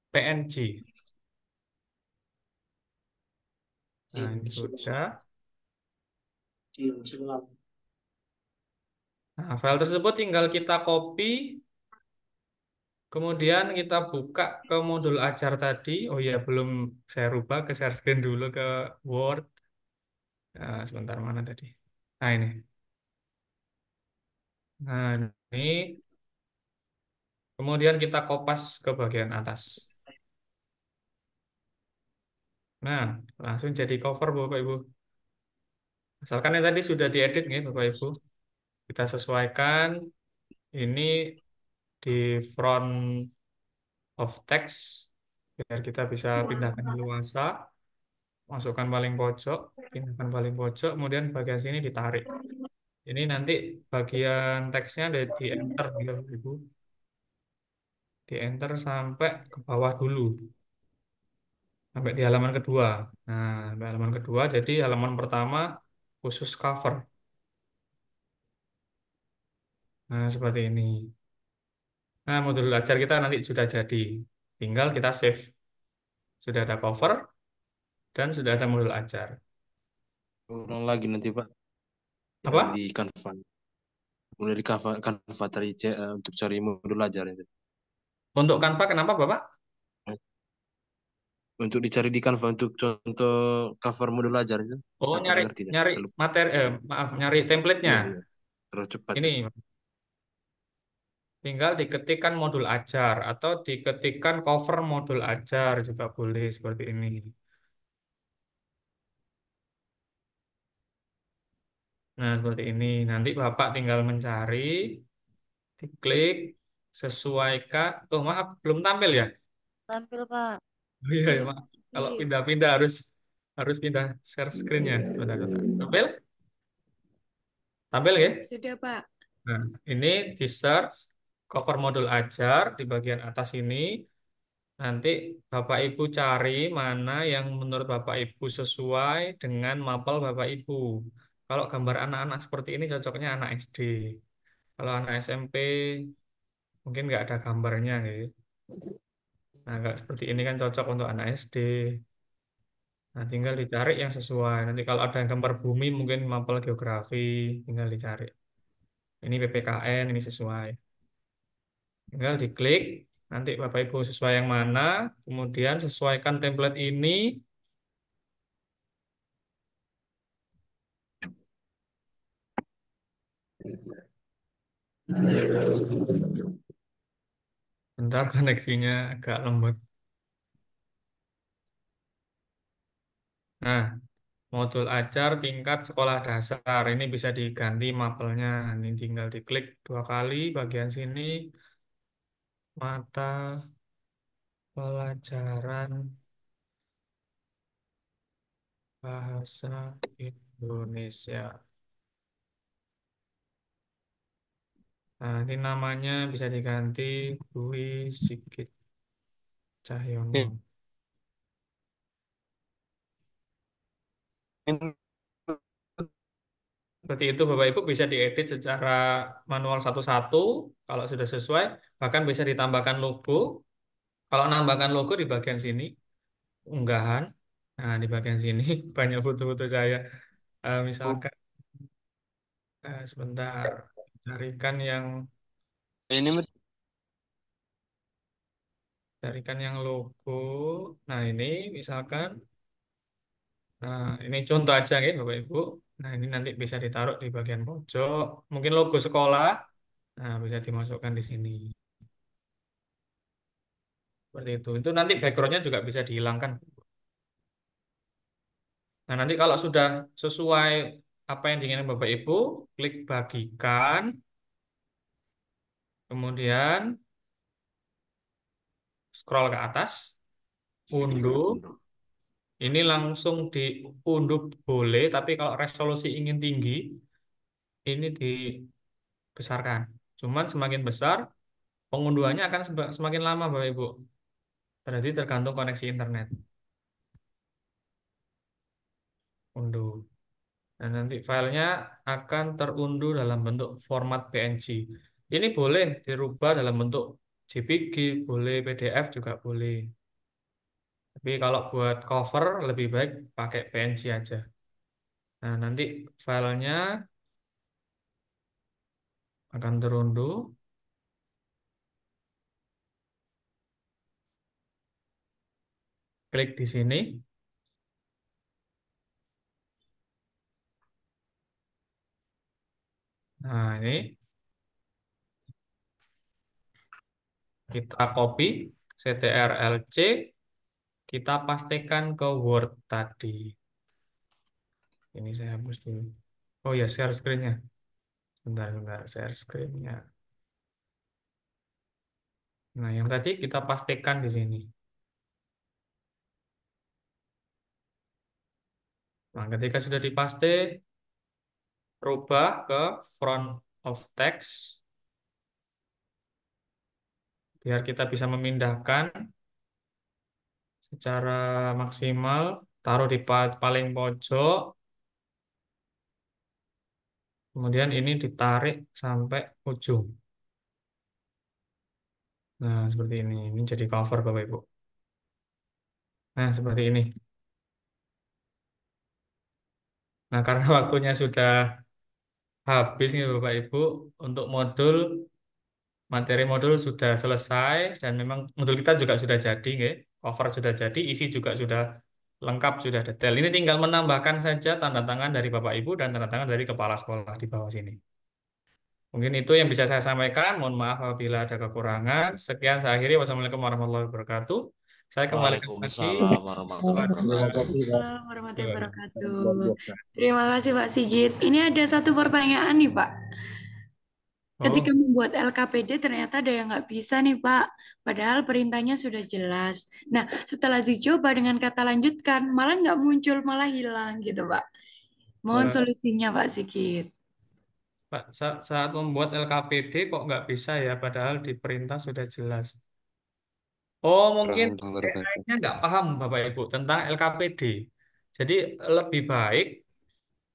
PNG. Nah, ini sudah. Nah, file tersebut tinggal kita copy, kemudian kita buka ke modul ajar tadi. Oh ya, belum saya rubah ke share screen dulu ke Word. Nah, sebentar mana tadi? Nah, ini. Nah, ini. Kemudian kita kopas ke bagian atas. Nah, langsung jadi cover Bapak Ibu. Asalkan yang tadi sudah diedit nih Bapak Ibu. Kita sesuaikan ini di front of text biar kita bisa pindahkan luasa, masukkan paling pojok, pindahkan paling pojok, kemudian bagian sini ditarik. Ini nanti bagian teksnya ada di enter ya Bapak Ibu. Di enter sampai ke bawah dulu. Sampai di halaman kedua. Nah, sampai halaman kedua, jadi halaman pertama khusus cover. Nah, seperti ini. Nah, modul ajar kita nanti sudah jadi. Tinggal kita save. Sudah ada cover dan sudah ada modul ajar. Ulang lagi nanti Pak yang Apa? di Canva. Mulai di Canva tadi untuk cari modul ajar itu. Untuk Canva kenapa, Bapak? Untuk dicari di Canva untuk contoh cover modul ajar itu. Oh, Tidak nyari ngerti dah. nyari Terlalu, materi maaf, nyari template-nya. iya, iya. Terlalu cepat. Ini tinggal diketikkan modul ajar atau diketikkan cover modul ajar juga boleh seperti ini. Nah, seperti ini. Nanti Bapak tinggal mencari, diklik, sesuaikan. Oh, maaf, belum tampil ya? Tampil, Pak. Oh, iya, ya, maaf. Kalau pindah-pindah harus harus pindah share screen-nya. Bentar. Tampil? Tampil ya? Sudah, Pak. Nah, ini di search cover modul ajar di bagian atas ini. Nanti Bapak Ibu cari mana yang menurut Bapak Ibu sesuai dengan mapel Bapak Ibu. Kalau gambar anak-anak seperti ini cocoknya anak SD. Kalau anak SMP mungkin nggak ada gambarnya gitu. Nah, nggak seperti ini kan cocok untuk anak SD. Nah, tinggal dicari yang sesuai. Nanti kalau ada yang gambar bumi mungkin mapel geografi, tinggal dicari. Ini PPKN, ini sesuai. Tinggal diklik, nanti Bapak Ibu sesuai yang mana, kemudian sesuaikan template ini. Bentar koneksinya agak lemot. Nah, Modul ajar tingkat sekolah dasar. Ini bisa diganti mapelnya. Ini tinggal diklik 2 kali bagian sini. Mata pelajaran bahasa Indonesia. Nah, ini namanya bisa diganti Dwi Sigit Cahyono. Seperti itu Bapak Ibu bisa diedit secara manual satu-satu kalau sudah sesuai, bahkan bisa ditambahkan logo. Kalau nambahkan logo di bagian sini, unggahan. Nah, di bagian sini banyak foto-foto saya. Misalkan sebentar, carikan yang Ini carikan yang logo. Nah, ini misalkan, nah ini contoh aja ya Bapak Ibu. Nah, ini nanti bisa ditaruh di bagian pojok. Mungkin logo sekolah. Nah, bisa dimasukkan di sini. Seperti itu. Itu nanti backgroundnya juga bisa dihilangkan. Nah, nanti kalau sudah sesuai apa yang diinginkan Bapak Ibu, klik bagikan, kemudian scroll ke atas, unduh. Ini langsung diunduh boleh, tapi kalau resolusi ingin tinggi, ini dibesarkan. Cuman semakin besar, pengunduhannya akan semakin lama, Bapak Ibu. Berarti tergantung koneksi internet. Unduh. Dan nanti filenya akan terunduh dalam bentuk format PNG. Ini boleh dirubah dalam bentuk JPG, boleh PDF juga boleh. Tapi kalau buat cover lebih baik pakai PNG aja. Nah, nanti filenya akan terunduh. Klik di sini. Nah, ini kita copy CTRL-C, kita pastikan ke Word tadi. Ini saya hapus dulu. Oh ya, share screen-nya. Bentar, share screen-nya. Nah, yang tadi kita pastikan di sini. Nah, ketika sudah dipaste, rubah ke front of text, biar kita bisa memindahkan secara maksimal, taruh di paling pojok, kemudian ini ditarik sampai ujung. Nah, seperti ini. Ini jadi cover, Bapak Ibu. Nah, seperti ini. Nah, karena waktunya sudah habis nih Bapak Ibu, untuk materi modul sudah selesai, dan memang modul kita juga sudah jadi, nggih. Cover sudah jadi, isi juga sudah lengkap, sudah detail. Ini tinggal menambahkan saja tanda tangan dari Bapak Ibu dan tanda tangan dari kepala sekolah di bawah sini. Mungkin itu yang bisa saya sampaikan. Mohon maaf apabila ada kekurangan. Sekian saya akhiri. Wassalamualaikum warahmatullahi wabarakatuh. Saya kembalikan lagi Waalaikumsalam warahmatullahi kepada wabarakatuh. Waalaikumsalam warahmatullahi Betul. wabarakatuh. Terima kasih Pak Sigit. Ini ada satu pertanyaan nih Pak. Ketika Oh, membuat LKPD ternyata ada yang nggak bisa nih Pak. Padahal perintahnya sudah jelas. Nah, setelah dicoba dengan kata lanjutkan, malah nggak muncul, malah hilang gitu Pak. Mohon eh, solusinya Pak Sigit. Pak, saat membuat LKPD kok nggak bisa ya, padahal di perintah sudah jelas. Oh, mungkin Kurang dengar Bapak. AI-nya nggak paham Bapak Ibu tentang LKPD. Jadi lebih baik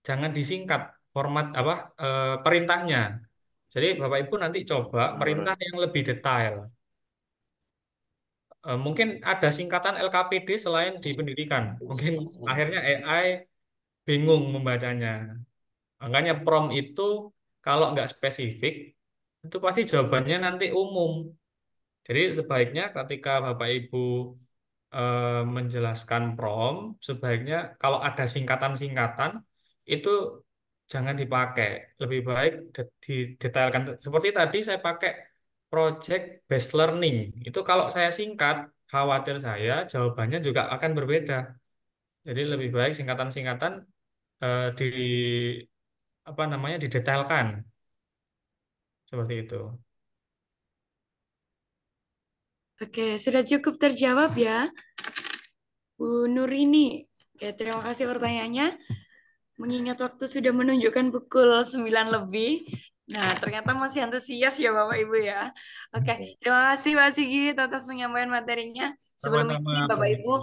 jangan disingkat format apa perintahnya. Jadi Bapak Ibu nanti coba perintah yang lebih detail. Mungkin ada singkatan LKPD selain di pendidikan. Mungkin akhirnya AI bingung membacanya. Makanya prompt itu kalau nggak spesifik, itu pasti jawabannya nanti umum. Jadi sebaiknya ketika Bapak Ibu menjelaskan prompt, sebaiknya kalau ada singkatan-singkatan, itu jangan dipakai. Lebih baik didetailkan. Seperti tadi saya pakai project based learning. Itu kalau saya singkat, khawatir saya jawabannya juga akan berbeda. Jadi lebih baik singkatan-singkatan di apa namanya didetailkan seperti itu. Oke, sudah cukup terjawab ya, Bu Nurini. Oke, terima kasih pertanyaannya. Mengingat waktu sudah menunjukkan pukul 9 lebih. Nah, ternyata masih antusias ya Bapak Ibu ya. Oke, terima kasih Pak Sigit atas penyampaian materinya. Sebelum Sama-sama, ini Bapak Ibu,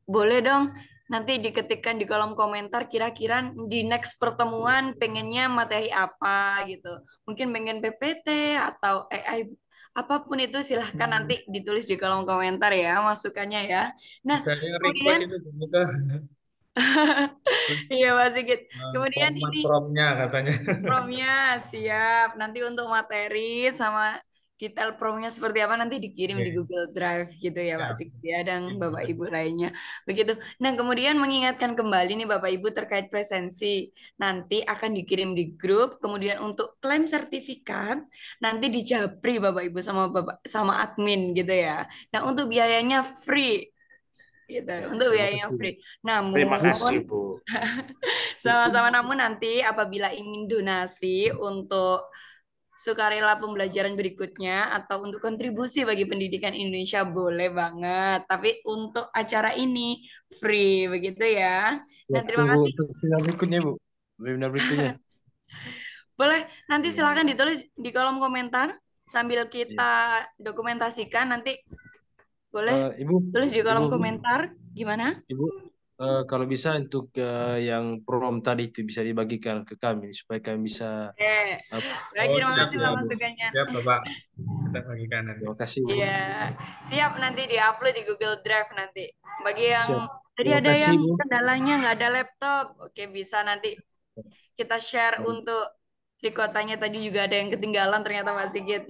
boleh dong nanti diketikkan di kolom komentar kira-kira di next pertemuan pengennya materi apa gitu. Mungkin pengen PPT atau AI apapun itu silahkan nanti ditulis di kolom komentar ya masukannya ya. Nah, ada yang kemudian request itu juga iya Pak Sigit. Kemudian format ini promnya katanya. promnya siap. Nanti untuk materi sama detail promnya seperti apa nanti dikirim di Oke, Google Drive gitu ya Pak siap. Sigit ya dan Bapak Ibu lainnya. Begitu. Nah, kemudian mengingatkan kembali nih Bapak Ibu terkait presensi. Nanti akan dikirim di grup, kemudian untuk klaim sertifikat nanti dijabri Bapak Ibu sama admin gitu ya. Nah, untuk biayanya free gitu. Ya, Untuk terima biayanya kasih. free. Terima Namun kasih, Bu. sama-sama namun nanti apabila ingin donasi untuk sukarela pembelajaran berikutnya atau untuk kontribusi bagi pendidikan Indonesia boleh banget. Tapi untuk acara ini free begitu ya. Ya, Nah, terima tunggu kasih. untuk webinar berikutnya, Bu. Webinar berikutnya. Boleh nanti Ya, silakan ditulis di kolom komentar sambil kita ya. dokumentasikan nanti boleh Ibu, tulis di kolom Ibu, komentar gimana? Ibu, kalau bisa untuk yang prom tadi itu bisa dibagikan ke kami supaya kami bisa Oke. Baik, Oh, terima siap, kasih Pak siap. masukannya. Siap, Bapak. Kita bagikan nanti. terima kasih, Bu. Iya, siap nanti diupload di Google Drive nanti. Bagi yang Siap. tadi Terima ada kasih, yang Bu. kendalanya nggak ada laptop, oke bisa nanti kita share untuk di kotanya tadi juga ada yang ketinggalan ternyata Mas Sigit.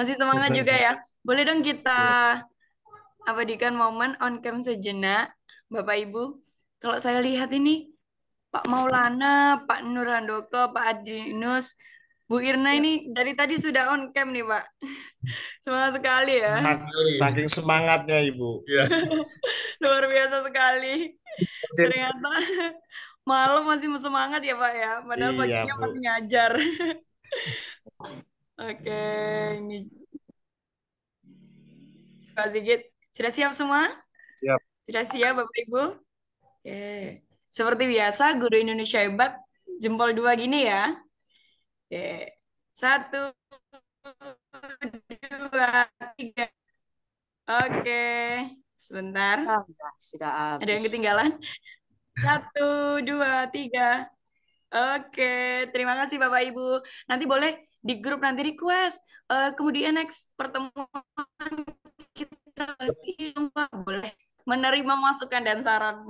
Masih semangat juga ya. Boleh dong kita Ya. abadikan momen on cam sejenak, Bapak Ibu. Kalau saya lihat ini Pak Maulana, Pak Nur Handoko, Pak Adrinus, Bu Irna ini dari tadi sudah on cam nih Pak. Semangat sekali ya. Saking semangatnya, Ibu. Ya. Luar biasa sekali. Ternyata malam masih semangat ya Pak ya. Padahal Iya, paginya Bu. masih ngajar. Oke, ini Pak Sigit. Sudah siap semua? Siap. Sudah siap Bapak Ibu? Oke. Seperti biasa, guru Indonesia hebat. Jempol dua gini ya. Oke. Satu, dua, tiga. Oke. Sebentar. Sudah Ada yang habis. ketinggalan? Satu, dua, tiga. Oke, terima kasih Bapak Ibu. Nanti boleh di grup nanti request. Kemudian next pertemuan kita lagi Pak, boleh menerima masukan dan saran.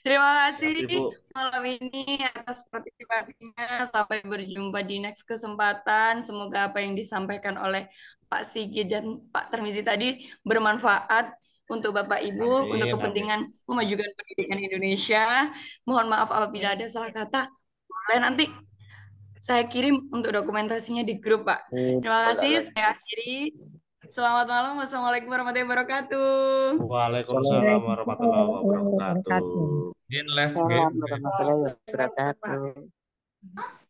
Terima Siap, kasih Ibu. malam ini atas partisipasinya. Sampai berjumpa di next kesempatan. Semoga apa yang disampaikan oleh Pak Sigit dan Pak Termizi tadi bermanfaat untuk Bapak Ibu, untuk Amin, amin. kepentingan memajukan pendidikan Indonesia. Mohon maaf apabila ada salah kata. Boleh nanti saya kirim untuk dokumentasinya di grup, Pak. Terima kasih. Saya akhiri. Selamat malam. Wassalamualaikum warahmatullahi wabarakatuh. Waalaikumsalam warahmatullahi wabarakatuh. In live Salam game. warahmatullahi wabarakatuh.